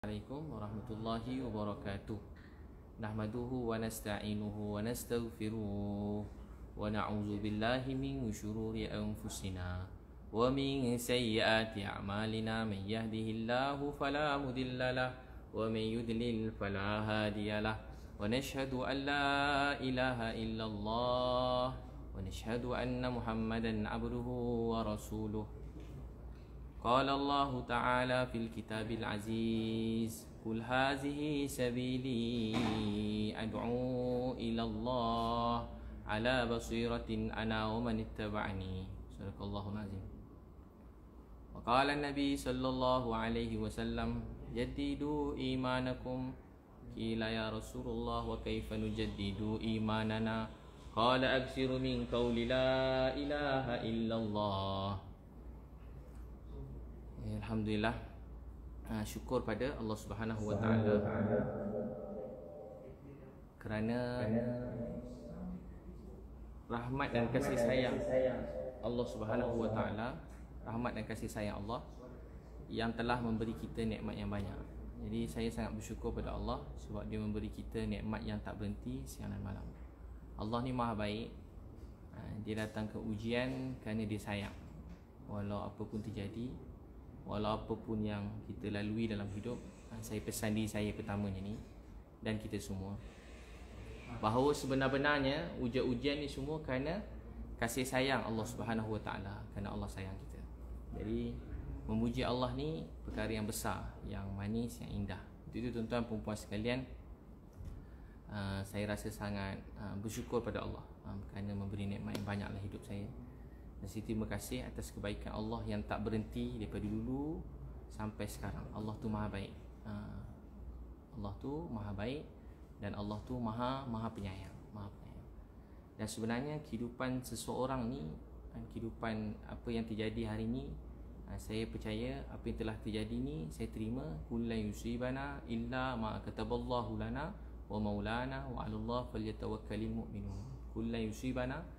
Assalamualaikum warahmatullahi wabarakatuh. Nahmaduhu wa nasta'inuhu wa nastaghfiruh wa na'udzu billahi min syururi anfusina wa min sayyiati a'malina. Man yahdihillahu fala mudhillalah wa man yudlil fala hadiyalah. Wa nashhadu an la ilaha illallah wa nashhadu anna Muhammadan abduhu wa rasuluh. قال الله تعالى في الكتاب العزيز قل هذه سبيلي أدعو إلى الله على بصيرة أنا ومن اتبعني صدق الله العظيم. وقال النبي صلى الله عليه وسلم جددوا إيمانكم. قيل يا رسول الله وكيف نجدد إيماننا؟ قال أكثر من قول لا إله إلا الله. Alhamdulillah, syukur pada Allah Subhanahu Wa Taala kerana rahmat dan kasih sayang Allah Subhanahu Wa Taala, rahmat dan kasih sayang Allah yang telah memberi kita nikmat yang banyak. Jadi saya sangat bersyukur pada Allah sebab Dia memberi kita nikmat yang tak berhenti siang dan malam. Allah ni maha baik. Dia datang ke ujian kerana Dia sayang. Walau apa pun terjadi, walau apa pun yang kita lalui dalam hidup, saya pesan diri saya pertamanya ni dan kita semua, bahawa sebenar-benarnya ujian-ujian ni semua kerana kasih sayang Allah Subhanahu Wa Taala, kerana Allah sayang kita. Jadi memuji Allah ni perkara yang besar, yang manis, yang indah. Itu tuan-tuan perempuan sekalian, saya rasa sangat bersyukur pada Allah kerana memberi nikmat yang banyak dalam hidup saya. Dan saya terima kasih atas kebaikan Allah yang tak berhenti daripada dulu sampai sekarang. Allah tu maha baik. Allah tu maha baik dan Allah tu maha penyayang, maha penyayang. Dan sebenarnya kehidupan seseorang ni, kehidupan apa yang terjadi hari ni, saya percaya apa yang telah terjadi ni saya terima. Qul la yusibana illa ma kataballahu lana wa maulana wa 'alallahi falyatawakkalul mu'minun. Qul la yusibana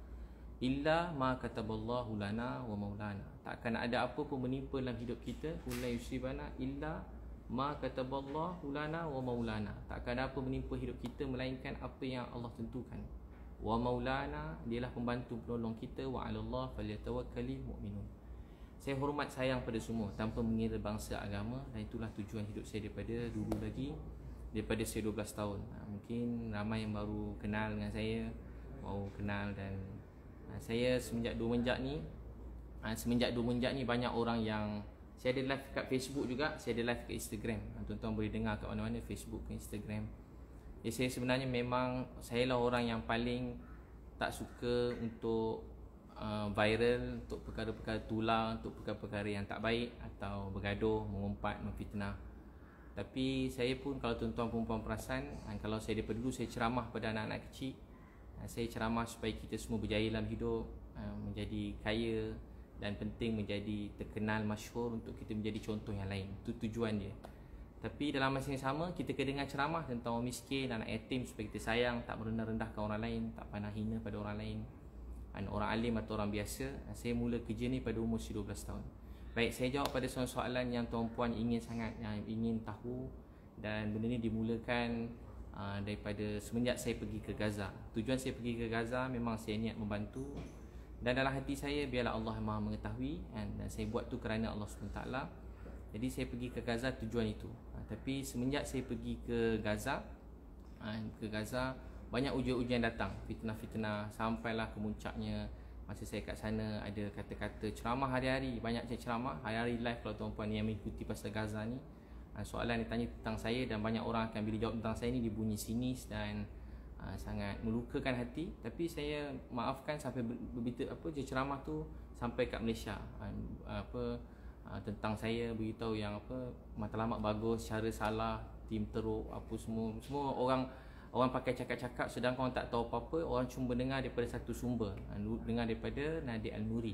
illa ma kataballahu lana wa maulana. Takkan ada apa pun menimpa dalam hidup kita. Qul la yusibana illa ma kataballahu lana wa maulana. Takkan ada apa menimpa hidup kita melainkan apa yang Allah tentukan. Wa maulana, dialah pembantu penolong kita. Wa 'alallahi falyatawakkalul mu'minun. Saya hormat sayang pada semua tanpa mengira bangsa, agama, dan itulah tujuan hidup saya daripada dulu lagi, daripada saya 12 tahun. Mungkin ramai yang baru kenal dengan saya, baru kenal, dan saya semenjak 2 menjak ni banyak orang yang, saya ada live kat Facebook juga, saya ada live kat Instagram. Tuan-tuan boleh dengar kat mana-mana, Facebook ke Instagram. Jadi saya sebenarnya memang, saya lah orang yang paling tak suka untuk viral, untuk perkara-perkara tular, untuk perkara-perkara yang tak baik, atau bergaduh, mengumpat, memfitnah. Tapi saya pun, kalau tuan-tuan perempuan perasan, kalau saya daripada dulu saya ceramah pada anak-anak kecil. Saya ceramah supaya kita semua berjaya dalam hidup, menjadi kaya, dan penting menjadi terkenal, masyhur, untuk kita menjadi contoh yang lain. Itu tujuan dia. Tapi dalam masa yang sama, kita kena dengar ceramah tentang orang miskin, anak yatim, supaya kita sayang, tak merendah-rendahkan orang lain, tak pandang hina pada orang lain, orang alim atau orang biasa. Saya mula kerja ni pada umur 12 tahun. Baik, saya jawab pada soalan yang tuan-puan ingin sangat, yang ingin tahu. Dan benda ni dimulakan daripada semenjak saya pergi ke Gaza. Tujuan saya pergi ke Gaza memang saya niat membantu, dan dalam hati saya biarlah Allah Maha mengetahui, dan saya buat tu kerana Allah SWT. Jadi saya pergi ke Gaza tujuan itu. Tapi semenjak saya pergi ke Gaza, banyak ujian-ujian datang, fitnah-fitnah, sampailah ke muncaknya. Masa saya kat sana ada kata-kata ceramah hari-hari, banyak saya ceramah hari-hari live. Kalau tuan-puan yang mengikuti pasal Gaza ni, soalan ditanya tentang saya, dan banyak orang akan bila jawab tentang saya ni dibunyi sinis dan sangat melukakan hati. Tapi saya maafkan sampai ceramah tu sampai kat Malaysia, tentang saya, beritahu yang matlamat bagus, cara salah, tim teruk, apa semua orang pakai cakap-cakap, sedangkan orang tak tahu apa-apa. Orang cuma dengar daripada satu sumber, dengar daripada Nadir Al-Nuri.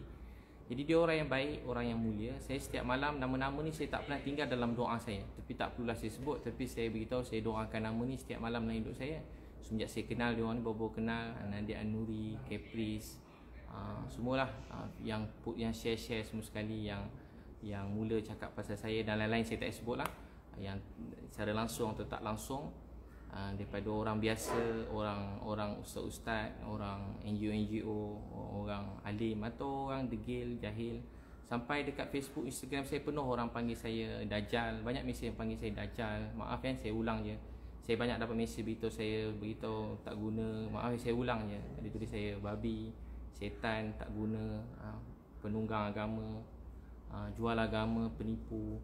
Jadi dia orang yang baik, orang yang mulia. Saya setiap malam, nama-nama ni saya tak pernah tinggal dalam doa saya. Tapi tak perlulah saya sebut, tapi saya beritahu, saya doakan nama ni setiap malam dalam hidup saya. Semenjak saya kenal dia orang ni, baru kenal Nadir Al-Nuri, Caprice, semualah yang share semua sekali, yang mula cakap pasal saya dan lain-lain saya tak sebut lah. secara langsung atau tak langsung, daripada orang biasa, orang ustaz-ustaz, orang NGO, orang alim atau orang degil, jahil, sampai dekat Facebook, Instagram saya penuh orang panggil saya Dajjal. Banyak mesej yang panggil saya Dajjal. Maaf saya ulang je. Saya banyak dapat mesej beritahu tak guna. Maaf saya ulang je. Ada tulis saya babi, setan, tak guna, penunggang agama, jual agama, penipu,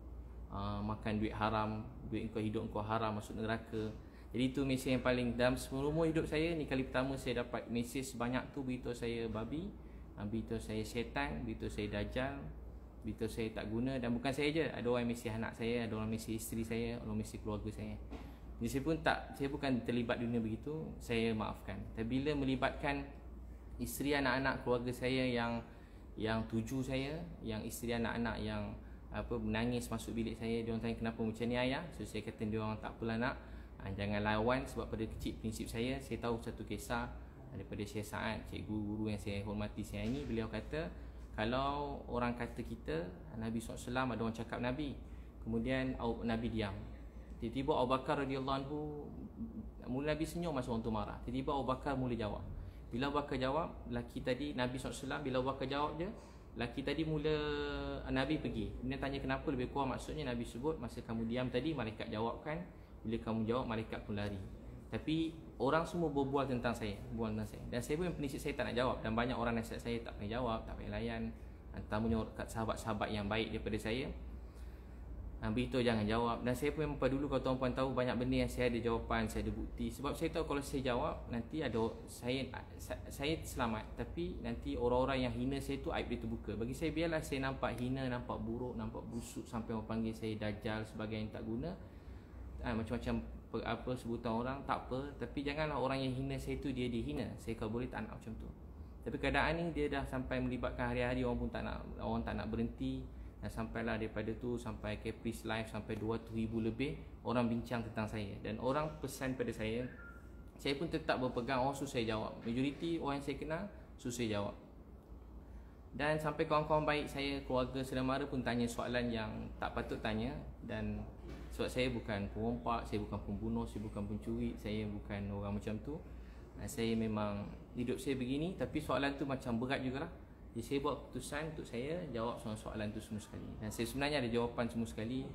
makan duit haram, duit hidup kau haram, masuk neraka. Jadi itu mesej yang paling dalam seumur hidup saya ni, kali pertama saya dapat mesej sebanyak tu beritahu saya babi, beritahu saya syaitan, beritahu saya dajjal, beritahu saya tak guna. Dan bukan saya je, ada orang mesej anak saya, ada orang mesej isteri saya, orang mesej keluarga saya. Jadi saya bukan terlibat dunia begitu, saya maafkan. Tapi bila melibatkan isteri, anak-anak, keluarga saya yang tuju saya, yang isteri anak-anak yang menangis masuk bilik saya, dia orang tanya kenapa macam ni ayah. So saya kata dia orang tak apalah nak, jangan lawan, sebab pada kecil prinsip saya tahu satu kisah daripada Syekh Sa'ad, cikgu guru yang saya hormati sayangi. Beliau kata kalau orang kata kita Nabi SAW, ada orang cakap Nabi, kemudian Nabi diam, tiba-tiba Abu Bakar radhiyallahu anhu, mula Nabi senyum masa orang tu marah, tiba-tiba Abu Bakar mula jawab. Bila Abu Bakar jawab, laki tadi Nabi SAW, bila Abu Bakar jawab je, laki tadi mula, Nabi pergi. Kemudian tanya kenapa, lebih kurang maksudnya Nabi sebut masa kamu diam tadi malaikat jawabkan, bila kamu jawab malaikat pun lari. Tapi orang semua berbual tentang saya, dan saya pun prinsip saya tak nak jawab. Dan banyak orang nasihat saya tak payah jawab, tak payah layan, terutamanya sahabat-sahabat yang baik daripada saya, beritahu jangan jawab. Dan saya pun memang dulu, kalau tuan-puan tahu, banyak benda yang saya ada jawapan, saya ada bukti. Sebab saya tahu kalau saya jawab, nanti ada saya selamat, tapi nanti orang-orang yang hina saya tu, aib dia terbuka. Bagi saya, biarlah saya nampak hina, nampak buruk, nampak busuk, sampai orang panggil saya dajjal, sebagainya tak guna, macam-macam sebutan orang, tak apa. Tapi janganlah orang yang hina saya tu dia dihina. Saya kalau boleh tak nak macam tu. Tapi keadaan ni dia dah sampai melibatkan hari-hari, orang tak nak berhenti. Dan sampailah daripada tu sampai Caprice Live, sampai 200,000 lebih orang bincang tentang saya. Dan orang pesan pada saya pun tetap berpegang, orang susah jawab. Majoriti orang yang saya kenal susah jawab. Dan sampai kawan-kawan baik saya, keluarga saudara mara pun tanya soalan yang tak patut tanya. Dan sebab saya bukan perompak, saya bukan pembunuh, saya bukan pencuri, saya bukan orang macam tu. Saya memang hidup saya begini. Tapi soalan tu macam berat jugalah. Jadi saya buat keputusan untuk saya jawab soalan tu semua sekali. Dan saya sebenarnya ada jawapan semua sekali.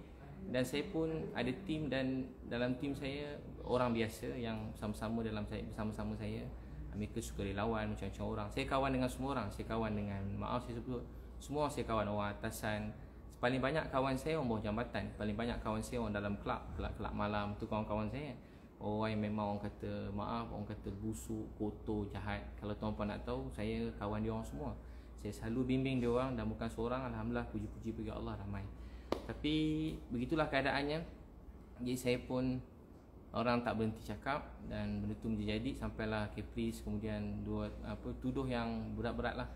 Dan saya pun ada tim, dan dalam tim saya orang biasa yang bersama-sama saya. Mereka suka relawan, macam-macam orang. Saya kawan dengan semua orang. Saya kawan dengan, maaf saya sebut, semua saya kawan, orang atasan. Paling banyak kawan saya orang bawah jambatan. Paling banyak kawan saya orang dalam kelab malam. Tu kawan-kawan saya. Orang yang memang orang kata, maaf, orang kata busuk, kotor, jahat. Kalau tuan-puan nak tahu, saya kawan dia orang semua. Saya selalu bimbing dia orang, dan bukan seorang. Alhamdulillah, puji-puji bagi Allah, ramai. Tapi begitulah keadaannya. Jadi saya pun, orang tak berhenti cakap, dan benda tu menjadi sampailah Caprice kemudian tuduh yang berat-berat lah.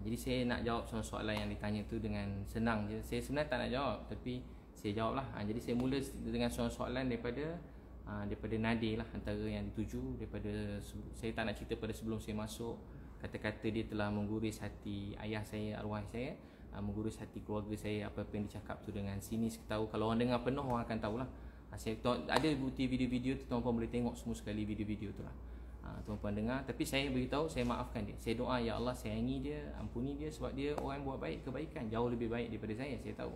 Jadi saya nak jawab soalan yang ditanya tu dengan senang je. Saya sebenarnya tak nak jawab, tapi saya jawab lah. Jadi saya mula dengan soalan daripada Nadir lah, antara yang dituju. Saya tak nak cerita pada sebelum saya masuk. Kata-kata dia telah mengguris hati ayah saya, arwah saya, mengguris hati keluarga saya. Apa-apa yang dicakap tu dengan sinis, tahu. Kalau orang dengar penuh, orang akan tahulah. Saya ada bukti video-video tu, tuan-puan boleh tengok semua sekali video-video tu lah. Tuan-puan dengar. Tapi saya beritahu, saya maafkan dia. Saya doa, ya Allah sayangi dia, ampuni dia, sebab dia orang yang buat baik, kebaikan jauh lebih baik daripada saya tahu.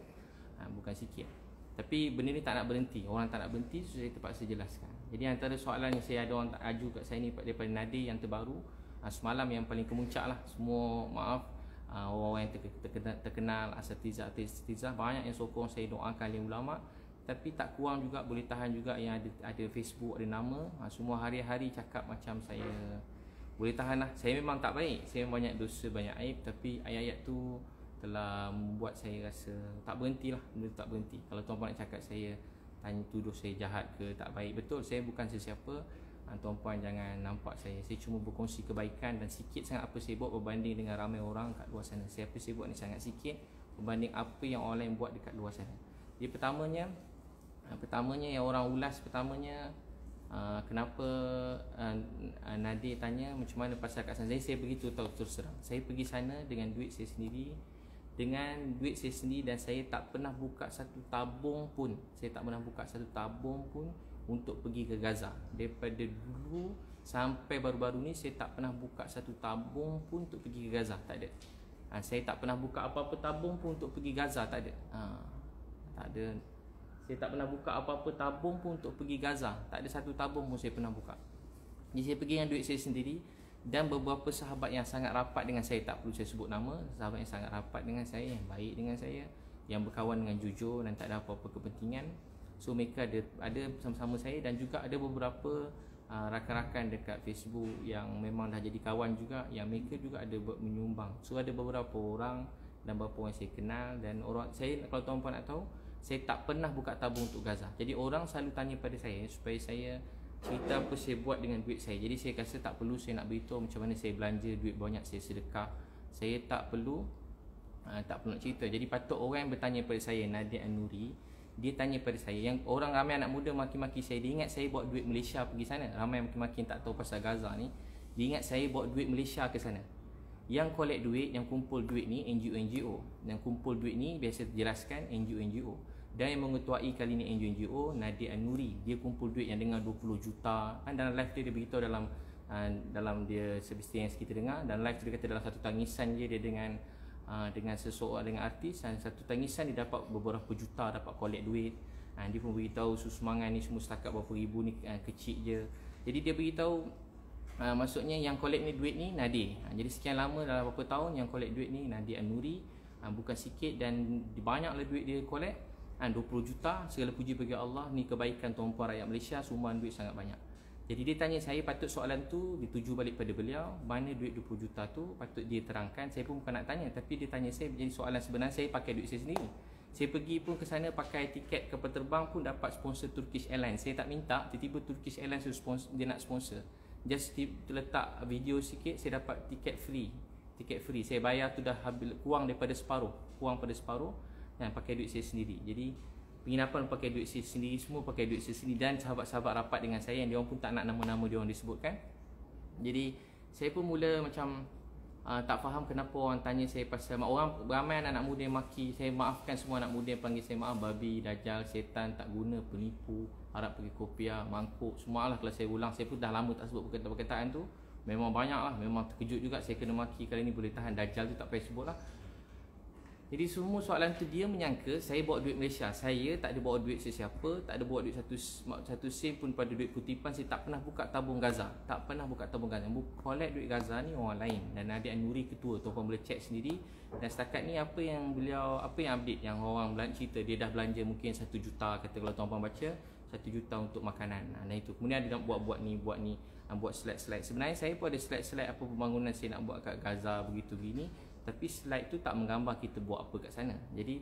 Bukan sikit. Tapi benda ni tak nak berhenti. Orang tak nak berhenti, so saya terpaksa jelaskan. Jadi antara soalan yang saya ada orang aju kat saya ni daripada Nadir yang terbaru, semalam yang paling kemuncak lah. Semua maaf, orang-orang yang terkenal, asatizah banyak yang sokong saya, doakan alim ulama. Tapi tak kurang juga, boleh tahan juga yang ada Facebook, ada nama. Semua hari-hari cakap macam saya. Boleh tahan lah. Saya memang tak baik, saya banyak dosa, banyak aib. Tapi ayat-ayat tu telah membuat saya rasa tak berhentilah. Benda tak berhenti. Kalau tuan-puan nak cakap saya, tanya tuduh saya jahat ke, tak baik. Betul, saya bukan sesiapa. Tuan-puan jangan nampak saya cuma berkongsi kebaikan, dan sikit sangat apa saya buat berbanding dengan ramai orang kat luar sana. Apa saya buat ni sangat sikit berbanding apa yang orang lain buat dekat luar sana. Jadi pertamanya yang orang ulas kenapa Nadir tanya macam mana pasal kat sana. Saya beritahu tahu terus terang, saya pergi sana dengan duit saya sendiri, dengan duit saya sendiri, dan saya tak pernah buka satu tabung pun. Saya tak pernah buka satu tabung pun untuk pergi ke Gaza. Daripada dulu sampai baru-baru ni saya tak pernah buka satu tabung pun untuk pergi ke Gaza, tak ada. Saya tak pernah buka apa-apa tabung pun untuk pergi Gaza, tak ada. Tak ada. Saya tak pernah buka apa-apa tabung pun untuk pergi Gaza. Tak ada satu tabung pun saya pernah buka. Jadi saya pergi dengan duit saya sendiri, dan beberapa sahabat yang sangat rapat dengan saya, tak perlu saya sebut nama, sahabat yang sangat rapat dengan saya, yang baik dengan saya, yang berkawan dengan jujur dan tak ada apa-apa kepentingan. So mereka ada bersama-sama saya, dan juga ada beberapa rakan-rakan dekat Facebook yang memang dah jadi kawan juga, yang mereka juga ada menyumbang. So ada beberapa orang dan beberapa orang saya kenal, dan orang saya, kalau tuan-puan nak tahu, saya tak pernah buka tabung untuk Gaza. Jadi orang selalu tanya pada saya supaya saya cerita apa saya buat dengan duit saya. Jadi saya rasa tak perlu saya nak beritahu macam mana saya belanja duit banyak, saya sedekah. Saya tak perlu nak cerita. Jadi patut orang yang bertanya pada saya, Nadia An-Nuri, dia tanya pada saya, yang orang ramai anak muda maki-maki saya, dia ingat saya bawa duit Malaysia pergi sana. Ramai maki-maki yang tak tahu pasal Gaza ni, dia ingat saya bawa duit Malaysia ke sana. Yang collect duit, yang kumpul duit ni NGO. Yang kumpul duit ni biasa jelaskan NGO. Dan yang mengetuai kali ni NGO Nadia An-Nuri. Dia kumpul duit yang dengan 20 juta. Dalam live dia beritahu dalam dia sebestian yang kita dengar, dan live dia kata dalam satu tangisan dia dengan seseorang, dengan artis, dan satu tangisan dia dapat beberapa juta, dapat collect duit. Dia pun beritahu sumbangan ni semua setakat berapa ribu ni kecil je. Jadi dia beritahu maksudnya yang collect ni duit ni Nadia. Jadi sekian lama, dalam beberapa tahun yang collect duit ni Nadia An-Nuri. Bukan sikit, dan banyaklah duit dia collect. 20 juta, segala puji bagi Allah. Ni kebaikan tuan-puan rakyat Malaysia, sumbangan duit sangat banyak. Jadi dia tanya saya, patut soalan tu dituju balik pada beliau, mana duit 20 juta tu, patut dia terangkan. Saya pun bukan nak tanya, tapi dia tanya saya. Jadi soalan sebenarnya, saya pakai duit saya sendiri. Saya pergi pun ke sana pakai tiket kapal terbang pun dapat sponsor Turkish Airlines. Saya tak minta, tiba-tiba Turkish Airlines dia nak sponsor. Just letak video sikit, saya dapat tiket free. Saya bayar tu dah kurang daripada separuh, dan pakai duit saya sendiri. Jadi penginapan pakai duit saya sendiri, semua pakai duit saya sendiri, dan sahabat-sahabat rapat dengan saya yang diorang pun tak nak nama-nama diorang disebutkan. Jadi saya pun mula macam tak faham kenapa orang tanya saya pasal, orang ramai anak muda yang maki saya. Maafkan semua anak muda yang panggil saya babi, dajal, setan, tak guna, penipu, harap pergi kopiah, mangkuk, semualah. Kalau saya ulang, saya pun dah lama tak sebut perkataan tu. Memang banyak lah, memang terkejut juga saya kena maki kali ni, boleh tahan. Dajal tu tak payah sebut lah. Jadi semua soalan tu dia menyangka saya bawa duit Malaysia. Saya tak ada bawa duit sesiapa, tak ada bawa duit satu sen pun pada duit kutipan. Saya tak pernah buka tabung Gaza. Collect duit Gaza ni orang lain. Dan Nadia An-Nuri ketua, tuan-tuan boleh check sendiri. Dan setakat ni apa yang update, yang orang cerita, dia dah belanja mungkin 1 juta, kata kalau tuan-tuan baca 1 juta untuk makanan. Dan itu kemudian dia nak buat slide-slide. Sebenarnya saya pun ada slide-slide apa pembangunan saya nak buat kat Gaza begitu gini. Tapi slide tu tak menggambar kita buat apa kat sana. Jadi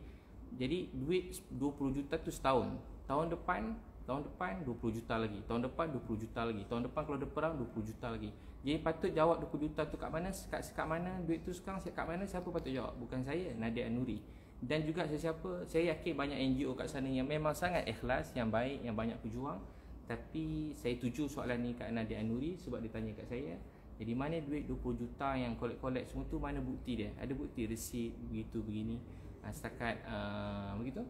duit 20 juta tu setahun. Tahun depan 20 juta lagi. Tahun depan 20 juta lagi. Tahun depan kalau ada perang 20 juta lagi. Jadi patut jawab 20 juta tu kat mana? Kat mana duit tu sekarang? Kat mana? Siapa patut jawab? Bukan saya, Nadia An-Nuri. Dan juga sesiapa, saya yakin banyak NGO kat sana yang memang sangat ikhlas, yang baik, yang banyak berjuang. Tapi saya tuju soalan ni kat Nadia An-Nuri sebab dia tanya kat saya. Jadi mana duit 20 juta yang collect semua tu, mana bukti dia? Ada bukti resit begitu begini. Setakat begitu.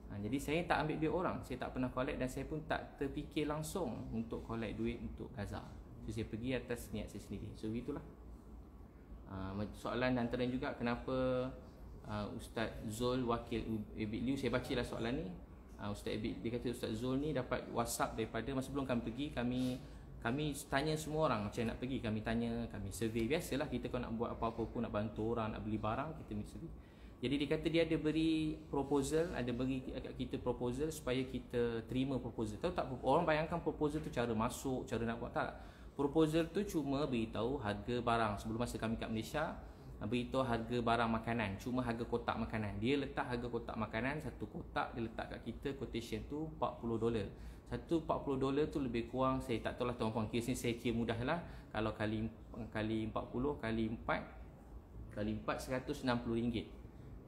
Jadi saya tak ambil duit orang, saya tak pernah collect, dan saya pun tak terfikir langsung untuk collect duit untuk Gaza. So saya pergi atas niat saya sendiri. So begitulah. Soalan antara juga, kenapa Ustaz Zul wakil Ebit Liu, saya bacalah soalan ni. Ustaz Ebit, dia kata Ustaz Zul ni dapat WhatsApp daripada masa sebelum kami pergi, kami tanya semua orang macam nak pergi, kami tanya, kami survey. Biasalah kita kalau nak buat apa-apa pun, nak bantu orang, nak beli barang, kita mesti survey. Jadi dia kata dia ada beri proposal, ada beri kita proposal supaya kita terima proposal. Tahu tak, orang bayangkan proposal tu cara masuk, cara nak buat, tak. Proposal tu cuma beritahu harga barang. Sebelum masa kami kat Malaysia, beritahu harga barang makanan, cuma harga kotak makanan. Dia letak harga kotak makanan, satu kotak dia letak kat kita, quotation tu $40. Satu $40 tu lebih kurang, saya tak tahu lah tuan-puan kira sini, saya kira mudah lah. Kalau kali 40 kali 4 RM160.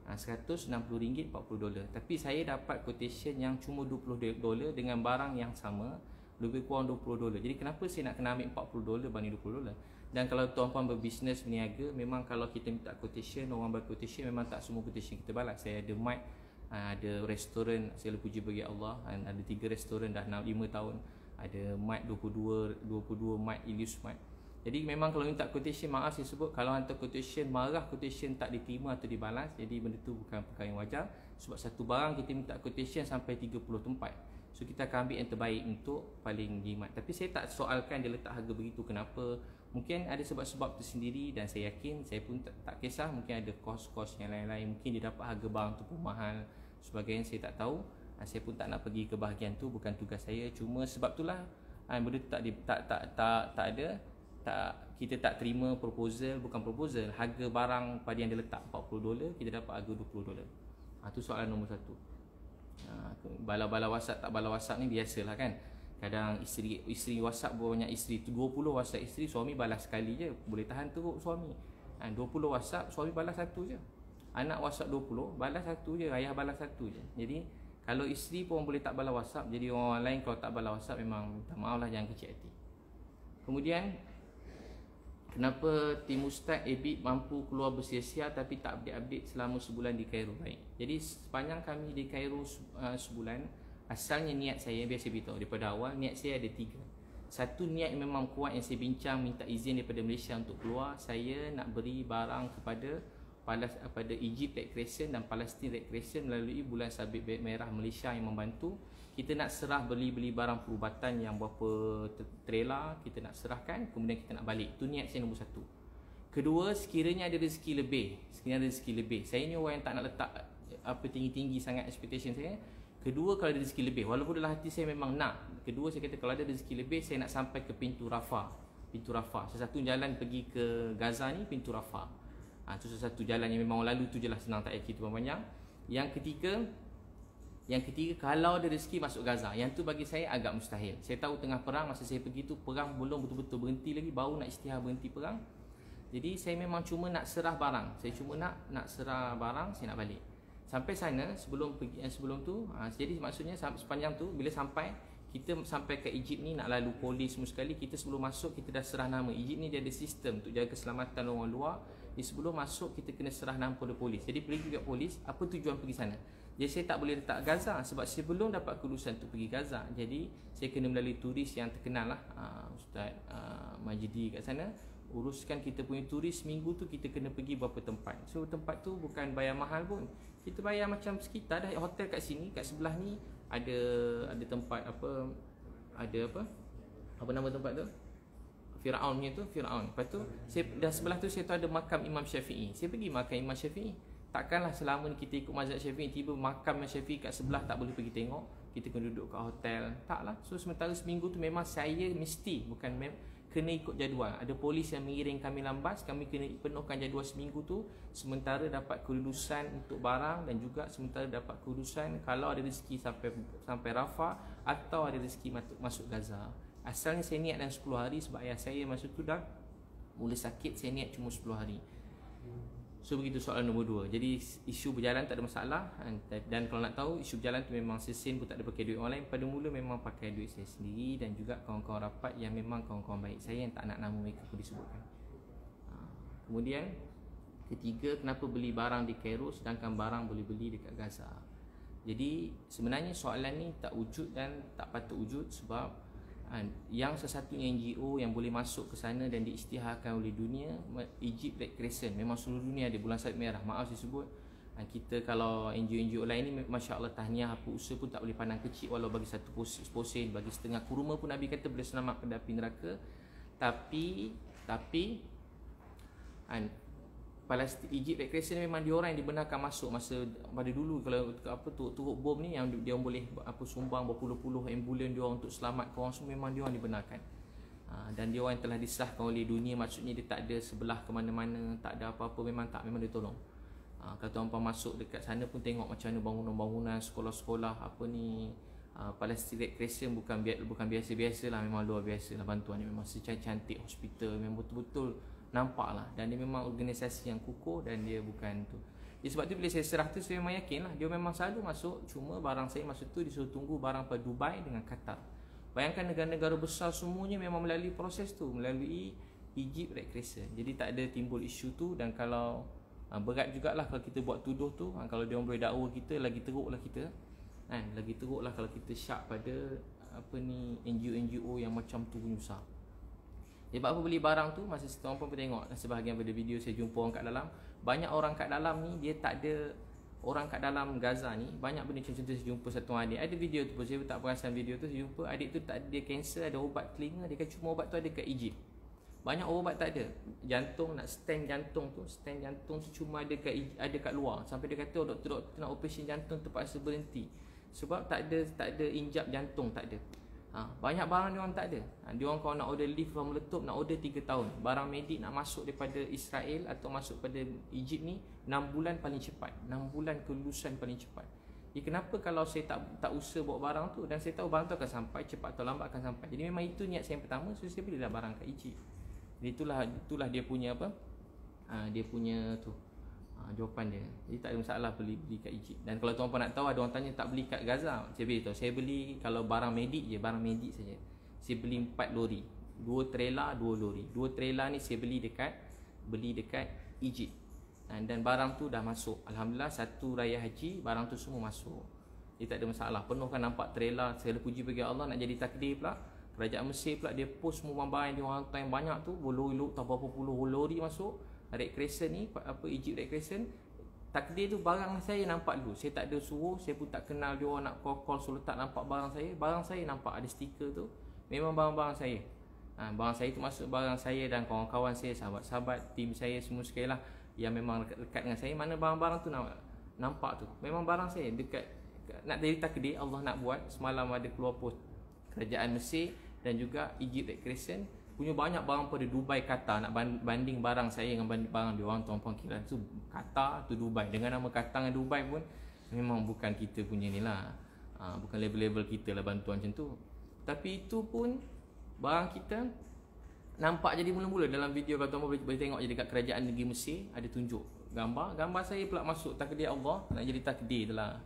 RM160 $40. Tapi saya dapat quotation yang cuma $20 dengan barang yang sama, lebih kurang $20. Jadi kenapa saya nak kena ambil $40 banding $20? Dan kalau tuan-puan berbisnes, berniaga, memang kalau kita minta quotation, orang bagi quotation, memang tak semua quotation kita balas. Saya ada mic, ada restoran, segala puji bagi Allah, ada 3 restoran dah 5 tahun. Ada mic 22 mic, Ilius mic. Jadi memang kalau minta quotation, maaf saya sebut, kalau hantar quotation, marah quotation tak diterima atau dibalas, jadi benda tu bukan perkara yang wajar. Sebab satu barang kita minta quotation sampai 30 tempat. So kita akan ambil yang terbaik untuk paling jimat. Tapi saya tak soalkan dia letak harga begitu, kenapa. Mungkin ada sebab-sebab tersendiri dan saya yakin, saya pun tak kisah, mungkin ada kos-kos yang lain-lain, mungkin dia dapat harga barang tu pun mahal, sebagainya saya tak tahu. Saya pun tak nak pergi ke bahagian tu, bukan tugas saya. Cuma sebab itulah benda tu tak ada, kita tak terima proposal, bukan proposal, harga barang pada yang dia letak $40, kita dapat harga $20. Tu soalan nombor 1. Bala-bala WhatsApp tak bala WhatsApp ni biasalah kan. Kadang isteri WhatsApp banyak isteri tu, 20 WhatsApp isteri, suami balas sekali je, boleh tahan teruk suami. 20 WhatsApp, suami balas 1 je. Anak WhatsApp 20, balas 1 je, ayah balas 1 je. Jadi kalau isteri pun boleh tak balas WhatsApp, jadi orang lain kalau tak balas WhatsApp memang minta maaf lah, jangan kecil hati. Kemudian kenapa tim Ustaz Ebit mampu keluar bersia-sia tapi tak update-update selama sebulan di Cairo? Baik. Jadi sepanjang kami di Cairo sebulan, asalnya niat saya, biasa beritahu daripada awal, niat saya ada 3. Satu, niat yang memang kuat yang saya bincang, minta izin daripada Malaysia untuk keluar. Saya nak beri barang kepada Egypt Red Crescent dan Palestine Red Crescent melalui Bulan Sabit Merah Malaysia yang membantu. Kita nak serah beli barang perubatan yang berapa trailer, kita nak serahkan, kemudian kita nak balik. Itu niat saya nombor 1. Kedua, sekiranya ada rezeki lebih. Saya ni orang yang tak nak letak tinggi-tinggi sangat expectation saya. Kedua, kalau ada rezeki lebih, walaupun dalam hati saya memang nak. Kedua, saya kata kalau ada rezeki lebih, saya nak sampai ke pintu Rafah. Satu jalan pergi ke Gaza ni, pintu Rafah. Itu satu jalan yang memang orang lalu tu je lah, senang, tak payah kita panjang. Yang ketiga, kalau ada rezeki masuk Gaza. Yang tu bagi saya agak mustahil. Saya tahu tengah perang, masa saya pergi tu perang belum betul-betul berhenti lagi, baru nak isytihar berhenti perang. Jadi saya memang cuma nak serah barang. Saya cuma nak serah barang, saya nak balik. Sampai sana, sebelum tu, jadi maksudnya sepanjang tu, bila kita sampai ke Egypt ni, nak lalu polis semua sekali, kita sebelum masuk, kita dah serah nama. Egypt ni dia ada sistem untuk jaga keselamatan orang luar. Jadi sebelum masuk, kita kena serah nama pada polis. Jadi pergi kat polis, apa tujuan pergi sana? Jadi saya tak boleh letak Gaza, sebab saya belum dapat kelulusan untuk pergi Gaza. Jadi saya kena melalui turis yang terkenal lah, Ustaz Majidi kat sana. Uruskan kita punya turis, minggu tu kita kena pergi berapa tempat. So tempat tu bukan bayar mahal pun. Kita bayar macam sekitar dah hotel kat sini, kat sebelah ni ada tempat apa nama tempat tu? Firaun punya tu, Firaun. Lepas tu dah sebelah tu saya tahu ada makam Imam Syafi'i. Saya pergi makam Imam Syafi'i. Takkanlah selama ni kita ikut mazhab Syafi'i, tiba makam Imam Syafi'i kat sebelah tak boleh pergi tengok, kita kena duduk kat hotel. Taklah. So sementara seminggu tu memang saya mesti, kena ikut jadual. Ada polis yang mengiring kami lambas, kami kena penuhkan jadual seminggu tu, sementara dapat kelulusan untuk barang dan juga sementara dapat kelulusan kalau ada rezeki sampai Rafah atau ada rezeki masuk Gaza. Asalnya saya niat dalam 10 hari sebab ayah saya masa tu dah mula sakit, saya niat cuma 10 hari. So begitu soalan nombor 2. Jadi isu berjalan tak ada masalah, dan kalau nak tahu isu berjalan tu memang sesin pun tak ada pakai duit orang lain. Pada mula memang pakai duit saya sendiri dan juga kawan-kawan rapat yang memang kawan-kawan baik saya yang tak nak nama mereka pun disebutkan. Kemudian ketiga, kenapa beli barang di Cairo sedangkan barang boleh beli dekat Gaza? Jadi sebenarnya soalan ni tak wujud dan tak patut wujud, sebab yang sesatunya NGO yang boleh masuk ke sana dan diisytiharkan oleh dunia, Egypt Red Crescent. Memang seluruh dunia ada Bulan Sabit Merah. Maaf saya sebut, kita kalau NGO-NGO lain ni, Masya Allah, tahniah, apa usaha pun tak boleh pandang kecil. Walau bagi satu posen, bagi setengah kurma pun Nabi kata boleh selamatkan dari api neraka. Tapi Palestin, Egypt Red Crescent memang dia orang yang dibenarkan masuk masa pada dulu. Kalau turut bom ni yang dia orang boleh sumbang berpuluh-puluh ambulan dia orang untuk selamatkan orang semua, memang dia orang dibenarkan. Dan dia orang yang telah disahkan oleh dunia, maksudnya dia tak ada sebelah ke mana-mana, tak ada apa-apa, memang dia tolong. Kalau tuan-tuan masuk dekat sana pun tengok macam mana bangunan-bangunan, sekolah-sekolah Palestin Red Crescent bukan biasa-biasa lah, memang luar biasa lah bantuan ni, memang secantik hospital, memang betul-betul nampak lah. Dan dia memang organisasi yang kukuh dan dia bukan tu. Jadi sebab tu bila saya serah tu, saya memang yakin lah dia memang selalu masuk. Cuma barang saya masa tu disuruh tunggu barang pada Dubai dengan Qatar. Bayangkan negara-negara besar semuanya memang melalui proses tu, melalui Egypt Red Crescent. Jadi tak ada timbul isu tu. Dan kalau berat jugalah kalau kita buat tuduh tu, kalau dia orang boleh dakwa kita, lagi teruklah kita kan, lagi teruklah kalau kita syak pada NGO yang macam tu penyusah. Sebab apa beli barang tu, masa setahun pun tengok sebahagian pada video saya jumpa orang kat dalam. Banyak orang kat dalam ni dia tak ada, orang kat dalam Gaza ni banyak benda macam tu. Saya jumpa satu adik, ada video tu pun saya tak perasan video tu. Saya jumpa adik tu tak ada, dia kanser, ada ubat telinga, dia kata cuma ubat tu ada kat Egypt. Banyak ubat tak ada. Jantung, nak stand jantung tu cuma ada kat luar. Sampai dia kata doktor nak operasi jantung terpaksa berhenti sebab tak ada injap jantung, tak ada. Banyak barang dia orang tak ada. Dia orang kalau nak order lift meletup nak order 3 tahun. Barang medik nak masuk daripada Israel atau masuk pada Egypt ni 6 bulan paling cepat. 6 bulan kelulusan paling cepat. Kenapa kalau saya tak usaha bawa barang tu, dan saya tahu barang tu akan sampai cepat atau lambat akan sampai. Jadi memang itu niat saya yang pertama, so saya belilah barang kat Egypt. Jadi itulah dia punya apa? Dia punya tu. Jawapan dia. Jadi tak ada masalah beli kat Egypt. Dan kalau tuan-tuan nak tahu, ada orang tanya tak beli kat Gaza, saya beritahu, saya beli kalau barang medik je, barang medik saja. Saya beli 4 lori. 2 trailer, 2 lori. 2 trailer ni saya beli dekat Egypt. Dan barang tu dah masuk. Alhamdulillah, satu raya haji barang tu semua masuk. Jadi tak ada masalah. Penuh kan nampak trailer. Segala puji bagi Allah. Nak jadi takdir pula, kerajaan Mesir pula dia post semua barang yang dia orang hantar yang banyak tu, berlori-lori tak berapa puluh lori masuk. Red Crescent ni, Egypt Red Crescent, takdir tu barang saya nampak dulu. Saya tak ada suruh, saya pun tak kenal dia orang nak call suruh tak nampak barang saya. Barang saya nampak ada stiker tu, memang barang-barang saya. Barang saya tu masuk barang saya dan kawan-kawan saya, sahabat-sahabat, tim saya semua sekali lah yang memang dekat dengan saya. Mana barang-barang tu nampak tu, memang barang saya dekat. Nak jadi takdir, Allah nak buat. Semalam ada keluar post kerajaan Mesir dan juga Egypt Red Crescent punya banyak barang pada Dubai, Qatar. Nak banding barang saya dengan barang dia orang, tuan-tuan kira tu Qatar, tu Dubai. Dengan nama Qatar dengan Dubai pun memang bukan kita punya ni lah. Bukan level-level kita lah bantuan macam tu. Tapi itu pun barang kita nampak jadi mula-mula dalam video. Kalau tuan-tuan boleh tengok je dekat kerajaan negeri Mesir, ada tunjuk gambar saya pula masuk. Takdir Allah, nak jadi takdir tu lah.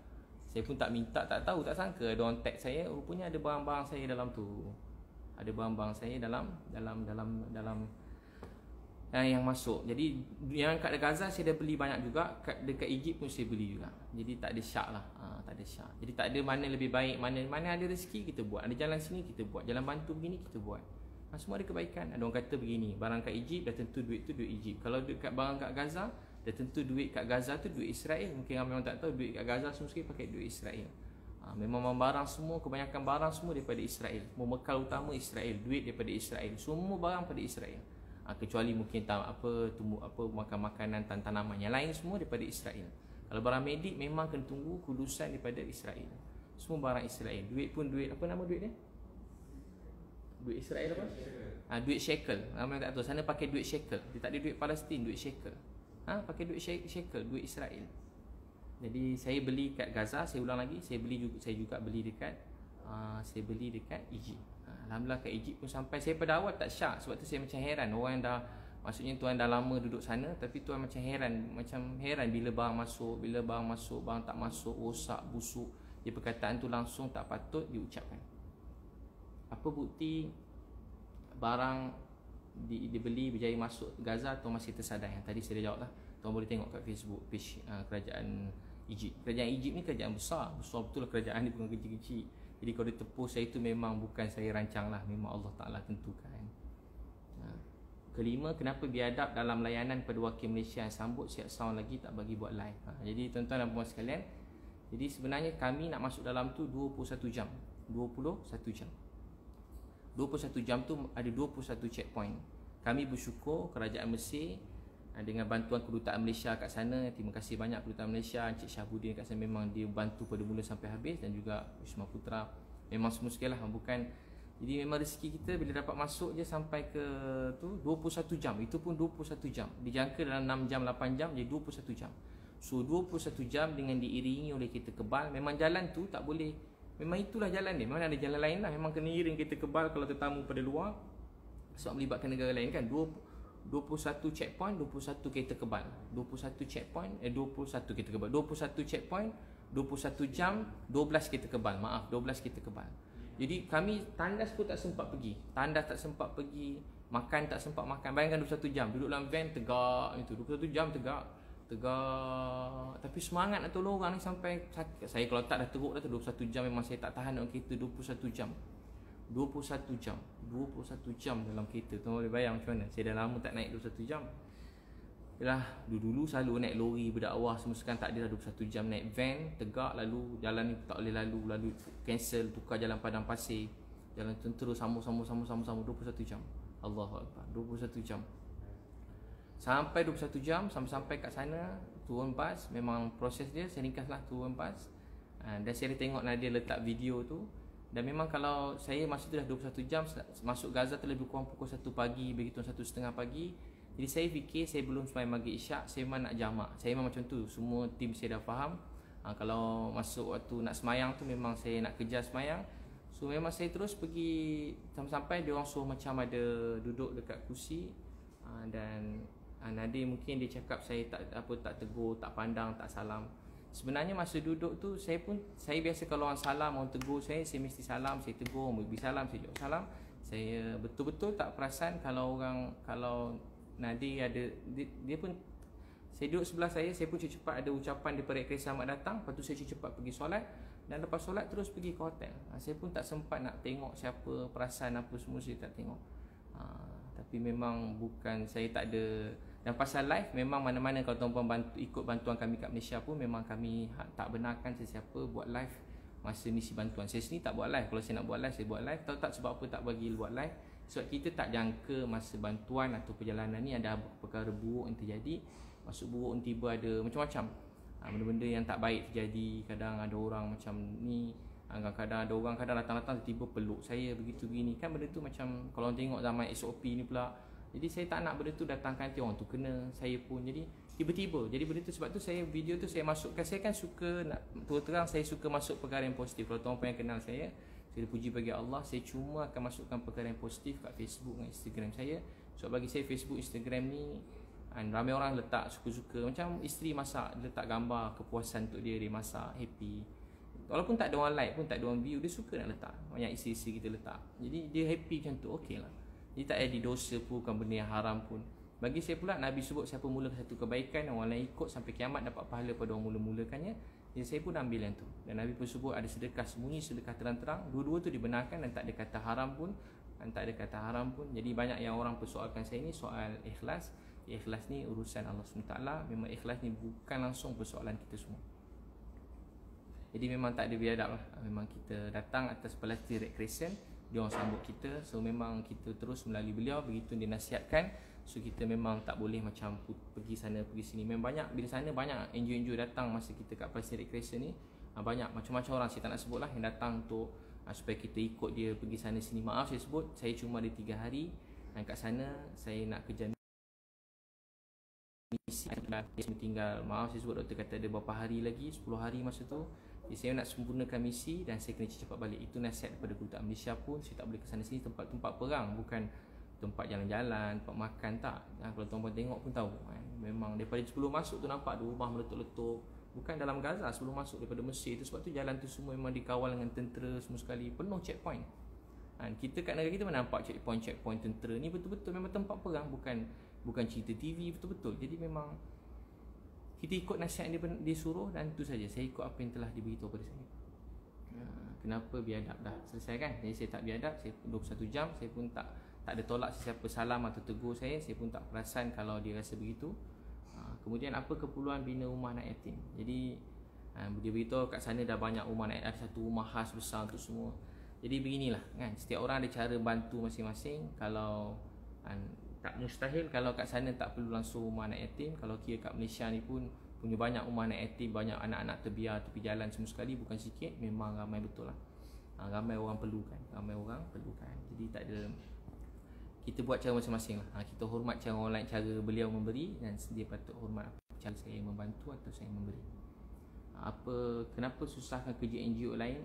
Saya pun tak minta, tak tahu, tak sangka ada orang tag saya, rupanya ada barang-barang saya dalam tu. Ada barang-barang saya dalam yang masuk. Jadi yang kat Gaza saya dah beli banyak juga, dekat Egypt pun saya beli juga. Jadi tak ada syak lah. Tak ada syak. Jadi tak ada mana lebih baik, mana ada rezeki kita buat. Ada jalan sini kita buat, jalan bantu begini kita buat. Semua ada kebaikan. Ada orang kata begini, barang kat Egypt dah tentu duit tu duit Egypt. Kalau dekat barang kat Gaza, dah tentu duit kat Gaza tu duit Israel. Mungkin ramai orang tak tahu, duit kat Gaza semua sekali pakai duit Israel. Memang barang semua, kebanyakan barang semua daripada Israel. Bekal utama Israel, duit daripada Israel. Semua barang pada Israel. Kecuali mungkin makan makanan tanaman, yang lain semua daripada Israel. Kalau barang medik memang kena tunggu kulusan daripada Israel. Semua barang Israel. Duit pun duit, apa nama duit dia? Duit Israel apa? Duit shekel. Ramai tak tahu. Sana pakai duit shekel. Dia tak ada duit Palestin, duit shekel. Pakai duit shekel, duit Israel. Jadi saya beli kat Gaza, saya ulang lagi, saya juga beli dekat Egypt. Alhamdulillah kat Egypt pun sampai. Saya pada awal tak syak, sebab tu saya macam heran. Orang dah, maksudnya tuan dah lama duduk sana, tapi tuan macam heran bila barang masuk, barang tak masuk, rosak, busuk. Dia perkataan tu langsung tak patut diucapkan. Apa bukti barang dibeli berjaya masuk Gaza atau masih tersadai? Yang tadi saya dah jawab lah. Tuan boleh tengok kat Facebook page kerajaan Egypt. Kerajaan Egypt ni kerajaan besar betul lah. Kerajaan ni bukan kecil-kecil. Jadi kalau dia tepus saya tu memang bukan saya rancang lah, memang Allah Ta'ala tentukan. Kelima, kenapa biadab dalam layanan pada wakil Malaysia yang sambut siap sound lagi tak bagi buat live? Jadi tuan-tuan dan puan sekalian, jadi sebenarnya kami nak masuk dalam tu 21 jam. 21 jam. 21 jam tu ada 21 checkpoint. Kami bersyukur kerajaan Mesir dengan bantuan kedutaan Malaysia kat sana. Terima kasih banyak kedutaan Malaysia, Encik Syahbudin kat sana, memang dia bantu pada mula sampai habis, dan juga Wisma Putra. Memang semua sekali lah, bukan. Jadi memang rezeki kita bila dapat masuk je sampai ke tu 21 jam. Itu pun 21 jam. Dijangka dalam 6 jam 8 jam jadi 21 jam. So 21 jam dengan diiringi oleh kereta kebal. Memang jalan tu tak boleh, memang itulah jalan dia. Memang ada jalan lain lah. Memang kena iring kereta kebal kalau tetamu pada luar, sebab melibatkan negara lain kan. 21 checkpoint, 21 kereta kebal. 21 checkpoint, 21 kereta kebal. 21 checkpoint, 21 jam, 12 kereta kebal. Maaf, 12 kereta kebal. Jadi kami tandas pun tak sempat pergi. Makan tak sempat makan. Bayangkan 21 jam duduk dalam van tegak itu. 21 jam tegak. Tapi semangat nak tolong orang ni sampai saya kalau tak dah teruk dah tu 21 jam memang saya tak tahan dalam kereta 21 jam. 21 jam. 21 jam dalam kereta. Tuan boleh bayang macam mana? Saya dah lama tak naik 21 jam. Yalah, dulu selalu naik lori berdakwah semua, sekarang tak ada dah 21 jam naik van tegak, lalu jalan ni tak boleh lalu cancel, tukar jalan padang pasir. Jalan tentera sama 21 jam. Allahu Akbar. 21 jam. Sampai 21 jam sampai kat sana turun bas. Memang proses dia saya ringkaslah turun bas. Dan saya tengok Nadia letak video tu. Dan memang kalau saya masa tu dah 21 jam masuk Gaza tu lebih kurang pukul 1 pagi, begitu 1:30 pagi. Jadi saya fikir saya belum sembahyang maghrib isyak, saya memang nak jamak. Saya memang macam tu. Semua tim saya dah faham. Kalau masuk waktu nak sembahyang tu memang saya nak kejar sembahyang. So memang saya terus pergi sampai dia orang suruh macam ada duduk dekat kursi. Dan Nadia mungkin dia cakap saya tak tegur, tak pandang, tak salam. Sebenarnya masa duduk tu saya biasa kalau orang salam, orang tegur saya mesti salam, saya tegur, beri salam, saya jawab salam. Saya betul-betul tak perasan kalau Nadia ada dia pun, saya duduk sebelah saya pun cepat ada ucapan daripada Kereta Selamat datang. Lepas tu saya cepat pergi solat, dan lepas solat terus pergi ke hotel. Saya pun tak sempat nak tengok siapa, perasan apa semua saya tak tengok. Tapi memang bukan saya tak ada. Dan pasal live, memang mana-mana kalau tuan-puan ikut bantuan kami kat Malaysia pun, memang kami tak benarkan sesiapa buat live masa misi bantuan. Saya sendiri tak buat live. Kalau saya nak buat live, saya buat live. Tahu tak sebab apa tak bagi buat live? Sebab kita tak jangka masa bantuan atau perjalanan ni ada perkara buruk yang terjadi. Masuk buruk tiba ada macam-macam benda-benda yang tak baik terjadi. Kadang ada orang macam ni, kadang ada orang datang-datang tiba peluk saya begitu begini. Kan benda tu macam kalau orang tengok zaman SOP ni pula. Jadi saya tak nak benda tu datangkan nanti orang tu kena saya pun. Jadi tiba-tiba. Jadi benda tu sebab tu saya video tu saya masukkan. Saya kan suka nak terang, saya suka masuk perkara yang positif. Kalau tuan-tuan yang kenal saya puji bagi Allah, saya cuma akan masukkan perkara yang positif kat Facebook dan Instagram saya. Sebab bagi saya Facebook, Instagram ni ramai orang letak suka-suka. Macam isteri masak, dia letak gambar kepuasan untuk dia masak, happy. Walaupun tak ada orang like pun, tak ada orang view, dia suka nak letak. Banyak isteri-isteri kita letak. Jadi dia happy macam tu, okey lah. Dia tak ada dosa pun, bukan benda yang haram pun. Bagi saya pula, Nabi sebut siapa mula satu kebaikan, orang lain ikut sampai kiamat dapat pahala pada orang mula-mulakannya. Jadi saya pun ambil yang tu. Dan Nabi pun sebut ada sedekah sembunyi, sedekah terang-terang. Dua-dua tu dibenarkan dan tak ada kata haram pun. Jadi banyak yang orang persoalkan saya ni soal ikhlas. Ikhlas ni urusan Allah SWT. Memang ikhlas ni bukan langsung persoalan kita semua. Jadi memang tak ada biadab lah. Memang kita datang atas pelatih Red Crescent, dia orang sambut kita. So memang kita terus melalui beliau, begitu dia nasihatkan. So kita memang tak boleh macam pergi sana pergi sini. Memang banyak, bila sana banyak NGO-NGO datang masa kita kat Pelatih Red Crescent ni. Banyak macam-macam orang, saya tak nak sebut lah, yang datang untuk supaya kita ikut dia pergi sana sini. Maaf saya sebut, saya cuma ada 3 hari. Dan kat sana saya nak kerja misi, tinggal, maaf saya sebut, doktor kata ada berapa hari lagi, 10 hari masa tu. Jadi saya nak sempurnakan misi dan saya kena cepat balik. Itu nasihat daripada kedutaan Malaysia pun. Saya tak boleh ke sana sini, tempat-tempat perang, bukan tempat jalan-jalan, tempat makan, tak. Kalau tuan-tuan tengok pun tahu memang daripada sebelum masuk tu nampak ada rumah meletup-letup. Bukan dalam Gaza, sebelum masuk daripada Mesir tu. Sebab tu jalan tu semua memang dikawal dengan tentera semua sekali, penuh checkpoint. Kita kat negara kita mana nampak checkpoint tentera ni, betul-betul memang tempat perang, bukan cerita TV, betul-betul. Jadi memang kita ikut nasihat yang dia suruh, dan itu saja. Saya ikut apa yang telah diberitahu pada saya. Kenapa biadab dah selesai kan? Jadi saya tak biadab, saya 21 jam, saya pun tak ada tolak sesiapa salam atau tegur saya pun tak perasan kalau dia rasa begitu. Kemudian apa keperluan bina rumah anak yatim? Jadi dia beritahu kat sana dah banyak rumah anak yatim, ada satu rumah khas besar untuk semua. Jadi beginilah kan, setiap orang ada cara bantu masing-masing. Kalau tak mustahil kalau kat sana tak perlu langsung rumah anak yatim. Kalau kira kat Malaysia ni pun punya banyak rumah anak yatim, banyak anak-anak terbiar tepi jalan semua sekali, bukan sikit, memang ramai betul lah. Ramai orang perlukan. Jadi tak ada, kita buat cara masing-masing lah. Kita hormat cara orang lain, cara beliau memberi, dan dia patut hormat cara saya membantu atau saya memberi. Kenapa susahkan kerja NGO lain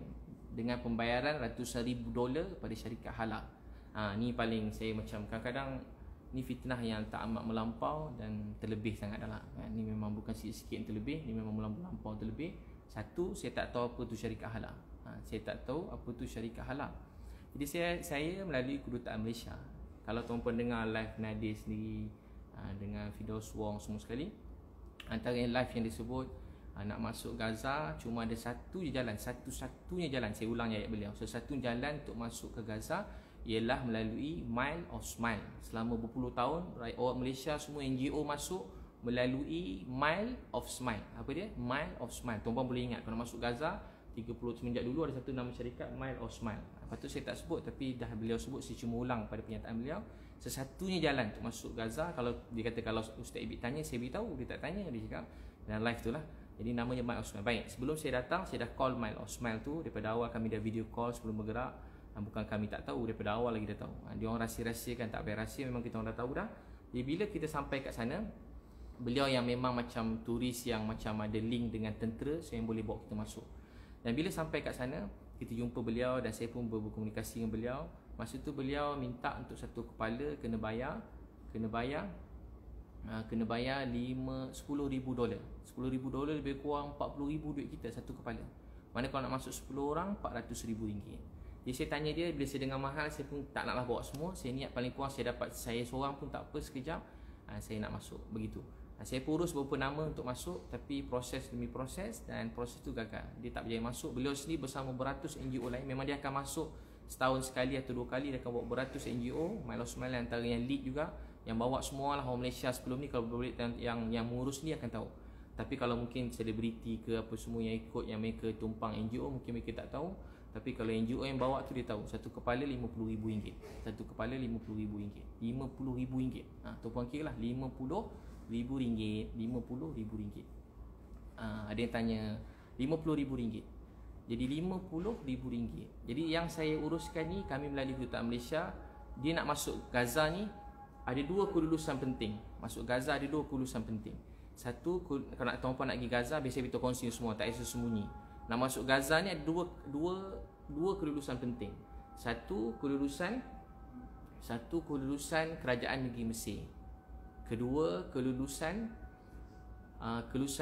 dengan pembayaran ratusan ribu dolar pada syarikat halal? Ni paling saya macam kadang-kadang ni fitnah yang tak amat melampau dan terlebih sangat dah lah. Ni memang bukan sikit-sikit yang terlebih, ni memang melampau terlebih. Satu, saya tak tahu apa tu syarikat halal. Saya tak tahu apa tu syarikat halal. Jadi saya melalui kedutaan Malaysia. Kalau tuan-puan dengar live Nadir sendiri, dengan Firdaus Wong semua sekali, antara yang live yang disebut nak masuk Gaza cuma ada satu je jalan, satu-satunya jalan, saya ulang ayat beliau, satu jalan untuk masuk ke Gaza ialah melalui Mile of Smile. Selama berpuluh tahun orang Malaysia semua NGO masuk melalui Mile of Smile. Apa dia? Mile of Smile. Tuan-tuan boleh ingat kalau masuk Gaza 30 semenjak dulu ada satu nama syarikat Mile of Smile. Lepas tu saya tak sebut, tapi dah beliau sebut, saya cuma ulang pada pernyataan beliau. Sesatunya jalan untuk masuk Gaza. Kalau dia kata, kalau Ustaz Ibit tanya, saya beritahu. Dia tak tanya, dia cakap dalam live tu lah. Jadi namanya Mile of Smile. Baik, sebelum saya datang, saya dah call Mile of Smile tu. Daripada awal kami dah video call sebelum bergerak. Bukan kami tak tahu, daripada awal lagi dah tahu. Dia orang rahsia-rahsiakan, tak payah rahsia, memang kita orang dah tahu dah. Jadi bila kita sampai kat sana, beliau yang memang macam turis yang macam ada link dengan tentera, so yang boleh bawa kita masuk. Dan bila sampai kat sana, kita jumpa beliau dan saya pun berkomunikasi dengan beliau. Masa tu beliau minta untuk satu kepala kena bayar $10,000. $10,000 lebih kurang $40,000 duit kita satu kepala. Mana kalau nak masuk 10 orang RM400,000. Jadi saya tanya dia, bila saya dengar mahal, saya pun tak naklah bawa semua. Saya niat paling kurang saya dapat saya seorang pun tak apa, sekejap saya nak masuk, begitu. Saya pun urus beberapa nama untuk masuk, tapi proses demi proses, dan proses tu gagal. Dia tak berjaya masuk. Beliau sendiri bersama beratus NGO lain. Memang dia akan masuk setahun sekali atau 2 kali. Dia akan bawa beratus NGO. Mile of Smile antara yang lead juga, yang bawa semua lah orang Malaysia sebelum ni. Kalau boleh yang mengurus ni akan tahu. Tapi kalau mungkin selebriti ke apa semua yang ikut, yang mereka tumpang NGO, mungkin mereka tak tahu. Tapi kalau NGO yang bawa tu dia tahu. Satu kepala RM50,000. Satu kepala RM50,000. RM50,000. Tuan-puan kira lah, RM50,000. RM50,000. Ada yang tanya RM50,000. Jadi RM50,000. Jadi yang saya uruskan ni, kami melalui Kedutaan Malaysia. Dia nak masuk Gaza ni, ada 2 kelulusan penting. Masuk Gaza ada 2 kelulusan penting. Satu, kalau tuan-puan nak pergi Gaza, biasa kita kongsi semua, tak ada sembunyi. Nak masuk Gaza ni ada dua kelulusan penting. Satu kelulusan kerajaan negeri Mesir. Kedua kelulusan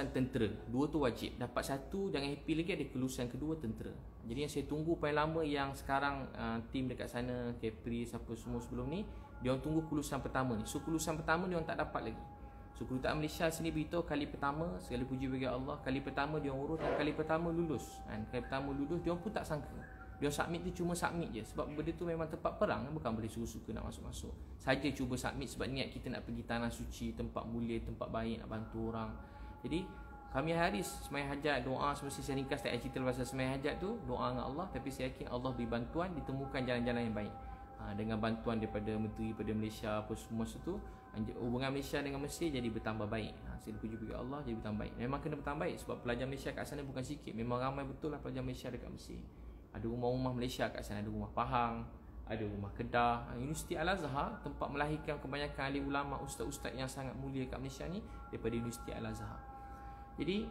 tentera. 2 tu wajib. Dapat satu, jangan happy lagi, ada kelulusan kedua tentera. Jadi yang saya tunggu paling lama, yang sekarang tim dekat sana, Capri, siapa semua sebelum ni, dia orang tunggu kelulusan pertama ni. So kelulusan pertama dia orang tak dapat lagi. So Kedutaan Malaysia sini beritahu kali pertama, segala puji bagi Allah, kali pertama dia orang urus dan kali pertama lulus. Kali pertama lulus, dia orang pun tak sangka. Dia orang submit tu cuma submit je. Sebab benda tu memang tempat perang, bukan boleh suka-suka nak masuk-masuk. Saja cuba submit sebab niat kita nak pergi tanah suci, tempat mulia, tempat baik, nak bantu orang. Jadi kami hari sembahyang hajat, doa, semesti saya ringkas tak cerita pasal sembahyang hajat tu, doa dengan Allah, tapi saya yakin Allah beri bantuan, ditemukan jalan-jalan yang baik. Dengan bantuan daripada menteri pada Malaysia apa semua tu, hubungan Malaysia dengan Mesir jadi bertambah baik. Saya puji bagi Allah, jadi bertambah baik. Memang kena bertambah baik sebab pelajar Malaysia kat sana bukan sikit. Memang ramai betul lah pelajar Malaysia dekat Mesir. Ada rumah-rumah Malaysia kat sana, ada rumah Pahang, ada rumah Kedah. Universiti Al-Azhar tempat melahirkan kebanyakan ahli ulama, ustaz-ustaz yang sangat mulia kat Malaysia ni daripada Universiti Al-Azhar. Jadi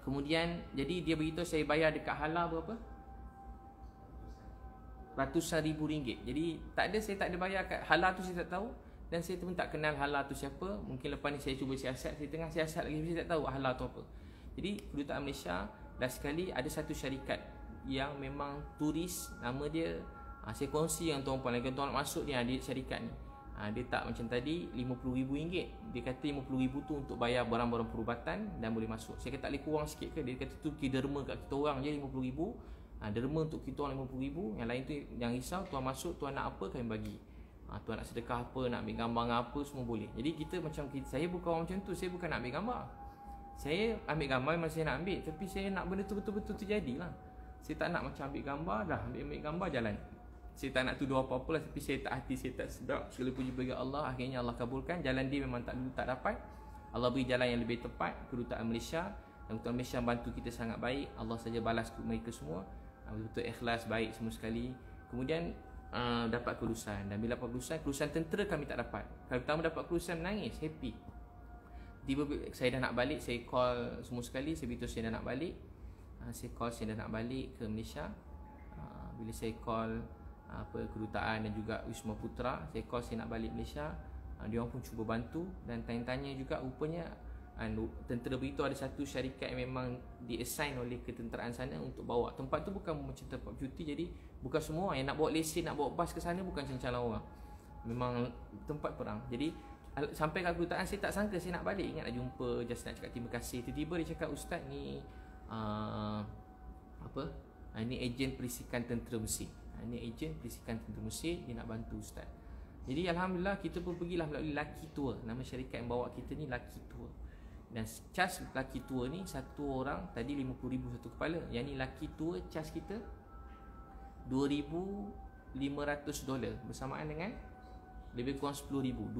kemudian dia beritahu saya bayar dekat hala berapa? Ratusan ribu ringgit. Jadi saya tak ada bayar kat hala tu, saya tak tahu. Dan saya pun tak kenal hala tu siapa. Mungkin lepas ni saya cuba siasat, saya tengah siasat lagi, saya tak tahu hala tu apa. Jadi Kedutaan Malaysia, last sekali ada satu syarikat yang memang turis, nama dia, saya kongsi dengan tuan-puan lagi, tuan nak masuk dia, dia syarikat ni. Dia tak macam tadi RM50,000. Dia kata RM50,000 tu untuk bayar barang-barang perubatan dan boleh masuk. Saya kata tak boleh kurang sikit ke? Dia kata tu kita derma kat kita orang je RM50,000. Derma untuk kita orang RM50,000. Yang lain tu yang risau, tuan masuk, tuan nak apa kami bagi. Tuan nak sedekah apa, nak ambil gambar apa, semua boleh. Jadi kita macam saya bukan orang macam tu. Saya bukan nak ambil gambar. Saya ambil gambar memang saya nak ambil, tapi saya nak benda tu betul-betul terjadilah. Saya tak nak macam ambil gambar, dah ambil gambar jalan. Saya tak nak tuduh apa-apa lah, tapi saya tak hati, saya tak sedap. Segala puji bagi Allah, akhirnya Allah kabulkan. Jalan dia memang tak dapat. Allah beri jalan yang lebih tepat, Kedutaan Malaysia. Dan Kedutaan Malaysia bantu kita sangat baik. Allah saja balas mereka semua. Betul-betul ikhlas, baik semua sekali. Kemudian dapat kelulusan. Dan bila dapat kelulusan tentera kami tak dapat. Kali pertama dapat kelulusan, menangis, happy. Tiba saya dah nak balik, saya call semua sekali, saya beritahu saya dah nak balik. Saya dah nak balik ke Malaysia. Bila saya call kedutaan dan juga Wisma Putra, saya call saya nak balik Malaysia. Dia orang pun cuba bantu dan tanya-tanya juga, rupanya tentera beritahu ada satu syarikat yang memang di-assign oleh ketenteraan sana untuk bawa. Tempat tu bukan macam tempat cuti, jadi bukan semua yang nak bawa lesen, nak bawa bas ke sana bukan calon-calon orang. memang tempat perang. Jadi sampai ke kedutaan saya tak sangka saya nak balik. Ingat nak jumpa, just nak cakap terima kasih. Tiba-tiba dia cakap, "Ustaz ni ni ejen perisikan tentera Mesir. Ni ejen perisikan tentera Mesir, dia nak bantu Ustaz." Jadi alhamdulillah kita pun pergilah melalui Lucky Tour. Nama syarikat yang bawa kita ni Lucky Tour. Dan cas Lucky Tour ni satu orang tadi 50,000 satu kepala. Yang ni Lucky Tour cas kita $2,500 bersamaan dengan lebih kurang $10,000.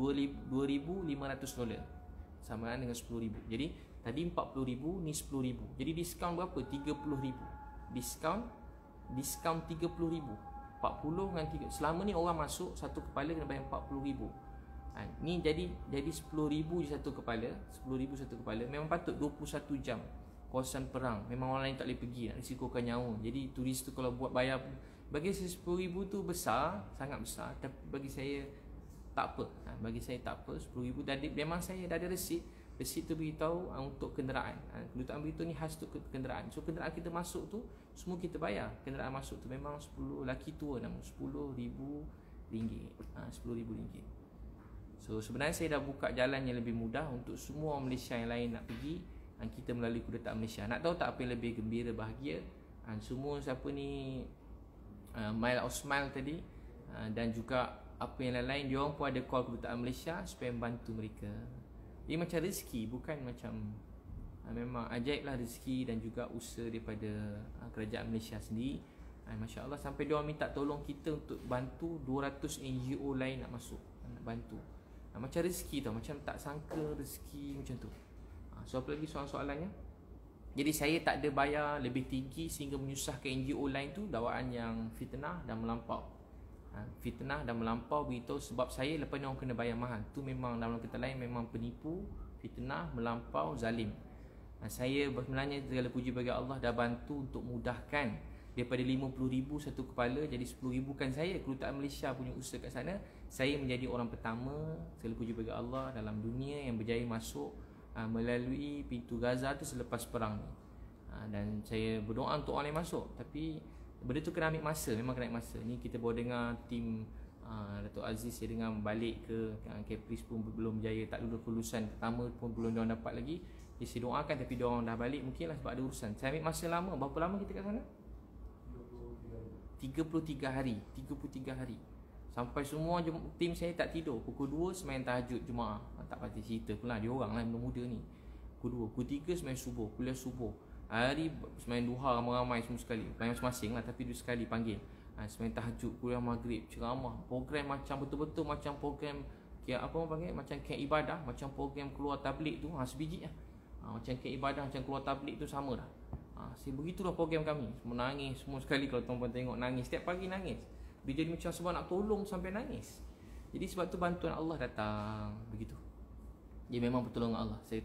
$2,500 samaan dengan $10,000. Jadi tadi $40,000, ni $10,000. Jadi diskaun berapa? $30,000. Diskaun $30,000. 40 dengan 3. Selama ni orang masuk satu kepala kena bayar $40,000. Ni jadi $10,000 je satu kepala. $10,000 satu kepala. Memang patut 21 jam kawasan perang. Memang orang lain tak boleh pergi, nak risikokan nyawa. Jadi turis tu kalau buat bayar, bagi saya $10,000 tu besar, sangat besar. Tapi bagi saya tak apa. Bagi saya tak apa, $10,000. Dan memang saya dah ada resit. Resit tu beritahu untuk kenderaan. Kedutaan beritahu ni khas untuk kenderaan. So kenderaan kita masuk tu semua kita bayar. Kenderaan masuk tu memang 10 Lucky Tour nama, $10,000. $10,000. So sebenarnya saya dah buka jalan yang lebih mudah untuk semua Malaysia yang lain nak pergi. Kita melalui kedutaan Malaysia. Nak tahu tak apa yang lebih gembira, bahagia? Semua siapa ni Mile of Smile tadi, dan juga apa yang lain-lain, dia orang pun ada call kedutaan Malaysia supaya membantu mereka. Dia macam rezeki, bukan macam memang ajaib lah rezeki dan juga usaha daripada kerajaan Malaysia sendiri. Masya Allah, sampai dia orang minta tolong kita untuk bantu 200 NGO lain nak masuk, nak bantu. Macam rezeki tau, macam tak sangka rezeki macam tu. So apa lagi soalan-soalannya? Jadi saya tak ada bayar lebih tinggi sehingga menyusahkan NGO lain tu. Dakwaan yang fitnah dan melampau. Fitnah dan melampau beritahu sebab saya lepas ni orang kena bayar mahal. Tu memang dalam kata lain memang penipu, fitnah, melampau, zalim. Saya sebenarnya segala puji bagi Allah dah bantu untuk mudahkan daripada 50,000 satu kepala jadi 10,000. Kan saya kedutaan Malaysia punya usaha kat sana. Saya menjadi orang pertama, segala puji bagi Allah, dalam dunia yang berjaya masuk melalui pintu Gaza tu selepas perang ni. Dan saya berdoa untuk orang yang masuk, tapi benda tu kena ambil masa, memang kena ambil masa. Ni kita baru dengar tim Datuk Aziz, saya dengar balik ke Caprice pun belum berjaya, tak lulus kelulusan pertama pun belum diorang dapat lagi. Jadi saya doakan, tapi diorang dah balik mungkinlah sebab ada urusan. Saya ambil masa lama. Berapa lama kita kat sana? 33 hari. 33 hari. Sampai semua tim saya tak tidur. Pukul 2 semain tahajud Jumaat. Tak pasti cerita pula dia orang lah muda-muda ni. Pukul 2, pukul 3 semain subuh, kuliah subuh. Hari semain duha ramai-ramai semua sekali. Main masing-masing lah, tapi dua sekali panggil. Semain tahajud, kuliah maghrib, ceramah, program macam betul-betul macam program apa orang panggil, macam camp ibadah, macam program keluar tabligh tu, sebiji lah. Macam camp ibadah, macam keluar tabligh tu sama dah. Begitulah program kami. Menangis semua sekali kalau tuan-tuan tengok, nangis setiap pagi nangis. Dia jadi macam sebab nak tolong sampai nangis. Jadi sebab tu bantuan Allah datang begitu. Dia memang pertolongan Allah. Saya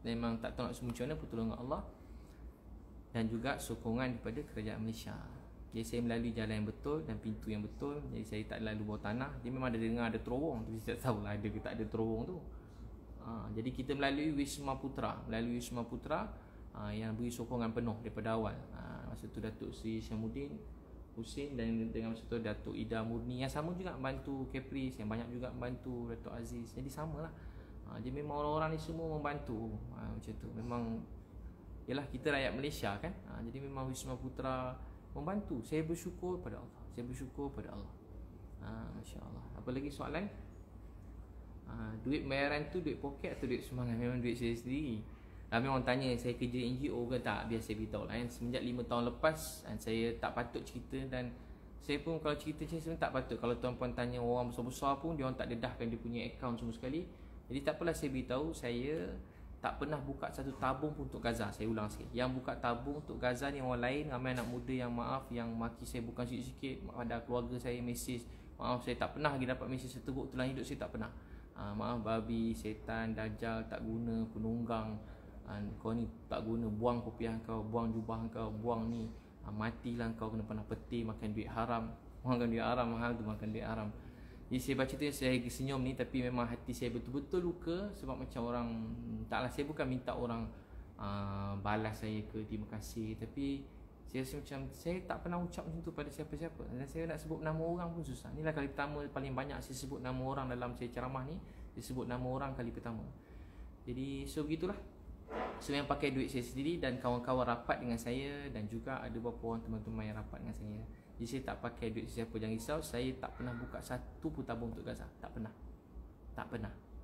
memang tak tahu nak sebut macam mana, pertolongan Allah dan juga sokongan daripada kerajaan Malaysia. Jadi saya melalui jalan yang betul dan pintu yang betul. Jadi saya tak lalu bawah tanah. Dia memang ada dengar ada terowong, tapi saya tak tahu lah ada ke tak ada terowong tu. Jadi kita melalui Wisma Putra, yang beri sokongan penuh daripada awal. Masa tu Datuk Seri Syamuddin Husin dan dengan masa tu Datuk Ida Murni yang sama juga membantu Caprice, yang banyak juga membantu Datuk Aziz. Jadi samalah. Jadi memang orang-orang ni semua membantu. Macam tu. Memang yalah kita rakyat Malaysia kan. Jadi memang Wisma Putra membantu. Saya bersyukur pada Allah. Masya Allah. Apa lagi soalan? Duit bayaran tu duit poket atau duit sumbangan? Memang duit saya sendiri. Ramai orang tanya saya kerja NGO ke tak. Biar saya beritahu lah. Semenjak 5 tahun lepas saya tak patut cerita. Dan saya pun kalau cerita saya sebenarnya tak patut. Kalau tuan-puan tanya orang besar-besar pun, dia orang tak dedahkan dia punya akaun semua sekali. Jadi tak apalah saya beritahu, saya tak pernah buka satu tabung pun untuk Gaza. Saya ulang sikit. Yang buka tabung untuk Gaza ni orang lain. Ramai anak muda yang maaf, yang maki saya bukan sikit-sikit. Pada keluarga saya mesej, maaf saya tak pernah lagi dapat mesej seteruk tulang hidup saya tak pernah. Maaf babi, setan, dajjal, tak guna, penunggang. Kau ni tak guna, buang kopiah kau, buang jubah kau, buang ni. Matilah kau kena panah peti, makan duit haram. Makan duit haram, mahal tu makan duit haram. Jadi saya baca tu saya senyum ni, tapi memang hati saya betul-betul luka. Sebab macam orang, taklah saya bukan minta orang balas saya ke terima kasih, tapi Saya rasa macam saya tak pernah ucap macam tu pada siapa-siapa. Dan saya nak sebut nama orang pun susah. Inilah kali pertama paling banyak saya sebut nama orang dalam saya ceramah ni. Saya sebut nama orang kali pertama. Jadi so begitulah. So yang pakai duit saya sendiri dan kawan-kawan rapat dengan saya, dan juga ada beberapa orang teman-teman yang rapat dengan saya. Jadi saya tak pakai duit siapa, jangan risau. Saya tak pernah buka satu pun tabung untuk Gaza. Tak pernah.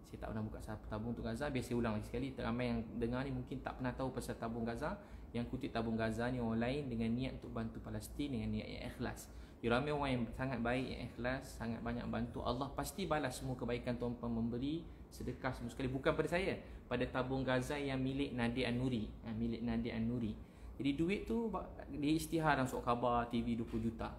Saya tak pernah buka satu tabung untuk Gaza. Biar saya ulang lagi sekali, ramai yang dengar ni mungkin tak pernah tahu pasal tabung Gaza. Yang kutip tabung Gaza ni orang lain dengan niat untuk bantu Palestin, dengan niat yang ikhlas. Ramai orang yang sangat baik, yang ikhlas, sangat banyak bantu. Allah pasti balas semua kebaikan tuan-tuan memberi sedekah semua sekali. Bukan pada saya, pada tabung Gaza yang milik Nadir An-Nuri. Milik Nadir An-Nuri. Jadi duit tu dia isytihar dalam surat khabar TV 20 juta.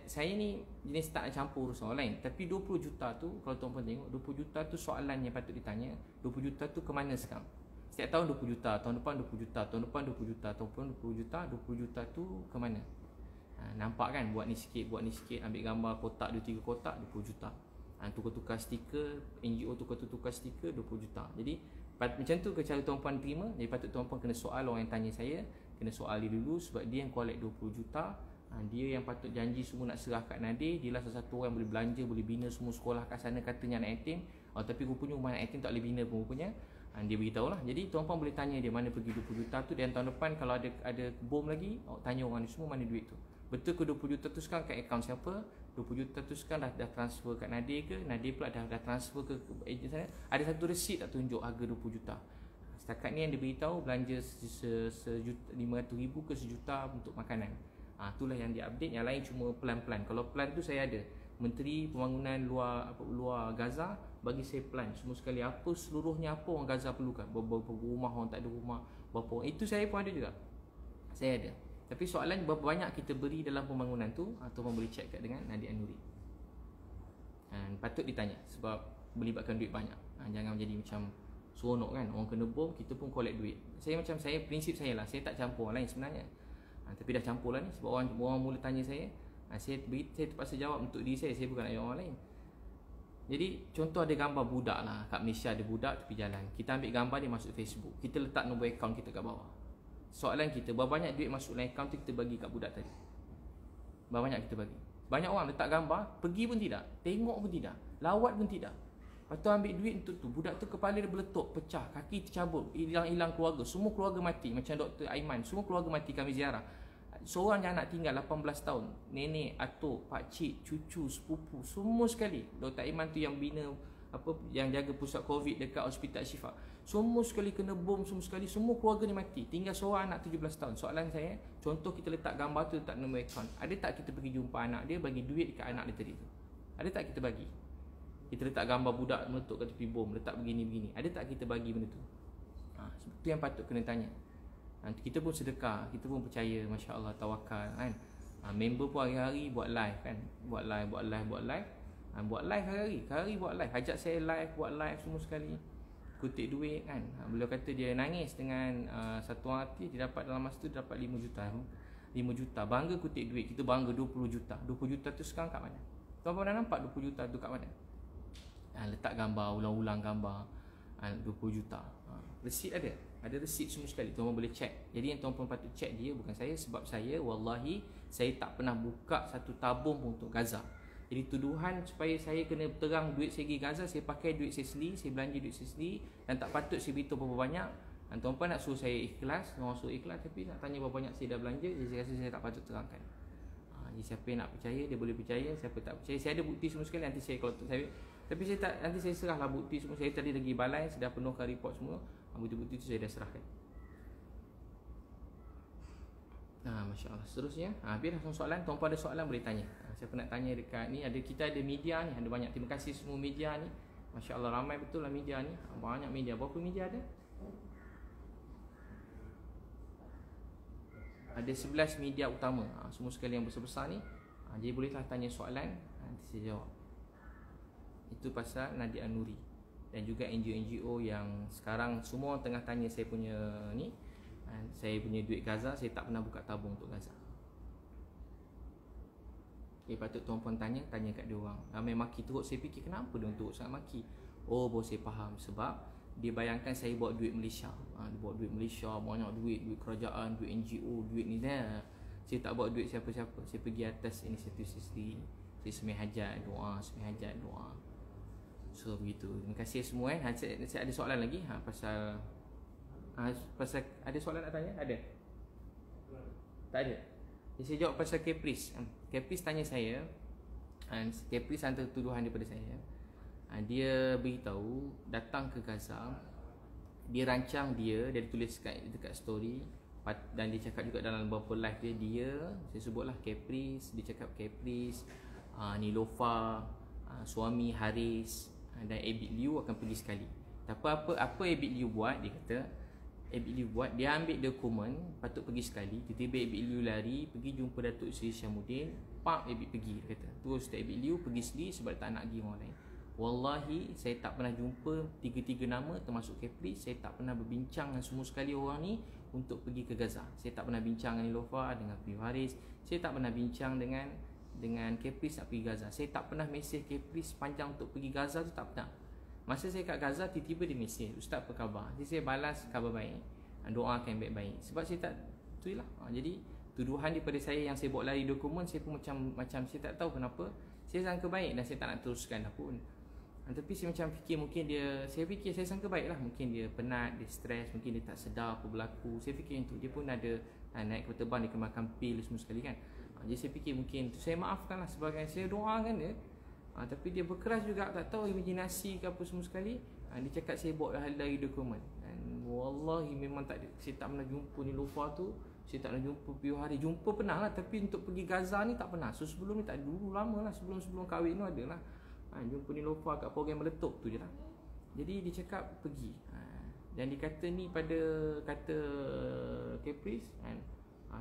Saya ni jenis tak nak campur urusan orang lain. Tapi 20 juta tu, kalau tuan-tuan tengok, 20 juta tu soalan yang patut ditanya. 20 juta tu ke mana sekarang? Setiap tahun 20 juta, tahun depan 20 juta, tahun depan 20 juta, tahun depan 20 juta, 20 juta tu ke mana? Nampak kan, buat ni sikit, ambil gambar kotak 2-3 kotak 20 juta. Tukar-tukar stiker, NGO tukar-tukar stiker 20 juta. Jadi macam tu ke cara tuan-puan terima. Jadi patut tuan-puan kena soal orang yang tanya saya, kena soal dia dulu, sebab dia yang collect 20 juta. Dia yang patut janji semua nak serah kat Nadir. Dia lah salah satu orang yang boleh belanja, boleh bina semua sekolah kat sana, katanya anak yatim. Tapi rupanya rumah anak yatim tak boleh bina pun rupanya. Dia beritahu lah. Jadi tuan-puan boleh tanya dia mana pergi 20 juta tu. Dan tahun depan kalau ada bom lagi, tanya orang ni semua mana duit tu. Betul ke 20 juta tu sekarang kat akaun siapa? 20 juta tu sekarang dah transfer kat Nadir ke? Nadir pula dah transfer ke ejen sana? Ada satu resit tak tunjuk harga 20 juta. Setakat ni yang dia beritahu belanja RM500,000 ke RM1 untuk makanan. Itulah yang dia update. Yang lain cuma plan-plan. Kalau plan tu saya ada. Menteri Pembangunan luar Gaza bagi saya plan semua sekali apa seluruhnya apa orang Gaza perlukan. Berapa rumah orang tak ada rumah, berapa orang. Itu saya pun ada juga. Saya ada. Tapi soalan berapa banyak kita beri dalam pembangunan tu, atau orang boleh check kat dengan Nadir An-Nuri. Patut ditanya sebab melibatkan duit banyak. Jangan menjadi macam seronok kan, orang kena bom kita pun collect duit. Prinsip saya lah, saya tak campur orang lain sebenarnya. Tapi dah campur lah ni sebab orang mula tanya saya. Saya terpaksa jawab untuk diri saya bukan nak jawab orang lain. Jadi contoh ada gambar budak lah kat Malaysia, ada budak tepi jalan. Kita ambil gambar dia masuk Facebook, kita letak nombor akaun kita kat bawah. Soalan kita, berapa banyak duit masuk dalam akaun tu kita bagi kat budak tadi? Berapa banyak kita bagi? Banyak orang letak gambar, pergi pun tidak, tengok pun tidak, lawat pun tidak. Lepas tu ambil duit untuk tu, budak tu kepala dia meletup, pecah, kaki tercabut, hilang keluarga, semua keluarga mati. Macam Dr. Aiman, semua keluarga mati kami ziarah. Seorang yang anak tinggal 18 tahun, nenek, atuk, pakcik, cucu, sepupu, semua sekali. Dr. Aiman tu yang bina yang jaga pusat COVID dekat Hospital Syifa. Semua sekali kena bom, semua sekali, semua keluarga ni mati. Tinggal seorang anak 17 tahun. Soalan saya, contoh kita letak gambar tu, letak nombor akaun. Ada tak kita pergi jumpa anak dia, bagi duit dekat anak dia tadi tu? Ada tak kita bagi? Kita letak gambar budak meletup kat tepi bom, letak begini-begini. Ada tak kita bagi benda tu? Itu yang patut kena tanya. Kita pun sedekah, kita pun percaya, Masya Allah, tawakal kan. Member pun hari-hari buat live kan. Buat live Buat live hari-hari buat live. Ajak saya live, buat live semua sekali. Kutip duit kan. Beliau kata dia nangis dengan satu hati. Dia dapat dalam masa tu dia dapat 5 juta. 5 juta. Bangga kutip duit. Kita bangga 20 juta. 20 juta tu sekarang kat mana? Tuan-tuan dah nampak 20 juta tu kat mana? Letak gambar, ulang-ulang gambar. 20 juta. Resit ada. Ada resit semua sekali. Tuan-tuan boleh check. Jadi yang tuan-tuan patut check dia, bukan saya. Sebab saya, wallahi, saya tak pernah buka satu tabung untuk Gaza. Jadi tuduhan supaya saya kena terang duit saya pergi Gaza, saya pakai duit saya sendiri, saya belanja duit saya sendiri, dan tak patut saya beritahu berapa banyak. Dan tuan-tuan nak suruh saya ikhlas, orang suruh ikhlas, tapi nak tanya berapa banyak saya dah belanja, jadi saya rasa saya tak patut terangkan. Jadi siapa yang nak percaya, dia boleh percaya. Siapa tak percaya, saya ada bukti semua sekali. Nanti saya kalau saya, tapi saya tak, nanti saya serahlah bukti semua. Saya tadi lagi balai, saya dah penuhkan report semua. Bukti-bukti itu saya dah serahkan. Masya Allah. Seterusnya, biar langsung soalan. Tuan-puan ada soalan boleh tanya. Siapa nak tanya dekat ni, kita ada media ni, ada banyak. Terima kasih semua media ni. Masya Allah, ramai betul lah media ni. Banyak media. Berapa media ada? Ada 11 media utama. Semua sekali yang besar-besar ni. Jadi bolehlah tanya soalan, nanti saya jawab. Itu pasal Nadir An-Nuri. Dan juga NGO-NGO yang sekarang semua orang tengah tanya saya punya ni. Saya punya duit Gaza, saya tak pernah buka tabung untuk Gaza. Patut tuan-puan tanya kat dia orang. Ramai maki teruk, saya fikir kenapa dia teruk sangat maki. Baru saya faham. Sebab dia bayangkan saya bawa duit Malaysia. Dia bawa duit Malaysia, banyak duit kerajaan, duit NGO, duit ni dah. Saya tak bawa duit siapa-siapa. Saya pergi atas inisiatif saya sendiri. Saya sembahyang hajat, doa, sembahyang hajat, doa. So begitu. Terima kasih semua kan. Saya ada soalan lagi pasal ada soalan nak tanya? Ada? Tak ada. Jadi saya jawab pasal Caprice. Caprice tanya saya, Caprice hantar tuduhan daripada saya. Dia beritahu datang ke Gaza. Dia rancang dia tulis dekat story, dan dia cakap juga dalam beberapa live dia saya sebutlah Caprice, dia cakap Caprice, Nilofa, suami Haris dan Abid Liu akan pergi sekali. Tapi apa Abid Liu buat? Dia kata Abid Liu buat, dia ambil dokumen patut pergi sekali. Tiba-tiba Abid Liu lari pergi jumpa Datuk Seri Syamuddin. Pak Abid pergi, dia kata. Terus Abid Liu pergi sendiri sebab tak nak pergi orang lain. Wallahi saya tak pernah jumpa tiga-tiga nama termasuk Caprice. Saya tak pernah berbincang dengan semua sekali orang ni untuk pergi ke Gaza. Saya tak pernah bincang dengan Nilofa, dengan Piu Haris. Saya tak pernah bincang dengan Caprice nak pergi Gaza. Saya tak pernah mesej Caprice panjang untuk pergi Gaza tu, tak pernah. Masa saya kat Gaza, tiba-tiba dia mesej, "Ustaz apa khabar?" Jadi saya balas, "Khabar baik, doakan baik-baik." Sebab saya tak, tu lah. Jadi tuduhan daripada saya yang saya bawa lari dokumen, saya pun macam saya tak tahu kenapa. Saya sangka baik dan saya tak nak teruskan dah pun. Tapi saya macam fikir mungkin saya sangka baik lah. Mungkin dia penat, dia stres, mungkin dia tak sedar apa berlaku. Saya fikir itu. Dia pun ada naik kereta terbang, dia kena makan pil semua sekali kan. Jadi saya fikir mungkin tu, saya maafkan lah sebagai saya doakan dia. Tapi dia berkeras juga, tak tahu imajinasi ke apa semua sekali. Dia cakap saya bawa dari dokumen. Wallahi memang tak ada. Saya tak pernah jumpa Nilofa tu. Saya tak pernah jumpa Piu Hari. Jumpa pernah lah, tapi untuk pergi Gaza ni tak pernah. So sebelum ni tak, dulu lama lah, sebelum kahwin tu ada lah. Jumpa Nilofa kat program meletup tu je lah. Jadi dia cakap pergi. Dan dia kata ni kata Caprice kan.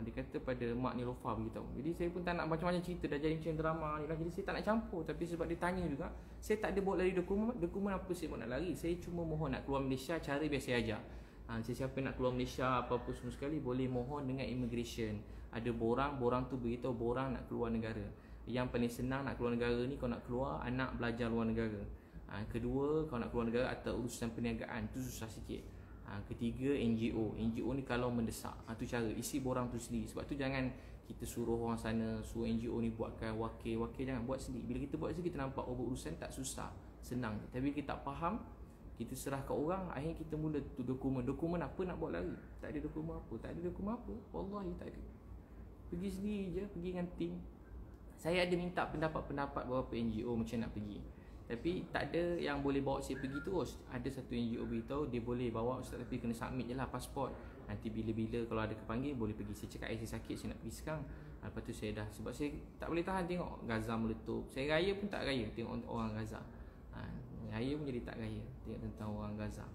Dia kata pada mak Nilofa beritahu. Jadi saya pun tak nak macam-macam cerita, dah jadi macam drama ni lah. Jadi saya tak nak campur. Tapi sebab dia tanya juga, saya tak ada bawa lari dokumen apa saya nak lari. Saya cuma mohon nak keluar Malaysia, cara biasa aja. Siapa nak keluar Malaysia apa-apa semua sekali, boleh mohon dengan immigration. Ada borang tu beritahu borang nak keluar negara. Yang paling senang nak keluar negara ni, kau nak keluar, anak belajar luar negara. Kedua, kau nak keluar negara atau urusan perniagaan, tu susah sikit. Ketiga, NGO ni kalau mendesak, tu cara isi borang tu sendiri. Sebab tu jangan kita suruh orang sana, suruh NGO ni buatkan wakil, jangan buat sendiri. Bila kita buat sendiri, kita nampak urusan tak susah, senang. Tapi kita tak faham, kita serah ke orang, akhirnya kita mula tu dokumen apa nak buat lari. Tak ada dokumen apa, wallahi tak ada. Pergi sendiri je, pergi dengan tim. Saya ada minta pendapat beberapa NGO macam nak pergi, tapi tak ada yang boleh bawa saya pergi terus. Ada satu NGO beritahu dia boleh bawa Ustaz, tapi kena submit je lah pasport. Nanti bila-bila kalau ada kepanggil boleh pergi. Saya cakap saya sakit, saya nak pergi sekarang. Lepas tu saya dah, sebab saya tak boleh tahan tengok Gaza meletup. Saya raya pun tak raya tengok orang Gaza. Raya pun jadi tak raya tengok tentang orang Gaza.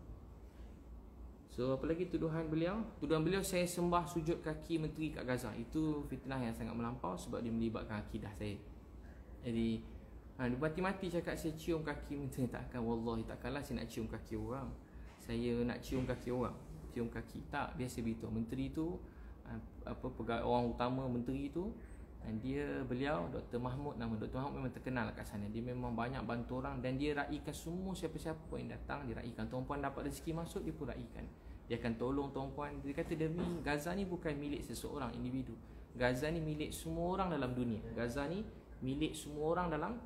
So apa lagi tuduhan beliau? Tuduhan beliau saya sembah sujud kaki menteri kat Gaza. Itu fitnah yang sangat melampau sebab dia melibatkan akidah saya. Jadi dia mati-mati cakap saya cium kaki menteri. Takkan, wallahi takkanlah saya nak cium kaki orang. Saya nak cium kaki orang, cium kaki tak, biasa begitu. Menteri tu pegawai orang utama menteri tu, beliau Dr. Mahmud, nama Dr. Mahmud memang terkenal kat sana. Dia memang banyak bantu orang dan dia raikan semua siapa-siapa yang datang, dia raikan. Tuan-puan dapat rezeki masuk, dia pun raikan. Dia akan tolong tuan-puan. Dia kata demi Gaza ni bukan milik seseorang individu. Gaza ni milik semua orang dalam dunia. Gaza ni milik semua orang dalam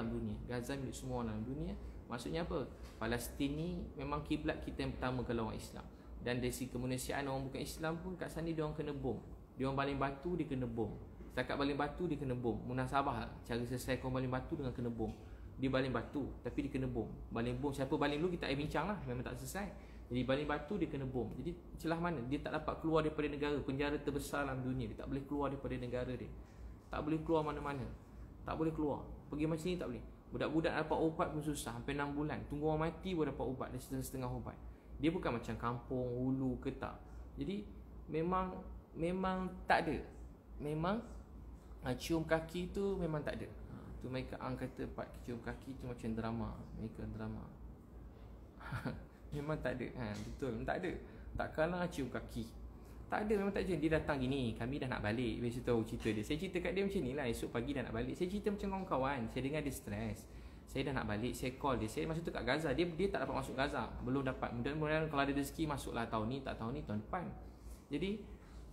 dunia. Gaza milik semua orang dalam dunia. Maksudnya apa? Palestin ni memang kiblat kita yang pertama kalau orang Islam. Dan dari segi kemanusiaan, orang bukan Islam pun kat sana dia orang kena bom. Dia orang baling batu, dia kena bom. Setakat baling batu, dia kena bom. Munasabah lah. Cara selesai kau baling batu dengan kena bom. Dia baling batu, tapi dia kena bom. Baling bom, siapa baling dulu kita tak bincang lah. Memang tak selesai. Jadi baling batu, dia kena bom. Jadi celah mana? Dia tak dapat keluar daripada negara. Penjara terbesar dalam dunia. Dia tak boleh keluar daripada negara dia. Tak boleh keluar mana-mana. Tak boleh keluar. Pergi macam ni tak boleh. Budak-budak dapat ubat pun susah. Sampai 6 bulan. Tunggu orang mati pun dapat ubat. Dia setengah ubat. Dia bukan macam kampung, hulu ke tak. Jadi memang tak ada. Memang cium kaki tu memang tak ada. Tu mereka kata part cium kaki tu macam drama. Mereka drama. Memang tak ada. Betul, tak ada. Takkanlah cium kaki. Tak ada, memang tak ada. Dia datang gini, kami dah nak balik. Biasa tahu cerita dia. Saya cerita kat dia macam ni lah. Esok pagi dah nak balik. Saya cerita macam kawan-kawan. Saya dengar dia stres. Saya dah nak balik. Saya call dia. Saya masa tu kat Gaza. Dia tak dapat masuk Gaza. Belum dapat. Mudah-mudahan kalau ada rezeki masuklah tahun ni. Tak tahun ni, tahun depan. Jadi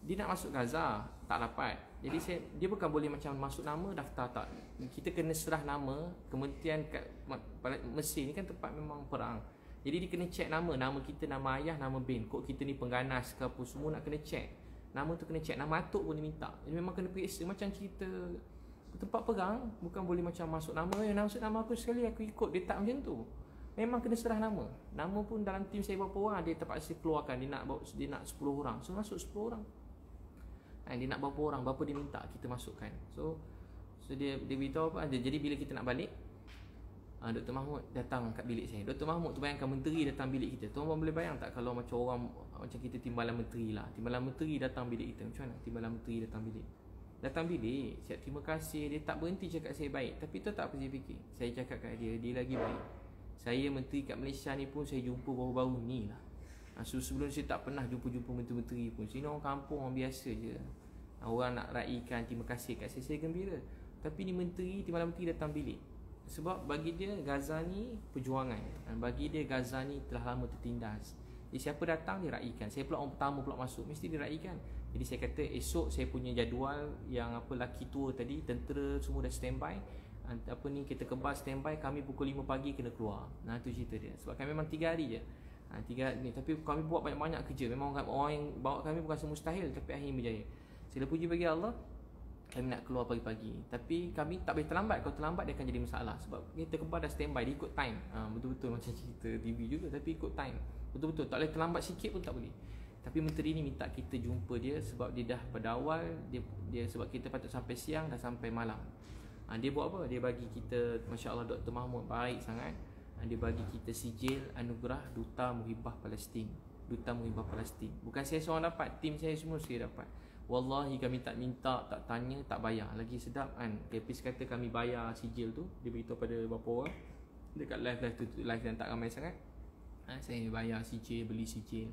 dia nak masuk Gaza, tak dapat. Jadi dia bukan boleh macam masuk nama daftar, tak. Kita kena serah nama kementerian kat Mesir ni kan tempat memang perang. Jadi dia kena check nama kita, nama ayah, nama bin. Kok kita ni pengganas ke apa, semua nak kena check. Nama tu kena check, nama atuk pun dia minta. Jadi memang kena periksa macam cerita tempat perang. Bukan boleh macam masuk nama, masuk nama aku sekali aku ikut. Dia tak macam tu. Memang kena serah nama. Nama pun dalam tim saya berapa orang, dia terpaksa keluarkan. Dia nak 10 orang. So masuk 10 orang. Dia nak berapa orang, berapa dia minta kita masukkan. So dia beritahu apa. Jadi bila kita nak balik, Dr. Mahmud datang kat bilik saya. Dr. Mahmud tu bayangkan menteri datang bilik kita. Tuan boleh bayang tak kalau macam orang macam kita timbalan menteri lah. Timbalan menteri datang bilik kita. Macam mana timbalan menteri datang bilik? Datang bilik, siap terima kasih. Dia tak berhenti cakap saya baik. Tapi tu tak apa saya fikir. Saya cakap kat dia lagi baik. Saya menteri kat Malaysia ni pun saya jumpa baru-baru ni lah. Sebelum saya tak pernah jumpa menteri-menteri pun. Sini orang kampung, orang biasa je. Orang nak raikan terima kasih kat saya gembira. Tapi ni menteri, timbalan menteri datang bilik. Sebab bagi dia Gaza ni perjuangan. Bagi dia Gaza ni telah lama tertindas. Jadi siapa datang dia raikan. Saya pula orang pertama pula masuk, mesti dia raikan. Jadi saya kata esok saya punya jadual yang apa laki tua tadi, tentera semua dah standby. Apa ni kita kebas standby, kami pukul 5 pagi kena keluar. Nah tu cerita dia. Sebab kami memang 3 hari je. 3 hari ni, tapi kami buat banyak-banyak kerja. Memang orang yang bawa kami bukan semustahil, tapi akhirnya berjaya. Saya puji bagi Allah, kami nak keluar pagi-pagi. Tapi kami tak boleh terlambat. Kalau terlambat dia akan jadi masalah. Sebab kita kebas dah standby, dia ikut time. Betul-betul macam cerita TV juga, tapi ikut time. Betul-betul, tak boleh terlambat sikit pun tak boleh. Tapi menteri ni minta kita jumpa dia sebab dia dah pada awal dia sebab kita patut sampai siang, dah sampai malam. Dia buat apa? Dia bagi kita, Masya Allah, Dr. Mahmud baik sangat. Dia bagi kita sijil anugerah Duta Muhibah Palestin. Duta Muhibah Palestin. Bukan saya seorang dapat, tim saya semua saya dapat. Wallahi kami tak minta, tak tanya, tak bayar. Lagi sedap kan. Kepis kata kami bayar sijil tu. Dia beritahu pada beberapa orang dekat live dan tak ramai sangat. Saya bayar sijil, beli sijil.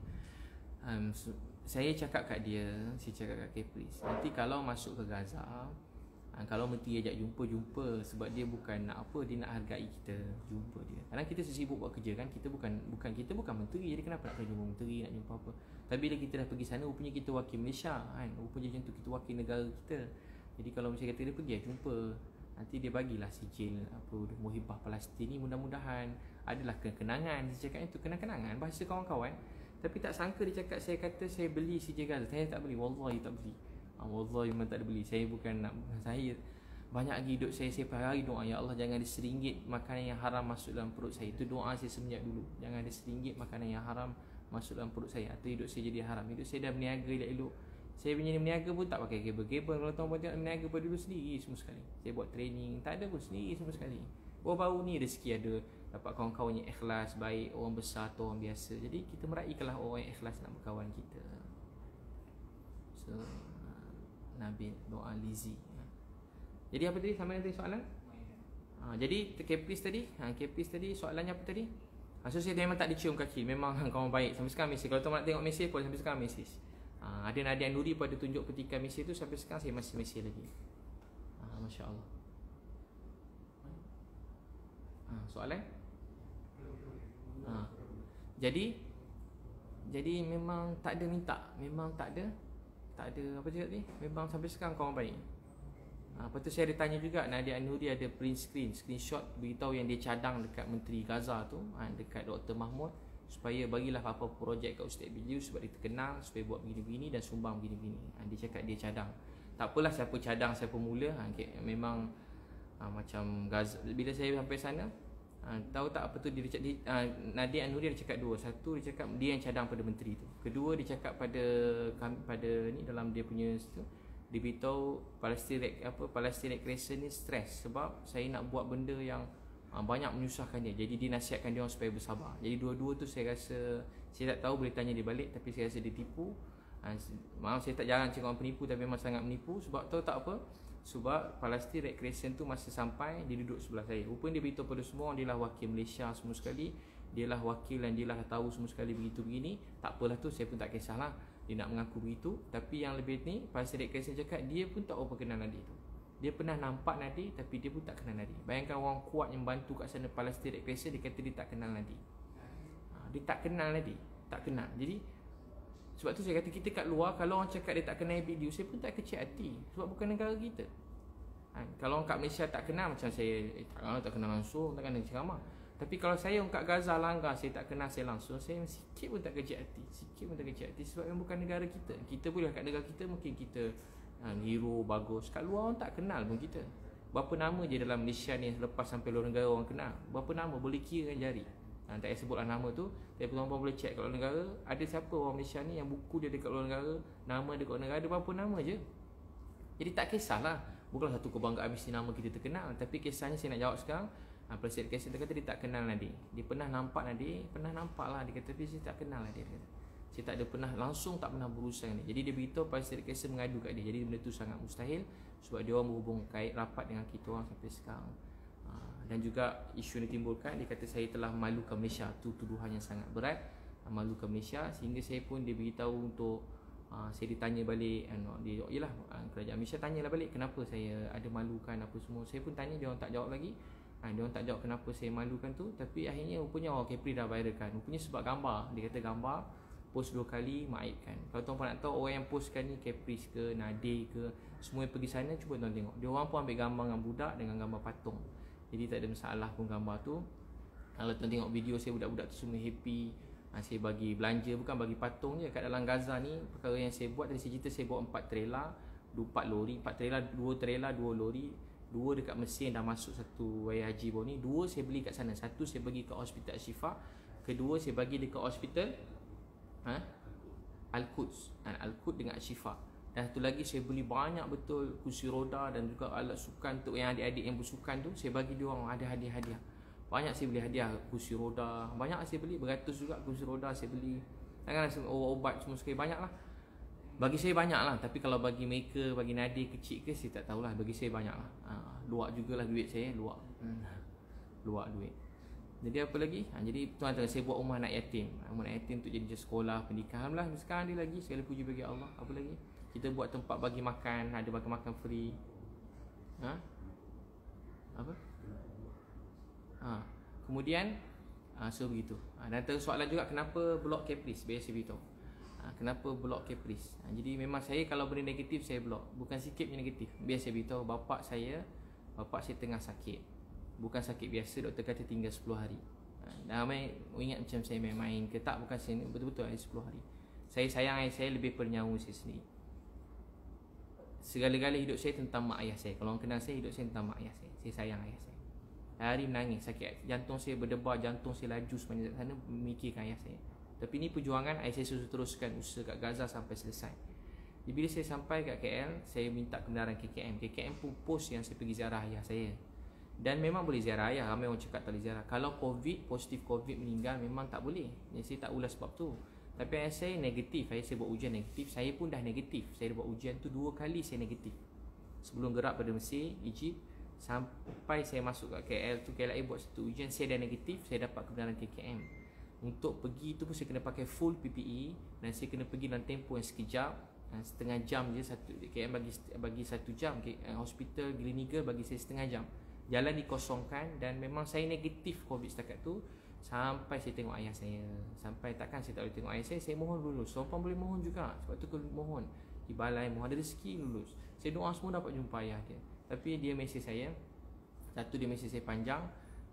Saya cakap kat dia, saya cakap kat Kepris, nanti kalau masuk ke Gaza, kalau menteri ajak jumpa sebab dia bukan nak apa, dia nak hargai kita, jumpa dia. Kadang kita sibuk buat kerja kan, kita bukan menteri, jadi kenapa nak jumpa menteri, nak jumpa apa. Tapi bila kita dah pergi sana, rupanya kita wakil Malaysia kan, rupanya macam tu, kita wakil negara kita. Jadi kalau misalnya kata dia pergi jumpa, nanti dia bagilah sijil apa Muhibah Palestin ni, mudah-mudahan adalah kenangan. Dia cakap itu kenang-kenangan bahasa kawan-kawan. Tapi tak sangka dia cakap, saya kata saya beli sijil Gaza. Saya tak beli, wallahi tak beli. Wallahi memang tak ada beli. Saya bukan nak, saya banyak lagi hidup saya per hari doa, ya Allah jangan ada RM1 makanan yang haram masuk dalam perut saya. Itu doa saya semenjak dulu. Jangan ada RM1 makanan yang haram masuk dalam perut saya, atau hidup saya jadi haram. Hidup saya dah berniaga elok-elok. Saya punya berniaga pun tak pakai kabel-kabel. Kalau tuan buat berniaga pada dulu sendiri semua sekali. Saya buat training, tak ada pun sendiri semua sekali. Baru-baru ni rezeki ada, dapat kawan-kawan yang ikhlas, baik, orang besar atau orang biasa. Jadi kita meraihkanlah orang yang ikhlas nak berkawan kita. So Nabil doa Lizi. Jadi apa tadi? Sama ada soalan? Jadi Kepris tadi soalannya apa tadi? So saya memang tak dicium kaki. Memang kawan baik. Sampai sekarang mesej. Kalau tuan nak tengok mesej pun sampai sekarang mesej. Ada Nadia Nuri pada tunjuk petikan mesej tu, sampai sekarang saya masih mesej lagi. Masya Allah. Soalan? Jadi memang tak ada minta. Memang tak ada apa cakap ni, memang sampai sekarang kawan baik. Lepas tu saya ada tanya juga, Nadia Nuri ada print screenshot beritahu yang dia cadang dekat Menteri Gaza tu, dekat Dr. Mahmud, supaya bagilah apa-apa projek kat Ustaz Biju sebab dia terkenal, supaya buat begini-begini dan sumbang begini-begini. Dia cakap dia cadang. Tak apalah siapa cadang siapa mula. Memang macam Gaza. Bila saya sampai sana, tahu tak apa tu dia Nadia Nuri dia cakap dua. Satu dia cakap dia yang cadang pada menteri tu. Kedua dia cakap pada ni dalam dia punya tu, dia beritahu Palestine Red Crescent ni stres sebab saya nak buat benda yang banyak menyusahkan dia. Jadi dia nasihatkan dia orang supaya bersabar. Jadi dua-dua tu saya rasa, saya tak tahu boleh tanya dia balik, tapi saya rasa dia tipu. Maaf saya tak jarang cakap orang penipu, tapi memang sangat menipu. Sebab tahu tak apa? Sebab Palestine Red Crescent tu masa sampai, dia duduk sebelah saya. Rupanya dia beritahu pada semua, dia lah wakil Malaysia semua sekali. Dia lah wakil dan dia lah tahu semua sekali begitu begini. Tak apalah tu, saya pun tak kisahlah. Dia nak mengaku begitu. Tapi yang lebih ni, Palestine Red Crescent cakap dia pun tak apa kenal Nadir tu. Dia pernah nampak Nadir, tapi dia pun tak kenal Nadir. Bayangkan orang kuat yang bantu kat sana Palestine Red Crescent, dia kata dia tak kenal Nadir. Dia tak kenal Nadir, tak kenal. Jadi Sebab tu saya kata kita kat luar, kalau orang cakap dia tak kenal video, saya pun tak kecil hati. Sebab bukan negara kita. Kalau orang kat Malaysia tak kenal, macam saya tak kenal langsung, tak kenal ceramah. Tapi kalau saya orang kat Gaza langgar, saya tak kenal saya langsung, saya sikit pun tak kecil hati. Sikit pun tak kecil hati. Sebab yang bukan negara kita. Kita boleh kat negara kita, mungkin kita hero, bagus. Kat luar orang tak kenal pun kita. Berapa nama je dalam Malaysia ni lepas sampai luar negara orang kenal. Berapa nama boleh kira dengan jari. Tak payah sebutlah nama tu. Tapi tuan-tuan boleh check kat luar negara, ada siapa orang Malaysia ni yang buku dia dekat luar negara, nama dia kat luar negara, ada berapa nama je. Jadi tak kisahlah. Bukanlah satu kebanggaan mesti nama kita terkenal. Tapi kisahnya saya nak jawab sekarang. Presiden Kaisar kata dia tak kenal Nadir. Dia pernah nampak Nadir, pernah nampak lah. Dia kata, tapi saya tak kenal Nadir. Saya tak ada pernah, langsung tak pernah berurusan dia. Jadi dia beritahu Presiden Kaisar mengadu kat dia. Jadi benda tu sangat mustahil. Sebab dia orang berhubung kait rapat dengan kita orang sampai sekarang. Dan juga isu yang ditimbulkan, dia kata saya telah malukan Malaysia. Itu tuduhan yang sangat berat, malukan Malaysia. Sehingga saya pun dia beritahu untuk saya ditanya balik, dia yalah, kerajaan Malaysia tanyalah balik kenapa saya ada malukan apa semua. Saya pun tanya, dia orang tak jawab lagi. Dia orang tak jawab kenapa saya malukan tu. Tapi akhirnya rupanya orang Kepri dah viralkan. Rupanya sebab gambar. Dia kata gambar post 2 kali maibkan. Kalau tuan-tuan nak tahu orang yang postkan ni Caprice ke, Nadir ke, semua yang pergi sana, cuba tuan tengok. Dia orang pun ambil gambar dengan budak dengan gambar patung. Jadi tak ada masalah pun gambar tu. Kalau tuan tengok video saya, budak-budak tu semua happy. Saya bagi belanja, bukan bagi patung je. Kat dalam Gaza ni, perkara yang saya buat, tadi saya cerita saya bawa 4 trailer, 4 lori, 4 trailer, 2 trailer, 2 lori, 2 dekat Mesir dah masuk satu Raya Haji baru ni, 2 saya beli kat sana. 1 saya bagi kat Hospital Syifa, kedua saya bagi dekat Hospital Al-Quds, Al-Quds dengan Syifa. Dan satu lagi saya beli banyak betul kursi roda dan juga alat sukan untuk yang adik-adik yang bersukan tu. Saya bagi dia orang ada hadiah-hadiah. Banyak saya beli hadiah, kursi roda, banyak saya beli, beratus juga kursi roda saya beli. Janganlah obat semua sekali, banyak lah. Bagi saya banyak lah. Tapi kalau bagi mereka, bagi Nadir kecil ke, saya tak tahulah. Bagi saya banyak lah. Luak jugalah duit saya, luak. Luak duit. Jadi apa lagi? Jadi tuan-tuan, saya buat rumah anak yatim. Rumah anak yatim untuk jadi sekolah, pendidikan. Alhamdulillah sekarang dia lagi, segala puji bagi Allah. Apa lagi? Kita buat tempat bagi makan, ada bagi makan free. Apa? Kemudian so begitu. Dan terus soalan juga, kenapa blok Caprice? Biasa beritahu. Kenapa blok Caprice? Jadi memang saya kalau benda negatif saya blok. Bukan sikit je negatif. Biasa beritahu bapak saya tengah sakit. Bukan sakit biasa, doktor kata tinggal 10 hari. Ramai ingat macam saya main-main ke tak, bukan saya, betul-betul ada 10 hari. Saya sayang ayah saya lebih bernyawa saya sendiri. Segala-gala hidup saya tentang mak ayah saya. Kalau orang kenal saya, hidup saya tentang mak ayah saya. Saya sayang ayah saya. Hari menangis, sakit jantung saya berdebar, jantung saya laju sepanjang sana memikirkan ayah saya. Tapi ni perjuangan ayah saya teruskan usaha kat Gaza sampai selesai. Jadi bila saya sampai kat KL, saya minta kendaraan KKM. KKM pun post yang saya pergi ziarah ayah saya. Dan memang boleh ziarah ayah, ramai orang cakap tak boleh ziarah. Kalau COVID, positif COVID meninggal, memang tak boleh. Jadi saya tak ulas sebab tu. Tapi ayah saya negatif, ayah saya buat ujian negatif. Saya pun dah negatif. Saya dah buat ujian tu 2 kali saya negatif. Sebelum gerak pada Mesir, Egypt, sampai saya masuk kat KL tu, KLIA buat satu ujian, saya dah negatif, saya dapat kebenaran KKM. Untuk pergi tu pun saya kena pakai full PPE. Dan saya kena pergi dalam tempoh yang sekejap, setengah jam je. KM bagi 1 jam, hospital Gleneagle bagi saya setengah jam. Jalan dikosongkan. Dan memang saya negatif COVID setakat tu. Sampai saya tengok ayah saya. Sampai takkan saya tak boleh tengok ayah saya. Saya mohon lulus. Seorang boleh mohon juga. Sebab tu kalau mohon di balai, mohon ada rezeki lulus. Saya doa semua dapat jumpa ayah dia. Tapi dia mesej saya. Satu, dia mesej saya panjang.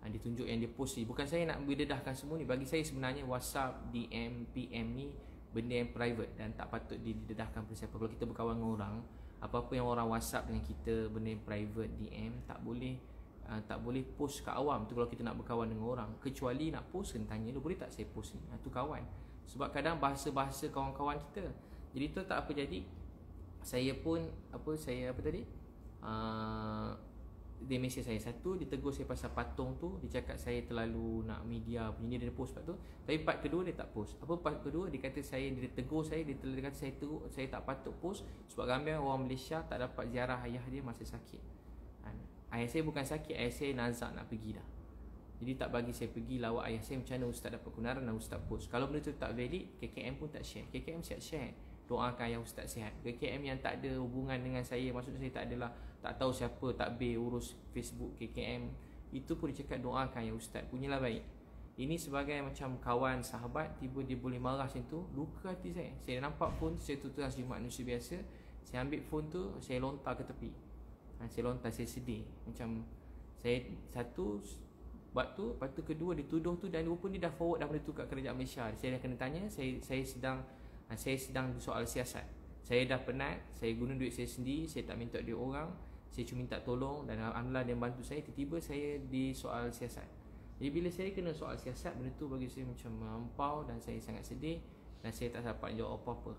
Dia tunjuk yang dia post ni. Bukan saya nak berdedahkan semua ni. Bagi saya sebenarnya WhatsApp, DM, PM ni benda yang private dan tak patut didedahkan pada siapa. Kalau kita berkawan dengan orang, apa-apa yang orang WhatsApp dengan kita, benda yang private, DM, tak boleh post kat awam. Tu kalau kita nak berkawan dengan orang. Kecuali nak post, kena tanya dia, boleh tak saya post ni? Tu kawan. Sebab kadang bahasa-bahasa kawan-kawan kita. Jadi tu tak apa jadi. Saya pun dia mesej saya. Satu, dia tegur saya pasal patung tu. Dia cakap saya terlalu nak media punya, dia post part tu. Tapi part kedua dia tak post. Apa part kedua? Dia kata dia tegur saya. Dia kata saya tak patut post sebab ramai orang Malaysia tak dapat ziarah ayah dia masa sakit. Ayah saya bukan sakit, ayah saya nazak nak pergi dah. Jadi tak bagi saya pergi lawat ayah saya. Macam mana ustaz dapat kebenaran dan ustaz post? Kalau benda tu tak valid, KKM pun tak share. KKM siap share. Doakan ayah ustaz sihat. KKM yang tak ada hubungan dengan saya, maksudnya saya tak adalah, tak tahu siapa takbir urus Facebook KKM, itu pun dia cakap doakan ayah ustaz, punyalah baik. Ini sebagai macam kawan, sahabat, tiba dia boleh marah macam tu, luka hati saya. Saya nampak phone, saya tutup sebagai manusia biasa. Saya ambil phone tu, saya lontar ke tepi. Saya lontar, saya sedih. Macam saya satu buat tu, lepas tu kedua dia tuduh tu, dan rupanya dia dah forward dah benda tu kat kerajaan Malaysia. Saya dah kena tanya, saya sedang soal siasat. Saya dah penat, saya guna duit saya sendiri, saya tak minta duit orang, saya cuma minta tolong, dan alhamdulillah dia bantu saya. Tiba-tiba saya di soal siasat. Jadi bila saya kena soal siasat, benda tu bagi saya macam melampau, dan saya sangat sedih, dan saya tak dapat jawab apa-apa.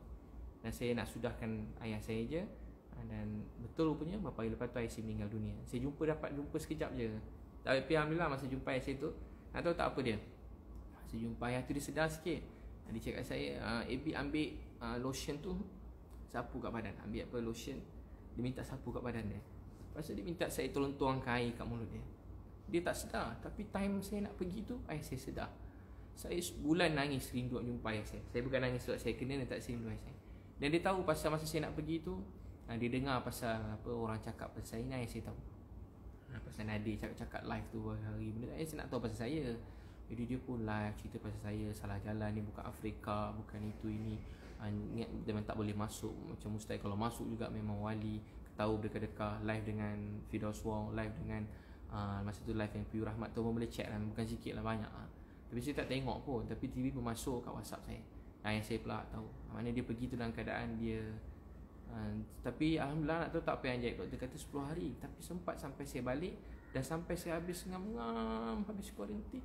Dan saya nak sudahkan ayah saya je. Dan betul rupanya beberapa hari lepas tu ayah saya meninggal dunia. Saya dapat jumpa sekejap je. Tapi alhamdulillah masa jumpa ayah saya tu, nak tahu tak apa dia? Masa jumpa ayah tu dia sedar sikit. Dia cakap saya, Abi ambil lotion tu, sapu kat badan. Ambil apa lotion, dia minta sapu kat badan dia. Lepas tu dia minta saya tolong tuangkan air kat mulut dia. Dia tak sedar. Tapi time saya nak pergi tu, ayah saya sedar. Saya sebulan nangis rindu nak jumpa ayah saya. Saya bukan nangis sebab saya kena, dan tak rindu ayah saya. Dan dia tahu pasal masa saya nak pergi tu, dia dengar pasal apa orang cakap pasal saya, ayah saya tahu. Pasal Nadir cakap live tu hari benda, saya nak tahu pasal saya. Jadi dia pun live cerita pasal saya, salah jalan ni, bukan Afrika, bukan itu ini. Memang tak boleh masuk, macam mustahil kalau masuk juga memang wali. Tahu dekat-dekat live dengan Firdaus Wong, live dengan masa tu live yang Piu Rahmat tu pun boleh check lah, bukan sikit lah, banyak lah. Tapi saya tak tengok pun, tapi TV pun masuk kat WhatsApp saya. Yang saya pula tahu mana dia pergi tu dalam keadaan dia tapi alhamdulillah nak tahu tak apa yang jadi. Dia kata 10 hari, tapi sempat sampai saya balik. Dan sampai saya habis ngam-ngam, habis kuarantin.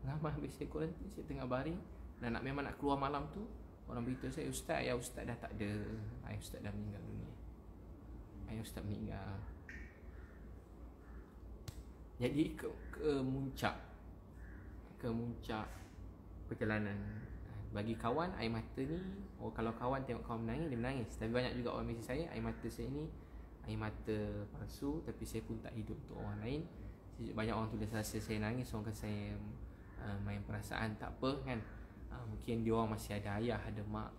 Habis saya kuarantin, saya tengah baring dan memang nak keluar malam tu, orang beritahu saya, Ustaz, ayah Ustaz dah tak ada. Ayah Ustaz dah meninggal dunia. Ayah Ustaz meninggal. Jadi ke muncak perjalanan. Bagi kawan, air mata ni, kalau kawan tengok kawan menangis, dia menangis. Tapi banyak juga orang mesej saya, air mata saya ni air mata palsu, tapi saya pun tak hidup untuk orang lain. Banyak orang tulis rasa saya nangis, orang kata saya main perasaan. Tak apa kan, mungkin dia orang masih ada ayah, ada mak.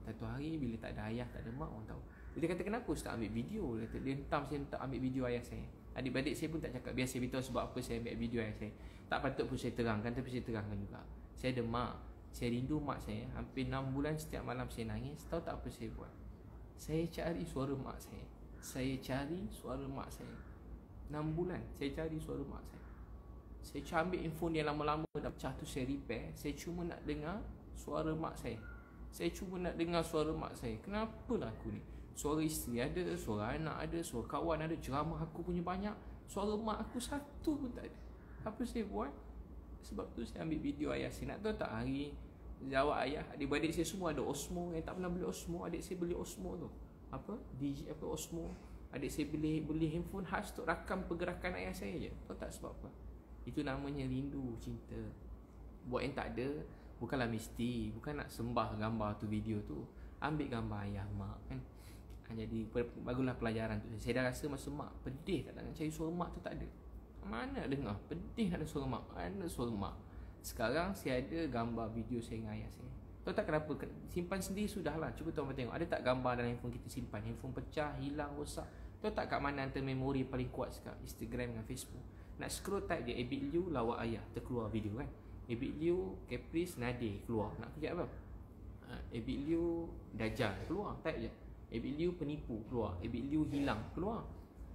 Satu hari bila tak ada ayah, tak ada mak, orang tahu. Dia kata, kenapa Ustaz ambil video? Dia hentam saya untuk ambil video ayah saya. Adik-adik saya pun tak cakap, biar saya beritahu sebab apa saya ambil video ayah saya. Tak patut pun saya terangkan, tapi saya terangkan juga. Saya ada mak, saya rindu mak saya. Hampir 6 bulan setiap malam saya nangis. Tahu tak apa saya buat? Saya cari suara mak saya. Saya cari suara mak saya 6 bulan saya cari suara mak saya. Saya ambil handphone yang lama-lama dah pecah tu, saya repair. Saya cuma nak dengar suara mak saya. Saya cuma nak dengar suara mak saya. Kenapalah aku ni? Suara isteri ada, suara anak ada, suara kawan ada, ceramah aku punya banyak, suara mak aku satu pun tak ada. Apa saya buat? Sebab tu saya ambil video ayah saya. Nak tahu tak hari jawab ayah, adik-adik saya semua ada Osmo. Yang tak pernah beli Osmo, adik saya beli Osmo tu. Apa? DJ apa Osmo. Adik saya beli handphone khas untuk rakam pergerakan ayah saya je. Tahu tak sebab apa? Itu namanya rindu, cinta. Buat yang tak ada, bukanlah mesti, bukan nak sembah gambar tu, video tu. Ambil gambar ayah, mak kan. Jadi bagulah pelajaran tu. Saya dah rasa masa mak pedih tak nak cari suara mak tu, tak ada. Mana dengar pedih nak ada suara mak, mana suara mak. Sekarang saya ada gambar video saya dengan ayah saya. Tahu tak kenapa? Simpan sendiri sudahlah. Cuba tuan-tuan tengok, ada tak gambar dalam handphone kita simpan? Handphone pecah, hilang, rosak. Tahu tak kat mana antara memori paling kuat sekarang? Instagram dengan Facebook. Nak scroll type je Abid Liu lawak ayah, terkeluar video kan. Abid Liu Caprice Nadir keluar. Nak kerja apa? Abid Liu Dajjal keluar, type je. Abid Liu penipu keluar. Abid Liu hilang keluar.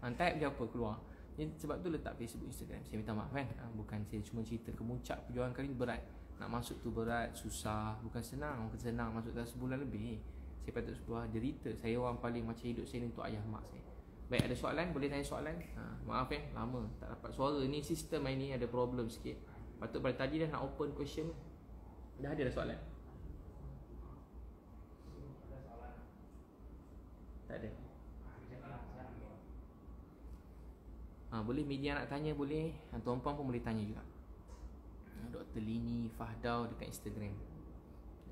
Type je apa keluar. Jadi, sebab tu letak Facebook, Instagram. Saya minta maaf kan. Bukan saya cuma cerita kemuncak perjuangan kali ni berat. Nak masuk tu berat, susah. Bukan senang. Bukan senang masuk dalam sebulan lebih. Saya patut sebuah derita. Saya orang paling macam hidup saya ni untuk ayah mak saya. Baik, ada soalan? Boleh tanya soalan? Maaf lama tak dapat suara. Ni sistem ni ada problem sikit. Patut pada tadi dah nak open question. Dah ada soalan? Tak ada. Boleh media nak tanya, boleh. Tuan-puan pun boleh tanya juga. Dr. Lini Fahdau dekat Instagram,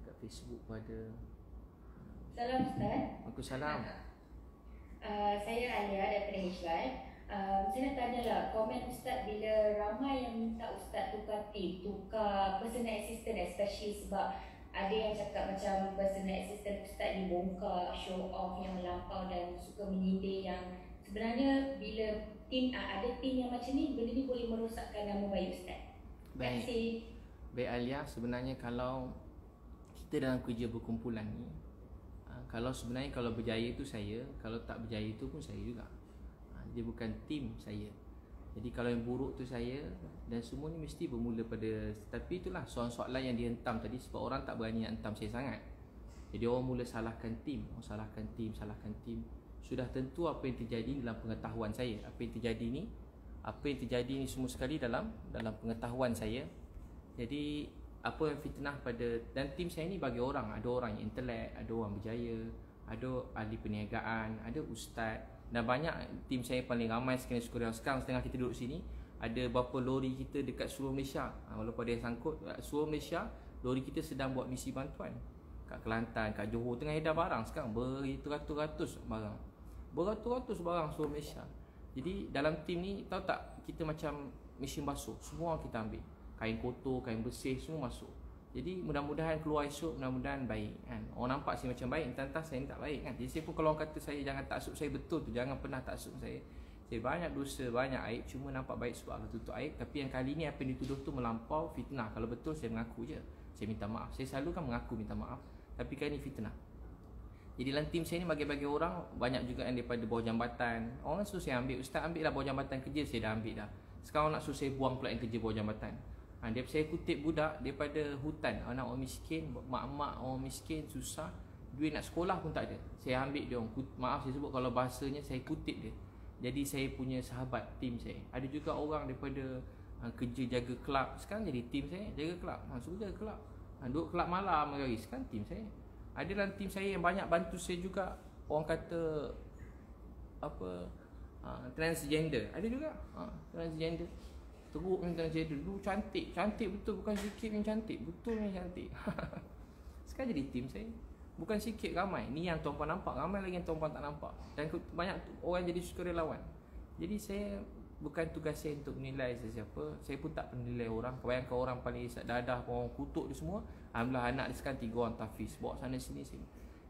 dekat Facebook pun ada. Salam Ustaz. Waalaikumsalam. Saya Alia daripada HY. Saya nak tanya lah, komen Ustaz bila ramai yang minta Ustaz tukar tip, tukar personal assistant, especially sebab ada yang cakap macam personal assistant Ustaz dibongkar, show off yang melampau dan suka menyindir, yang sebenarnya bila ada tim yang macam ni, benda ni boleh merosakkan nama baik Ustaz. Terima kasih. Baik Alia, sebenarnya kalau kita dalam kerja berkumpulan ni, kalau sebenarnya kalau berjaya tu saya, kalau tak berjaya tu pun saya juga. Dia bukan tim saya. Jadi kalau yang buruk tu saya, dan semua ni mesti bermula pada, tapi itulah soalan-soalan yang dihentam tadi, sebab orang tak berani nak hentam saya sangat. Jadi orang mula salahkan tim, salahkan tim. Sudah tentu apa yang terjadi dalam pengetahuan saya. Apa yang terjadi ni semua sekali dalam pengetahuan saya. Jadi apa yang fitnah pada, dan tim saya ni bagi orang, ada orang yang intelek, ada orang berjaya, ada ahli perniagaan, ada ustaz, dan banyak tim saya paling ramai sekarang setengah kita duduk sini, ada berapa lori kita dekat seluruh Malaysia. Walaupun ada yang sangkut seluruh Malaysia, lori kita sedang buat misi bantuan kat Kelantan, kat Johor, tengah edar barang sekarang beratus-ratus barang seluruh Malaysia. Jadi dalam tim ni, tahu tak, kita macam mesin basuh, semua kita ambil, kain kotor, kain bersih, semua masuk. Jadi mudah-mudahan keluar esok, mudah-mudahan baik kan. Orang nampak saya macam baik, entah saya ni tak baik kan. Jadi saya pun kalau orang kata saya jangan taksub saya, betul tu, jangan pernah taksub saya. Saya banyak dosa, banyak aib, cuma nampak baik sebab Allah tutup aib. Tapi yang kali ni apa yang dituduh tu melampau, fitnah. Kalau betul saya mengaku je, saya minta maaf. Saya selalu kan mengaku minta maaf, tapi kali ni fitnah. Jadi dalam tim saya ni bagi-bagi orang, banyak juga yang daripada bawah jambatan. Orang suruh saya ambil, ustaz ambil lah bawah jambatan kerja, saya dah ambil dah. Sekarang nak suruh saya buang pula yang kerja bawah jambatan. Saya kutip budak daripada hutan, anak orang miskin, mak-mak orang miskin, susah, duit nak sekolah pun tak ada. Saya ambil dia orang, maaf saya sebut kalau bahasanya, saya kutip dia. Jadi saya punya sahabat tim saya. Ada juga orang daripada kerja jaga kelab, sekarang jadi tim saya, jaga kelab. Suruh jaga kelab, duduk kelab malam hari, sekarang tim saya. Ada dalam tim saya yang banyak bantu saya juga, orang kata apa, transgender. Ada juga transgender. Teruk yang transgender. Dulu cantik betul, bukan sikit yang cantik, betul yang cantik. Sekarang jadi tim saya. Bukan sikit, ramai. Ni yang tuan-puan nampak, ramai lagi yang tuan-puan tak nampak. Dan banyak orang jadi sukarelawan. Jadi saya, bukan tugas saya untuk menilai sesiapa. Saya pun tak penilai orang. Kebanyakan orang paling isap dadah, orang kutuk dia semua. Alhamdulillah anak dia sekarang 3 orang tahfiz, bawa sana sini.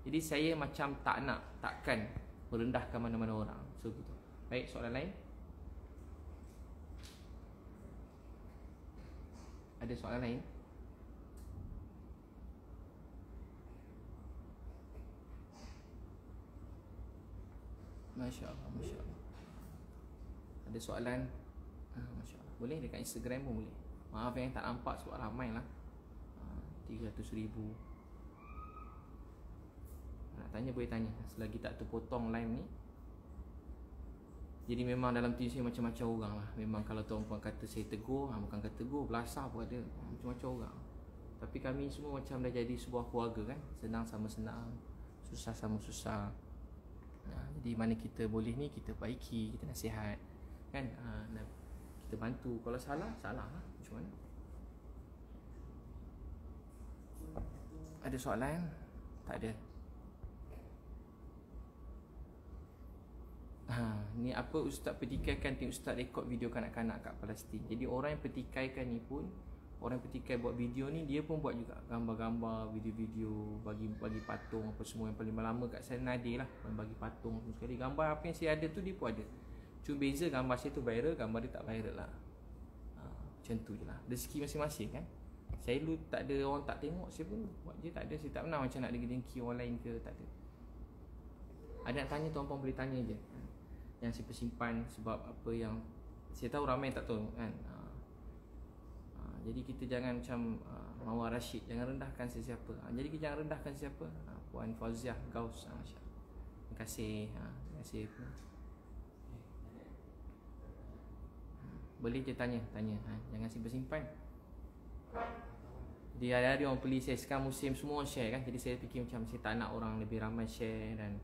Jadi saya macam takkan merendahkan mana-mana orang. So gitu. Baik, soalan lain? Ada soalan lain? Masya Allah. Ada soalan? Masya Allah. Boleh dekat Instagram pun boleh. Maaf yang tak nampak sebab ramai lah, 300,000. Nak tanya boleh tanya, selagi tak terpotong live ni. Jadi memang dalam tim saya macam-macam orang lah. Memang kalau tuan-puan kata saya tegur, bukan kata tegur, belasah pun ada, macam-macam orang. Tapi kami semua macam dah jadi sebuah keluarga kan. Senang sama senang, susah sama susah. Jadi mana kita boleh ni, kita baiki, kita nasihat kan, kita bantu. Kalau salah lah, macam mana. Ada soalan? Tak ada. Ni apa ustaz petikaikan, tim ustaz rekod video kanak-kanak kat Palestin. Jadi orang yang petikaikan ni pun, orang yang petikai buat video ni, dia pun buat juga gambar-gambar, video-video, bagi patung apa semua. Yang paling lama kat saya Nadir lah, bagi patung semua sekali. Gambar apa yang saya ada tu dia pun ada. Cuma beza gambar saya tu viral, gambar dia tak viral lah. Macam tu je lah, rezeki masing-masing kan. Saya dulu tak ada, orang tak tengok, saya pun buat je, tak ada. Saya tak pernah macam nak dengki orang lain ke, tak ada. Ada nak tanya, tuan-puan boleh tanya je. Yang saya simpan sebab apa yang saya tahu ramai tak tahu kan. Jadi kita jangan macam Mawar Rashid, jangan rendahkan sesiapa. Jadi kita jangan rendahkan siapa. Puan Fauziah Gaus, masya-Allah. Terima kasih. Terima kasih. Boleh je tanya. Jangan simpan-simpan. Jadi hari-hari orang beli saya, sekarang musim semua share kan. Jadi saya fikir macam saya tak nak orang lebih ramai share. Dan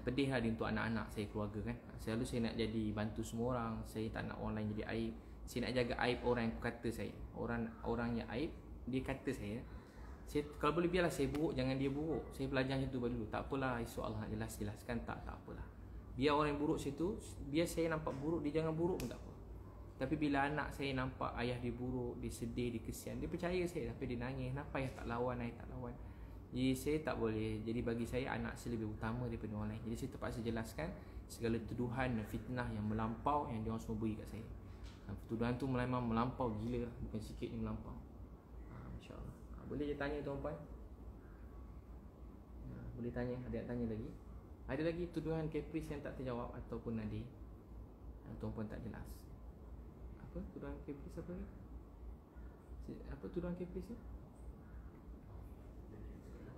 pedih lah untuk anak-anak saya, keluarga kan. Selalu saya nak jadi bantu semua orang. Saya tak nak orang lain jadi aib. Saya nak jaga aib orang yang kata saya. Orang yang aib, dia kata saya. Kalau boleh biarlah saya buruk, jangan dia buruk. Saya belajar macam tu dulu. Tak apalah, esok Allah nak jelaskan. Tak apalah. Biar orang yang buruk situ, biar saya nampak buruk, dia jangan buruk pun tak apa. Tapi bila anak saya nampak ayah dia buruk, dia sedih, dia kesian, dia percaya saya. Tapi dia nangis, kenapa ayah tak lawan, ayah tak lawan. Jadi saya tak boleh. Jadi bagi saya anak saya lebih utama daripada orang lain. Jadi saya terpaksa jelaskan segala tuduhan dan fitnah yang melampau yang dia orang semua beri kat saya. Tuduhan tu memang melampau gila, bukan sikit yang melampau. Boleh je tanya tuan-puan. Boleh tanya, ada yang tanya lagi? Ada lagi tuduhan caprice yang tak terjawab ataupun ada tuan-puan tak jelas? Apa tuduhan caprice apa ni? Apa tuduhan caprice ni?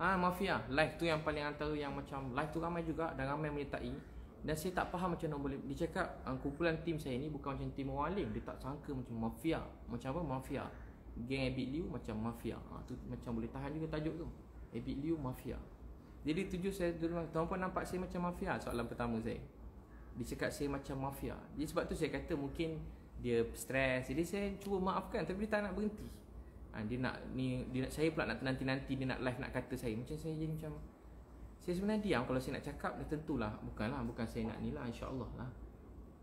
Mafia. Live tu yang paling antara yang macam live tu ramai juga dan ramai menyertai. Dan saya tak faham macam mana boleh. Dia cakap kumpulan tim saya ni bukan macam tim orang lain. Dia tak sangka macam mafia. Macam apa? Mafia. Geng Abid Liu macam mafia. Tu macam boleh tahan juga tajuk tu. Abid Liu mafia. Jadi tujuh saya dulu, tuan-puan nampak saya macam mafia? Soalan pertama saya. Dia cakap saya macam mafia. Jadi sebab tu saya kata mungkin dia stres. Jadi saya cuba maafkan tapi dia tak nak berhenti. Dia nak saya pula nak nanti dia nak live nak kata saya. Macam saya jadi macam saya sebenarnya diam. Kalau saya nak cakap dah tentulah bukan saya nak ni lah, insya-Allah lah.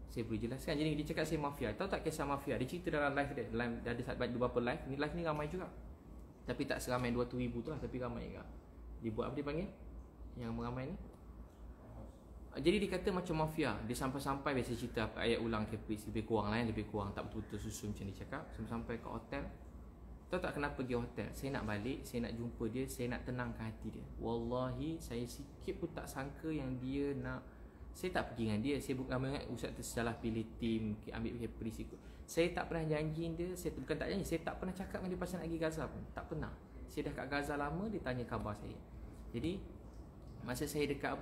Saya boleh jelaskan. Jadi dia cakap saya mafia. Tahu tak kisah mafia? Dia cerita dalam live dia. Dah ada beberapa live. Ni live ni ramai juga. Tapi tak seramai 200,000 tu lah, tapi ramai juga. Dia buat apa dia panggil? Yang meramai ni. Jadi dia kata macam mafia. Dia sampai-sampai biasa cerita ayat ulang caprice lebih kurang lah, lebih kurang tak betul-betul susun macam dia cakap. Sampai ke hotel. Tahu tak kenapa pergi hotel? Saya nak balik, saya nak jumpa dia, saya nak tenangkan hati dia. Wallahi, saya sikit pun tak sangka yang dia nak. Saya tak pergi dengan dia. Saya bukan ingat ustaz tu salah pilih tim, ambil caprice ikut. Saya tak pernah janji dia, bukan tak janji, saya tak pernah cakap dengan dia pasal nak pergi Gaza pun. Tak pernah. Saya dah kat Gaza lama, dia tanya khabar saya. Jadi, masa saya dekat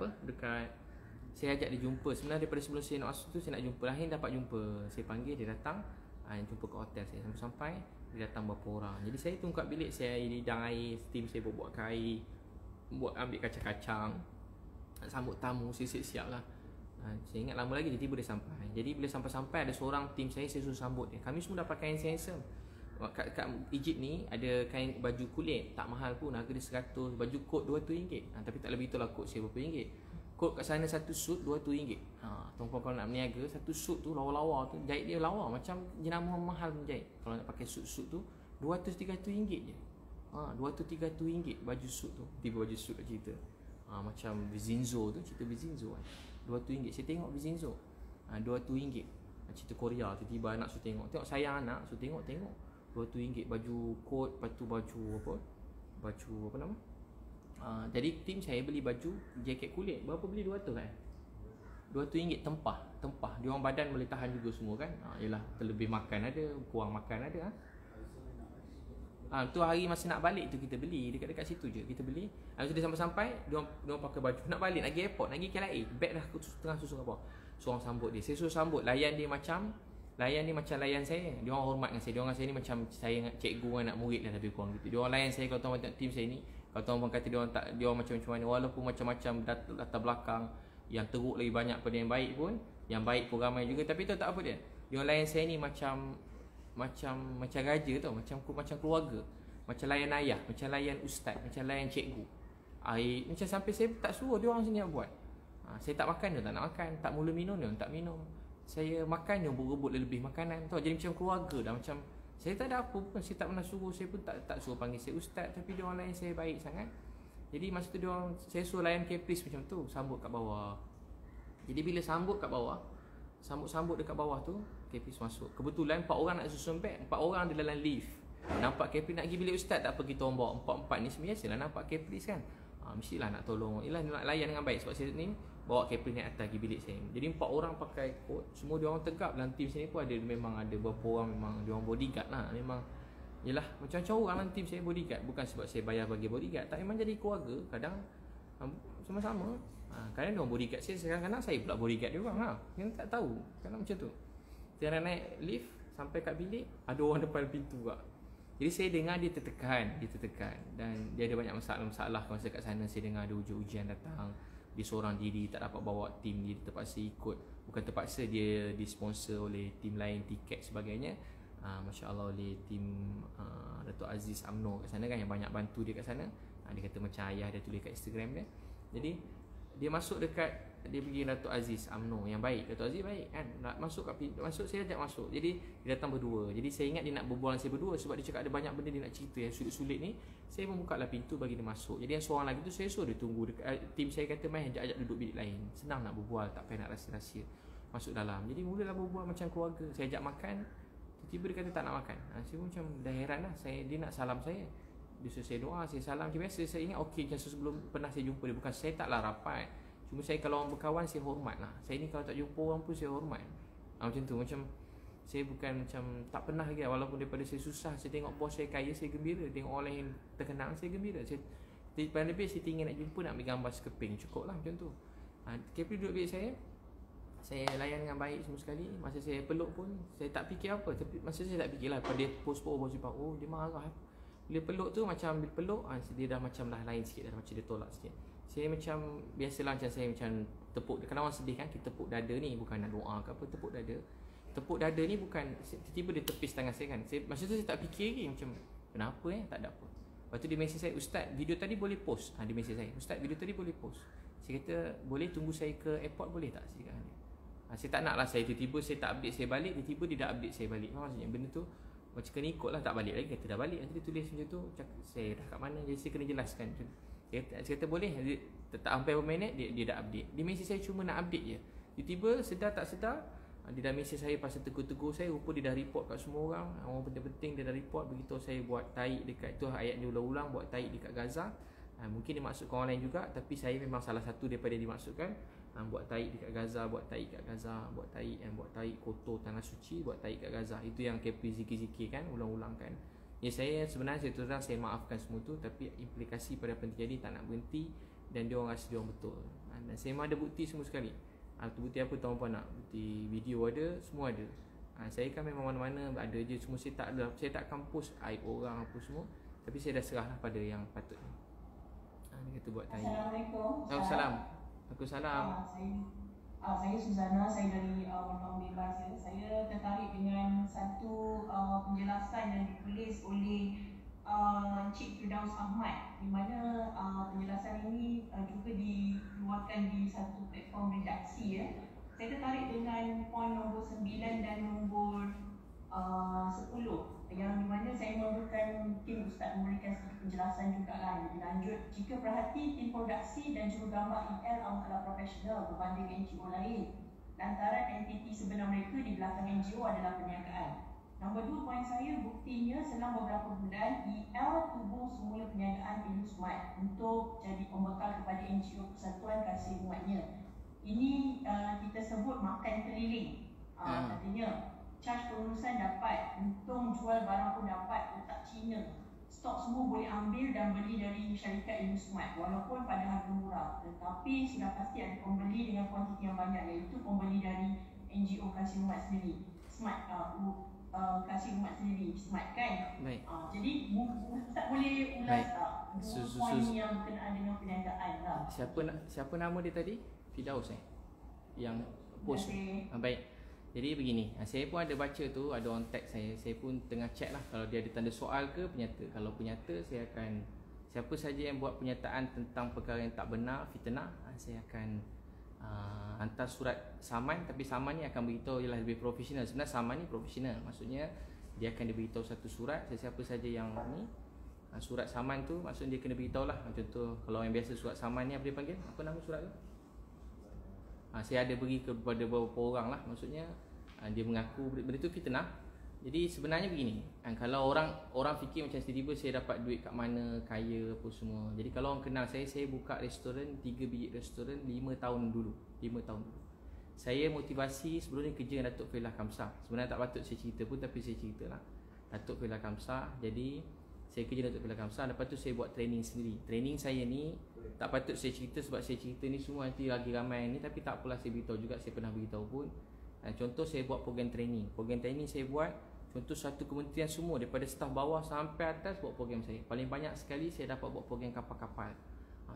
saya ajak dia jumpa. Sebenarnya daripada sebelum saya nak masuk tu, saya nak jumpa. Akhirnya dapat jumpa. Saya panggil, dia datang. Jumpa ke hotel saya. Sampai-sampai dia datang berapa orang. Jadi saya tunggu kat bilik, saya hidang air, tim saya buat air, ambil kacang-kacang, sambut tamu, saya siap-siap lah. Saya ingat lama lagi tiba-tiba dia sampai. Jadi bila sampai-sampai ada seorang tim saya suruh sambut dia. Kami semua dah pakai kain handsome. Kat Egypt ni ada kain baju kulit, tak mahal pun, harga dia 100. Baju kot RM200. Tapi tak lebih itulah kot saya berapa ringgit. Kot kat sana satu suit RM200. Tuan-puan kalau nak berniaga, satu suit tu lawa-lawa tu, jahit dia lawa macam jenama mahal pun jahit. Kalau nak pakai suit-suit tu RM200-300 je. RM200-300 baju suit tu. Tiba baju suit tak cerita. Macam Vizinzo tu, cerita Vizinzo kan. RM200. Saya tengok Vizinzo. RM200. Cerita Korea, tiba-tiba anak suruh tengok. Tengok sayang anak, suruh tengok. RM200 baju kot, lepas tu baju apa nama? Jadi tim saya beli baju jaket kulit. Berapa beli? 200 kan? RM200 tempah. Dia orang badan boleh tahan juga semua kan? Yalah, terlebih makan ada, kurang makan ada. Tu hari masa nak balik tu kita beli dekat situ je kita beli. Habis dia sampai dia orang pakai baju nak balik, nak pergi airport, nak pergi KLIA. Beg dah tengah susun apa. Seorang sambut dia. Saya suruh sambut, layan dia macam layan saya. Dia orang hormat dengan saya. Dia orang saya ni macam saya cikgu dengan anak murid lah lebih kurang gitu. Dia orang layan saya. Kalau tuan-tuan tengok tim saya ni, kalau tuan-tuan kata dia orang macam mana, walaupun macam-macam latar belakang, yang teruk lagi banyak pada yang baik pun, yang baik pun ramai juga, tapi tu tak apa dia. Dia orang layan saya ni macam raja tau, macam keluarga, macam layan ayah, macam layan ustaz, macam layan cikgu. Macam sampai saya tak suruh dia orang sini nak buat. Saya tak makan, dia tak nak makan. Tak mula minum, dia tak minum. Saya makan, dia berebut lebih makanan tau. Jadi macam keluarga dah. Macam saya tak ada apa pun, saya tak pernah suruh. Saya pun tak suruh panggil saya ustaz, tapi dia orang layan saya baik sangat. Jadi masa tu saya suruh layan caprice macam tu, sambut kat bawah. Jadi bila sambut kat bawah, sambut dekat bawah tu, caprice masuk. Kebetulan 4 orang nak susun beg, 4 orang ada dalam lift. Nampak caprice nak pergi bilik ustaz, tak apa kita orang bawa 4-4 ni biasalah nampak caprice kan. Mestilah nak tolong. Yalah nak layan dengan baik sebab saya ni bawa caprice naik atas pergi bilik saya. Jadi 4 orang pakai coat, semua dia orang tegap. Dalam tim sini pun memang ada beberapa orang memang dia orang bodyguard lah. Memang yalah macam-macam orang dalam tim saya bodyguard. Bukan sebab saya bayar bagi bodyguard, tak, memang jadi keluarga. Kadang sama-sama. Kadang dia orang bodyguard saya, kadang-kadang saya pula bodyguard dia orang. Yang tak tahu. Kadang macam tu. Saya naik lift sampai kat bilik, ada orang depan pintu juga. Jadi saya dengar dia tertekan dan dia ada banyak masalah masa kat sana. Saya dengar ada ujian datang. Dia seorang diri, tak dapat bawa tim dia, terpaksa ikut. Bukan terpaksa, dia disponsor oleh tim lain, tiket sebagainya. Masya Allah oleh tim Datuk Aziz UMNO kat sana kan, yang banyak bantu dia kat sana. Dia kata macam ayah dia tulis kat Instagram dia. Jadi dia masuk dekat, dia pergi Datuk Aziz UMNO yang baik. Datuk Aziz baik kan, nak masuk kat pintu, saya ajak masuk. Jadi dia datang berdua. Jadi saya ingat dia nak berbual dengan saya berdua, sebab dia cakap ada banyak benda dia nak cerita yang sulit-sulit ni. Saya membuka lah pintu bagi dia masuk. Jadi yang seorang lagi tu saya suruh dia tunggu dekat, tim saya kata main ajak duduk bilik lain. Senang nak berbual, tak payah nak rahsia-rahsia. Masuk dalam. Jadi mulalah berbual macam keluarga. Saya ajak makan, tiba-tiba dia kata tak nak makan. Saya pun macam dah heran lah. Dia nak salam saya. Dia suruh saya doa, saya salam macam biasa. Saya ingat okey macam sebelum pernah saya jumpa dia. Bukan saya taklah rapat, cuma saya kalau orang berkawan saya hormat lah. Saya ni kalau tak jumpa orang pun saya hormat. Macam tu, macam saya bukan macam tak pernah lagi. Walaupun daripada saya susah, saya tengok bos saya kaya, saya gembira. Tengok orang lain terkenal, saya gembira. Paling lebih saya tinggal nak jumpa, nak ambil gambar sekeping, cukup lah macam tu. KP duduk bilik saya layan dengan baik semua sekali. Masa saya peluk pun saya tak fikir apa. Tapi masa saya tak fikir lah. Pada dia post bos dia, oh dia marah. Bila peluk tu macam bila peluk dia dah macam dah lain sikit, dah macam dia tolak sikit. Saya macam biasalah, macam saya macam tepuk. Kalau orang sedih kan, kita tepuk dada ni bukan nak doa ke apa, tepuk dada. Tepuk dada ni bukan tiba-tiba dia tepis tangan saya kan. Masa tu saya tak fikir lagi macam kenapa tak ada apa. Lepas tu dia mesej saya, "Ustaz, video tadi boleh post?" Dia mesej saya, "Ustaz, video tadi boleh post?" Saya kata, "Boleh tunggu saya ke airport boleh tak?" Saya kata dia. Saya tak nak lah, saya tiba-tiba saya tak update saya balik, tiba-tiba dia dah update saya balik. Maksudnya benda tu macam kena ikut lah, tak balik lagi. Kata dah balik, nanti dia tulis macam tu, cakap, saya dah kat mana, jadi saya kena jelaskan. Saya kata boleh, dia tak sampai berapa minit dia dah update. Dia mesej saya cuma nak update je. Tiba-tiba sedar tak sedar dia dah mesej saya pasal tegur-tegur saya. Rupa dia dah report kat semua orang. Orang penting-penting dia dah report. Beritahu saya buat taik dekat tu, ayat dia ulang-ulang, buat taik dekat Gaza. Mungkin dia maksudkan orang lain juga, tapi saya memang salah satu daripada dia dimaksudkan. Buat taik dekat Gaza, buat taik kat Gaza, buat taik kotor tanah suci, buat taik kat Gaza. Itu yang KP zikir-zikir kan, ulang-ulang kan. Ya, saya sebenarnya saya terus terang saya maafkan semua tu, tapi implikasi pada apa yang terjadi tak nak berhenti, dan dia orang rasa dia orang betul. Dan saya memang ada bukti semua sekali. Bukti apa tuan puan nak? Bukti video ada, semua ada. Saya kan memang mana-mana ada je, semua saya tak ada. Saya tak akan post aib orang apa semua, tapi saya dah serahlah pada yang patutnya. Dia kata buat tanya. Assalamualaikum. Waalaikumsalam. Saya Suzana, saya dari Warna Bebas ya. Saya tertarik dengan satu penjelasan yang ditulis oleh Encik Firdaus Ahmad, di mana penjelasan ini juga dikeluarkan di satu platform redaksi ya. Saya tertarik dengan poin nombor 9 dan nombor 10 yang di mana saya memerlukan tim Ustaz memberikan sedikit penjelasan juga lah. Lanjut, jika perhati tim produksi dan jurugambar IL amatlah profesional berbanding NGO lain, lantaran entiti sebenar mereka di belakang NGO adalah perniagaan. Nombor 2 poin saya, buktinya selang beberapa bulan IL tubuh semula perniagaan Inusmat untuk jadi pembekal kepada NGO Persatuan Kasih Umatnya. Ini kita sebut makan keliling. Katanya charge pengurusan dapat, untung jual barang pun dapat, otak Cina. Stok semua boleh ambil dan beli dari syarikat Inusmat walaupun pada harga murah. Tetapi sudah pasti ada pembeli dengan kuantiti yang banyak, iaitu pembeli dari NGO Kasih Umat sendiri. Smart Kasih Umat sendiri, Smart kan? Baik. Jadi tak boleh ulas poin yang berkenaan dengan perniagaan lah. Siapa nama dia tadi? Firdaus yang post. Baik. Jadi begini, saya pun ada baca tu, ada orang tag saya pun tengah check lah kalau dia ada tanda soal ke penyata. Kalau penyata, saya akan, siapa saja yang buat pernyataan tentang perkara yang tak benar, fitnah, saya akan hantar surat saman. Tapi saman ni akan beritahu ialah lebih profesional. Sebenarnya saman ni profesional, maksudnya dia akan diberitahu satu surat. Siapa saja yang ni surat saman tu, maksudnya dia kena beritahu lah. Contoh kalau yang biasa surat saman ni apa dia panggil? Apa nama surat tu? Saya ada beri kepada beberapa orang lah, maksudnya dia mengaku benda tu fitnah. Jadi sebenarnya begini, kalau orang fikir macam tiba-tiba saya dapat duit kat mana, kaya apa semua. Jadi kalau orang kenal saya buka restoran, 3 biji restoran 5 tahun dulu. Saya motivasi sebelum ni kerja dengan Datuk Failah Kamsah. Sebenarnya tak patut saya cerita pun, tapi saya cerita lah. Datuk Failah Kamsah, jadi saya kerja Datuk Failah Kamsah. Lepas tu saya buat training sendiri. Training saya ni tak patut saya cerita, sebab saya cerita ni semua nanti lagi ramai ni. Tapi tak apalah, saya beritahu juga, saya pernah beritahu pun. Contoh saya buat program training saya buat, contoh satu kementerian semua daripada staf bawah sampai atas buat program saya. Paling banyak sekali saya dapat buat program kapal-kapal,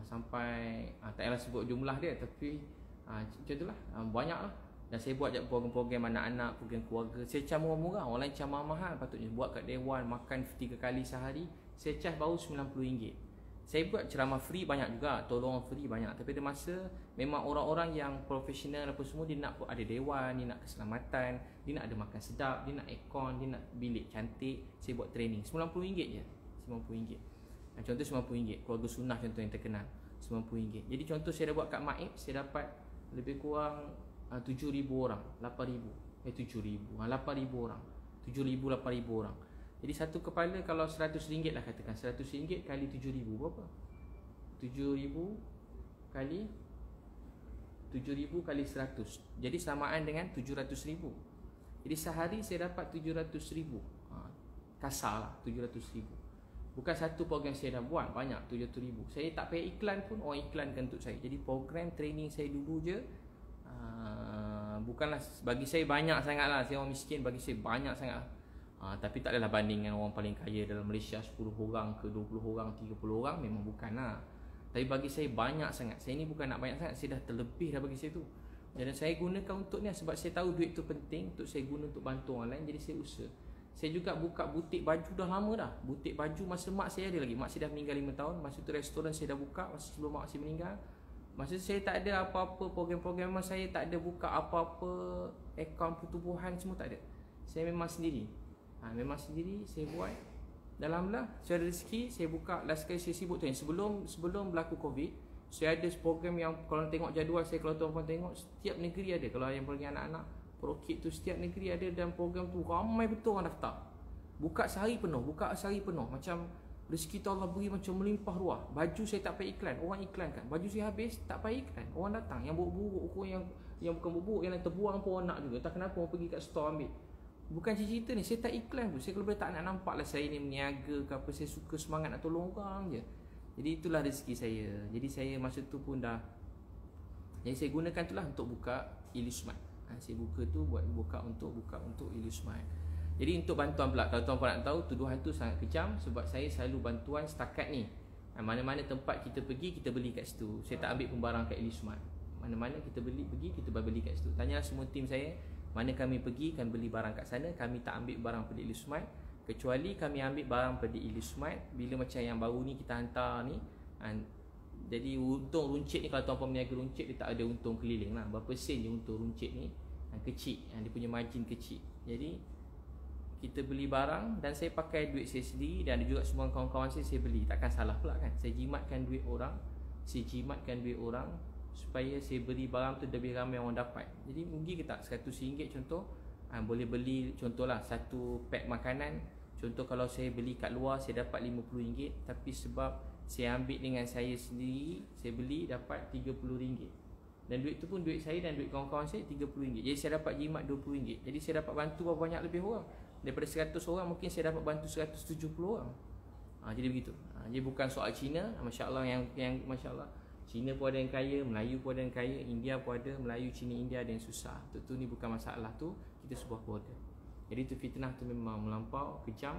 sampai tak payahlah sebut jumlah dia, tapi macam itulah, banyak lah. Dan saya buat program-program anak-anak, program keluarga. Saya charge murah-murah, orang lain charge mahal patutnya. Buat kat Dewan, makan 3 kali sehari, saya charge baru RM90. Saya buat ceramah free banyak juga, tolong free banyak. Tapi ada masa memang orang-orang yang profesional apa semua, dia nak ada dewan, dia nak keselamatan, dia nak ada makan sedap, dia nak aircon, dia nak bilik cantik. Saya buat training RM90 je, RM90. Contoh RM90, keluarga sunnah contoh yang terkenal, RM90. Jadi contoh saya dah buat kat Maib, saya dapat lebih kurang 7,000 orang, 8,000, 7,000, 8,000 orang, 7,000, 8,000 orang. Jadi satu kepala kalau RM100 lah katakan, RM100 kali 7,000 berapa? 7,000 kali 7,000 kali 100. Jadi samaan dengan 700,000. Jadi sehari saya dapat 700,000. Kasar lah 700,000. Bukan satu program saya dah buat, banyak 700,000. Saya tak payah iklan pun, orang iklankan untuk saya. Jadi program training saya dulu je, bukanlah bagi saya banyak sangat lah. Saya orang miskin, bagi saya banyak sangat. Tapi tak adalah banding dengan orang paling kaya dalam Malaysia, 10 orang ke 20 orang, 30 orang, memang bukan lah. Tapi bagi saya banyak sangat. Saya ni bukan nak banyak sangat, saya dah terlebih dah bagi saya tu. Dan saya gunakan untuk ni sebab saya tahu duit tu penting untuk saya guna untuk bantu orang lain. Jadi saya usaha. Saya juga buka butik baju dah lama dah. Butik baju masa mak saya ada lagi. Mak saya dah meninggal 5 tahun. Masa tu restoran saya dah buka masa sebelum mak saya meninggal. Masa tu saya tak ada apa-apa program-program, memang saya tak ada buka apa-apa akaun pertubuhan, semua tak ada. Saya memang sendiri. Memang sendiri saya buat. Dan alhamdulillah saya ada rezeki. Saya buka, last kali saya sibuk tu yang sebelum berlaku Covid, saya ada program yang kalau tengok jadual saya, kalau tuan-tuan tengok, setiap negeri ada. Kalau yang pergi anak-anak Prokit tu setiap negeri ada, dan program tu ramai betul orang daftar. Buka sehari penuh, macam rezeki tu Allah beri macam melimpah ruah. Baju saya tak payah iklan, orang iklankan. Baju saya habis tak payah iklan, orang datang. Yang buruk-buruk, yang bukan buruk, yang terbuang pun orang nak juga. Tak kenapa orang pergi kat store ambil. Bukan cerita ni, saya tak iklan pun. Saya kalau boleh tak nak nampak lah saya ni meniaga ke apa. Saya suka semangat nak tolong orang je. Jadi itulah rezeki saya. Jadi saya masa tu pun dah, jadi saya gunakan tu lah untuk buka Illusmart. Saya buka tu buka untuk Illusmart. Jadi untuk bantuan pula, kalau tuan-tuan nak tahu, tuduhan tu sangat kejam sebab saya selalu bantuan setakat ni. Mana-mana tempat kita pergi, kita beli kat situ. Saya tak ambil pembarang kat Illusmart. Mana-mana kita pergi, kita beli kat situ. Tanyalah semua tim saya, mana kami pergi, kami beli barang kat sana. Kami tak ambil barang pada Illusmart, kecuali kami ambil barang pada Illusmart bila macam yang baru ni kita hantar ni. Jadi untung runcit ni, kalau tuan-puan meniaga runcit, dia tak ada untung keliling lah. Berapa sen je untung runcit ni, kecil, dia punya margin kecil. Jadi kita beli barang dan saya pakai duit saya sendiri, dan ada juga semua kawan-kawan saya beli. Takkan salah pula kan, saya jimatkan duit orang supaya saya beli barang tu lebih ramai orang dapat. Jadi rugi ke tak? RM100 contoh, boleh beli contohlah satu pack makanan. Contoh kalau saya beli kat luar saya dapat RM50, tapi sebab saya ambil dengan saya sendiri, saya beli dapat RM30. Dan duit tu pun duit saya dan duit kawan-kawan saya RM30. Jadi saya dapat jimat RM20. Jadi saya dapat bantu berapa banyak lebih orang. Daripada 100 orang mungkin saya dapat bantu 170 orang. Jadi begitu. Jadi bukan soal Cina, masya-Allah, yang masya-Allah. Cina pun ada yang kaya, Melayu pun ada yang kaya, India pun ada, Melayu, Cina, India ada yang susah. Tu ni bukan masalah tu, kita sebuah keluarga. Jadi tu fitnah tu memang melampau, kejam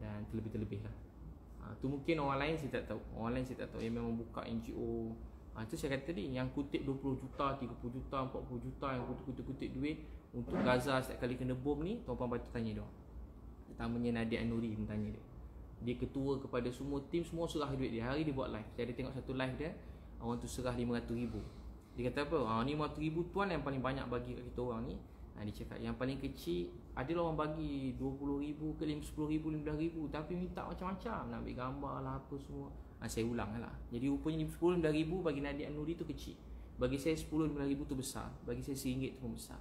dan terlebih-terlebih lah. Tu mungkin orang lain saya tak tahu. Yang memang buka NGO. Tu saya kata tadi, yang kutip 20 juta, 30 juta, 40 juta, yang kutip duit untuk Gaza setiap kali kena bom ni, tuan-tuan patut tanya dia. Terutamanya Nadia An-Nuri pun tanya dia. Dia ketua kepada semua tim, semua serah duit dia. Hari dia buat live. Saya ada tengok satu live dia, orang tu serah RM500,000. Dia kata apa? RM500,000 tuan yang paling banyak bagi kat kita orang ni. Dia cakap yang paling kecil adalah orang bagi RM20,000 ke RM10,000, RM15,000, tapi minta macam-macam, nak ambil gambar lah apa semua. Saya ulang lah. Jadi rupanya RM10,000, RM15,000 bagi Nadia An-Nuri tu kecil. Bagi saya RM10,000, RM15,000 tu besar. Bagi saya RM1 tu pun besar.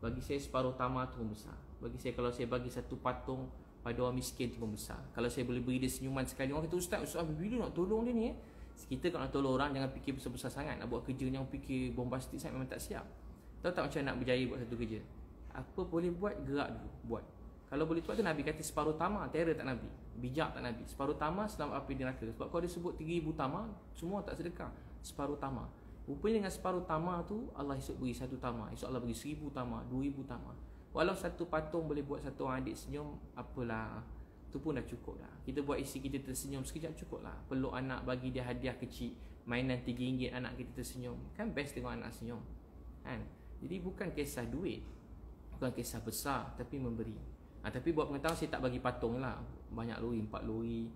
Bagi saya separuh tamar tu pun besar. Bagi saya kalau saya bagi satu patung pada orang miskin tu pun besar. Kalau saya boleh beri dia senyuman sekali, orang kata Ustaz bila nak tolong dia ni Kita kalau nak tolong orang jangan fikir besar-besar sangat. Nak buat kerja yang fikir bombastik sangat, memang tak siap. Tahu tak macam nak berjaya buat satu kerja? Apa boleh buat, gerak dulu, buat. Kalau boleh buat tu Nabi kata separuh tamar, terror tak Nabi, bijak tak Nabi. Separuh tamar selamat api neraka. Sebab kalau dia sebut 3,000 tamar, semua tak sedekah. Separuh tamar. Rupanya dengan separuh tamar tu Allah esok beri satu tamar, esok Allah beri 1,000 tamar, 2,000 tamar. Walau satu patung boleh buat satu orang adik senyum, apalah, tu pun dah cukup dah. Kita buat isi kita tersenyum sekejap cukup lah. Peluk anak, bagi dia hadiah kecil, mainan RM3 anak kita tersenyum, kan best tengok anak senyum kan. Jadi bukan kisah duit, bukan kisah besar, tapi memberi. Tapi buat pengetahuan saya tak bagi patung lah. Banyak lori, 4 lori,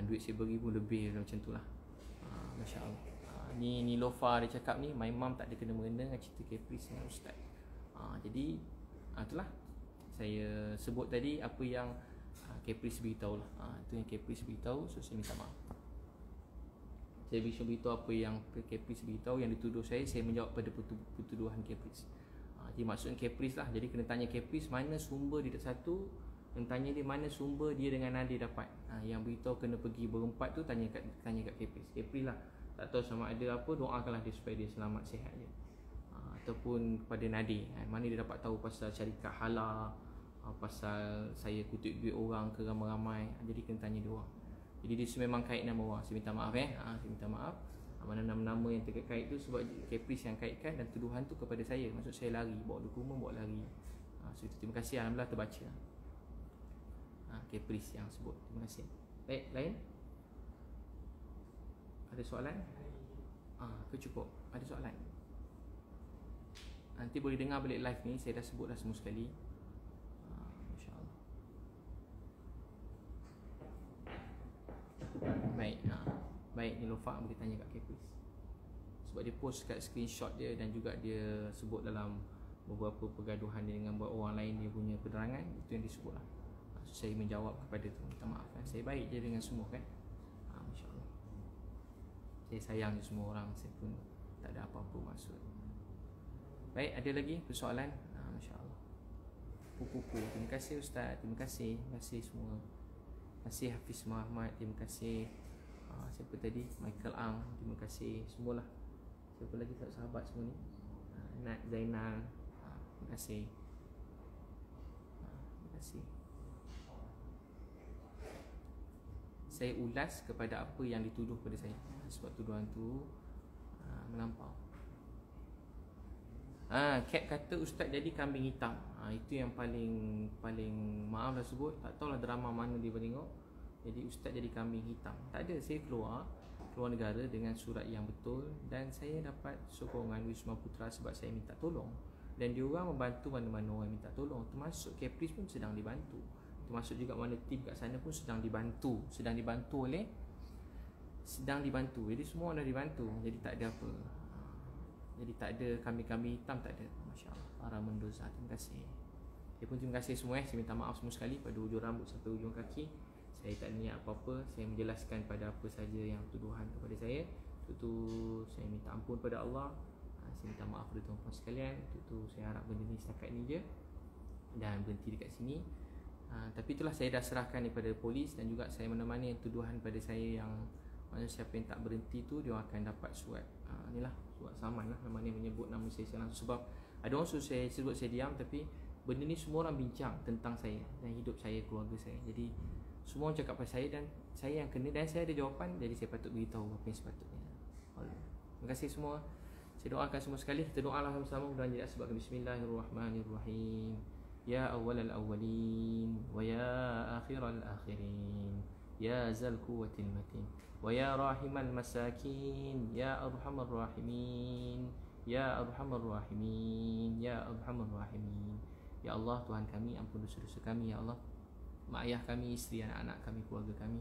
duit saya beri pun lebih macam tu lah. Masya Allah. Ni Lofa dia cakap ni, my mom tak ada kena-mengena dengan cerita Caprice dengan Ustaz. Jadi itulah saya sebut tadi apa yang Caprice beritahu lah. Itu yang Caprice beritahu, so saya minta maaf. Saya beritahu apa yang Caprice beritahu, yang dituduh saya menjawab pada pertuduhan Caprice. Jadi maksudnya Caprice lah. Jadi kena tanya Caprice mana sumber dia. Satu, Yang tanya dia mana sumber dia dengan Nadir dapat. Yang beritahu kena pergi berempat tu tanya kat Kepri lah. Tak tahu sama ada apa, doakanlah dia supaya dia selamat sihat je. Ataupun kepada Nadir, mana dia dapat tahu pasal syarikat halal, pasal saya kutip duit orang ke ramai-ramai. Jadi kena tanya dia orang. Jadi dia memang kait nama orang. Saya minta maaf saya minta maaf. Mana nama-nama yang terkait tu sebab Caprice yang kaitkan dan tuduhan tu kepada saya. Maksud saya lari, bawa dokumen, bawa lari. So terima kasih, alhamdulillah terbaca. Caprice yang sebut. Terima kasih. Baik, lain? Ada soalan? Ke cukup? Ada soalan? Nanti boleh dengar balik live ni. Saya dah sebut dah semua sekali. InsyaAllah. Baik. Baik, Nilofa boleh tanya kat Caprice. Sebab dia post kat screenshot dia dan juga dia sebut dalam beberapa pergaduhan dia dengan orang lain dia punya penerangan. Itu yang disebut lah. Saya menjawab kepada tu. Minta maaf kan. Saya baik je dengan semua kan. InsyaAllah. Saya sayang je semua orang. Saya pun tak ada apa-apa maksud. Baik, ada lagi persoalan? InsyaAllah. Pupu-pupu. Terima kasih Ustaz. Terima kasih. Terima kasih semua. Terima kasih Hafiz Muhammad. Terima kasih siapa tadi? Michael Ang. Terima kasih semualah. Siapa lagi sahabat semua ni? Nat Zainal. Terima kasih. Terima kasih. Saya ulas kepada apa yang dituduh pada saya. Sebab tuduhan tu melampau. Cat kata Ustaz jadi kambing hitam. Itu yang paling maaf dah sebut. Tak tahulah drama mana dia tengok. Jadi Ustaz jadi kambing hitam. Tak ada, saya keluar negara dengan surat yang betul. Dan saya dapat sokongan Wisma Putra sebab saya minta tolong. Dan diorang membantu mana-mana orang minta tolong. Termasuk Caprice pun sedang dibantu. Termasuk juga mana tim kat sana pun sedang dibantu. Sedang dibantu. Jadi semua dah dibantu. Jadi tak ada apa. Jadi tak ada kambing-kambing hitam, tak ada. Masya Allah. Para mendoza. Terima kasih. Saya pun terima kasih semua. Saya minta maaf semua sekali pada hujung rambut sampai hujung kaki. Saya tak niat apa-apa. Saya menjelaskan pada apa saja yang tuduhan kepada saya. Itu saya minta ampun pada Allah. Saya minta maaf kepada tuan-tuan sekalian. Itu saya harap benda ni setakat ni je. Dan berhenti dekat sini. Tapi itulah saya dah serahkan kepada polis. Dan juga saya menemani yang tuduhan pada saya yang mana siapa yang tak berhenti tu dia akan dapat surat inilah, surat saman lah. Nama ni menyebut nama saya langsung. Sebab ada orang suruh saya sebut saya diam. Tapi benda ni semua orang bincang tentang saya dan hidup saya, keluarga saya. Jadi semua orang cakap pasal saya dan saya yang kena. Dan saya ada jawapan. Jadi saya patut beritahu apa yang sepatutnya. Terima kasih semua. Saya doakan semua sekali. Kita doalah sama-sama. Dan jadi sebab Bismillahirrahmanirrahim. Ya awwalal awwalin wa ya akhiral akhirin. Ya zal quwwatil matin wa ya rahimal masakin. Ya arhamar rahimin. Ya arhamar rahimin. Ya arhamar rahimin. Ya Allah, Tuhan kami, ampun dosa-dosa kami. Ya Allah, mak ayah kami, isteri, anak-anak kami, keluarga kami.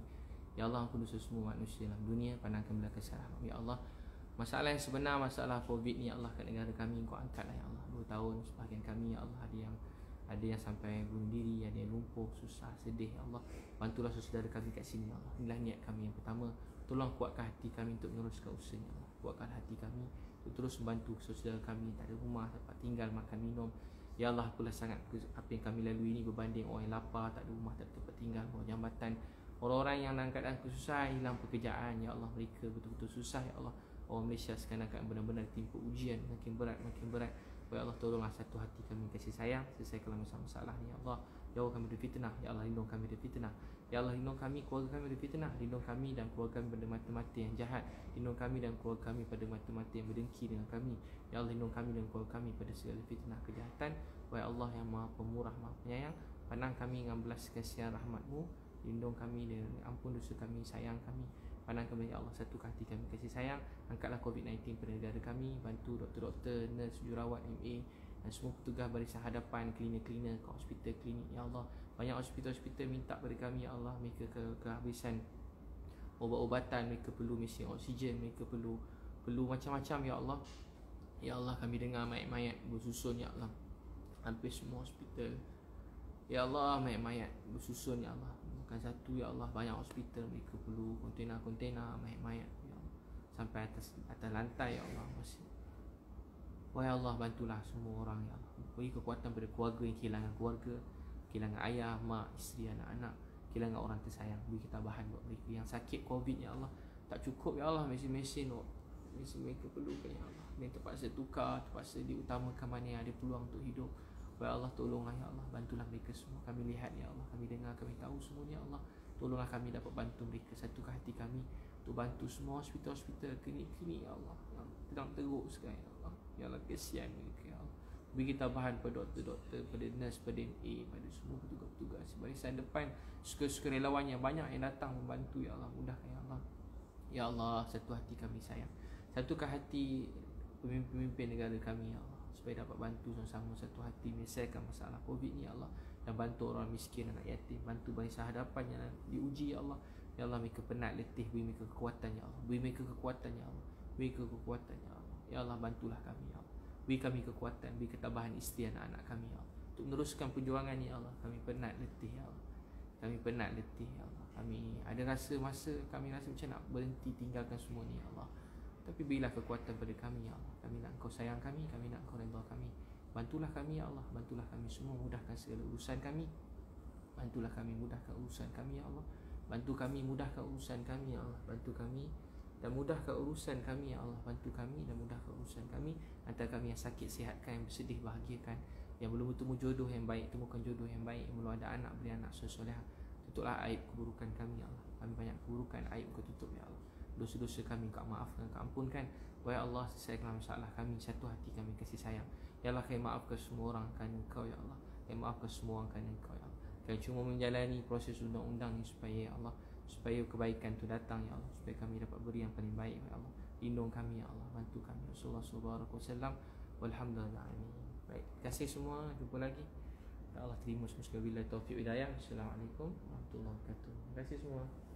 Ya Allah, ampun dosa semua manusia dalam dunia. Pandangkan belah kesalahan. Ya Allah, masalah yang sebenar, masalah COVID ni, Ya Allah, kat negara kami Kau angkatlah Ya Allah. 2 tahun sebahagian kami Ya Allah, ada yang sampai bunuh diri, ada yang lumpuh, susah, sedih Ya Allah. Bantulah saudara kami kat sini Ya Allah. Inilah niat kami yang pertama. Tolong kuatkan hati kami untuk meneruskan usaha Ya Allah. Kuatkan hati kami untuk terus membantu saudara kami tak ada rumah, dapat tinggal, makan, minum. Ya Allah, apalah sangat apa yang kami lalui ini berbanding orang yang lapar, tak ada rumah, tak ada tempat tinggal, bawah jambatan. Orang-orang yang dalam keadaan kesusahan, hilang pekerjaan. Ya Allah, mereka betul-betul susah Ya Allah. Orang Malaysia sekarang akan benar-benar timpa ujian makin berat. Ya Allah, tolonglah satu hati kami kasih sayang. Selesaikanlah masalah ni Ya Allah. Jauh kami dari fitnah Ya Allah, lindung kami dari fitnah Ya Allah, lindung kami, keluarga kami dari fitnah. Lindung kami dan keluarga kami pada mata-mata yang jahat. Lindung kami dan keluarga kami pada mata-mata yang berdengki dengan kami. Ya Allah, lindung kami dan keluarga kami pada segala fitnah kejahatan. Wahai Allah yang Maha Pemurah, Maha Penyayang, pandang kami dengan belas kasihan rahmat-Mu. Lindung kami dan ampun dosa kami, sayang kami. Pandang kami Ya Allah, satu hati kami kasih sayang. Angkatlah COVID-19 pada negara kami. Bantu doktor-doktor, nurse, jurawat, MA dan semua petugas barisan hadapan, cleaner-cleaner kat hospital, klinik Ya Allah. Banyak hospital-hospital minta pada kami Ya Allah. Mereka kehabisan obat-obatan, mereka perlu mesin oksigen, mereka perlu macam-macam Ya Allah. Ya Allah, kami dengar mayat-mayat bersusun Ya Allah. Hampir semua hospital Ya Allah, mayat-mayat bersusun Ya Allah. Bukan satu Ya Allah, banyak hospital mereka perlu kontena-kontena mayat-mayat Ya Allah. Sampai atas lantai Ya Allah. Wahai Allah, bantulah semua orang Ya Allah. Beri kekuatan pada keluarga yang kehilangan keluarga, kehilangan ayah, mak, isteri, anak-anak, kehilangan orang tersayang. Beri ketabahan buat mereka yang sakit COVID ya Allah. Tak cukup ya Allah mesin-mesin mereka perlukan ya Allah. Mereka terpaksa tukar, terpaksa diutamakan mana yang ada peluang untuk hidup. Ya Allah, tolonglah ya Allah, bantulah mereka semua. Kami lihat ya Allah, kami dengar, kami tahu semuanya ya Allah. Tolonglah kami dapat bantu mereka. Satukan hati kami untuk bantu semua hospital-hospital, klinik-klinik ya Allah yang sedang teruk sekarang ya Allah. Ya Allah, kesian mereka ya Allah. Beri ketabahan pada doktor-doktor, pada nurse, pada NA, pada semua petugas-petugas barisan depan, sukarelawan yang banyak yang datang membantu ya Allah. Mudahkan ya Allah. Ya Allah, satu hati kami sayang. Satukan hati pemimpin-pemimpin negara kami ya Allah, supaya dapat bantu sama-sama satu hati menyelesaikan masalah COVID ni ya Allah, dan bantu orang miskin, anak yatim, bantu bangsa hadapan yang diuji ya Allah. Ya Allah, mereka penat, letih, beri mereka kekuatan ya Allah. Beri mereka kekuatan ya Allah. Beri mereka kekuatan ya Allah. Ya Allah, bantulah kami ya Allah. Beri kami kekuatan, beri ketabahan isteri anak-anak kami ya Allah, untuk meneruskan perjuangan ni ya Allah. Kami penat, letih ya Allah. Kami penat, letih ya Allah. Kami ada rasa masa kami rasa macam nak berhenti tinggalkan semua ni ya Allah. Tapi berilah kekuatan pada kami ya Allah. Kami nak Kau sayang kami nak Kau redha kami. Bantulah kami ya Allah. Bantulah kami semua, mudahkan segala urusan kami. Bantulah kami, mudahkan urusan kami ya Allah. Bantu kami, mudahkan urusan kami ya Allah. Bantu kami dan mudahkan urusan kami ya Allah. Bantu kami dan mudahkan urusan kami. Antara kami yang sakit, sihatkan. Yang bersedih, bahagiakan. Yang belum bertemu jodoh yang baik, temukan jodoh yang baik. Yang belum ada anak, beri anak soleh. Tutuplah aib keburukan kami ya Allah. Kami banyak keburukan, aib Kau tutup ya Allah. Dosa-dosa kami Kau maafkan, Kau ampunkan. Wahai Allah, selesaikanlah masalah kami. Satu hati kami kasih sayang. Ya Allah, kami maafkan semua orang kerana Kau ya Allah. Kami maafkan semua orang kerana Kau ya Allah. Kami cuma menjalani proses undang-undang ni supaya ya Allah, supaya kebaikan tu datang ya Allah, supaya kami dapat beri yang paling baik ya Allah. Lindung kami ya Allah, bantu kami. Rasulullah SAW. Walhamdulillah. Baik, terima kasih semua. Jumpa lagi. Ya Allah, terima semua sekali. Bila taufiq hidayah. Assalamualaikum warahmatullahi wabarakatuh. Terima kasih semua.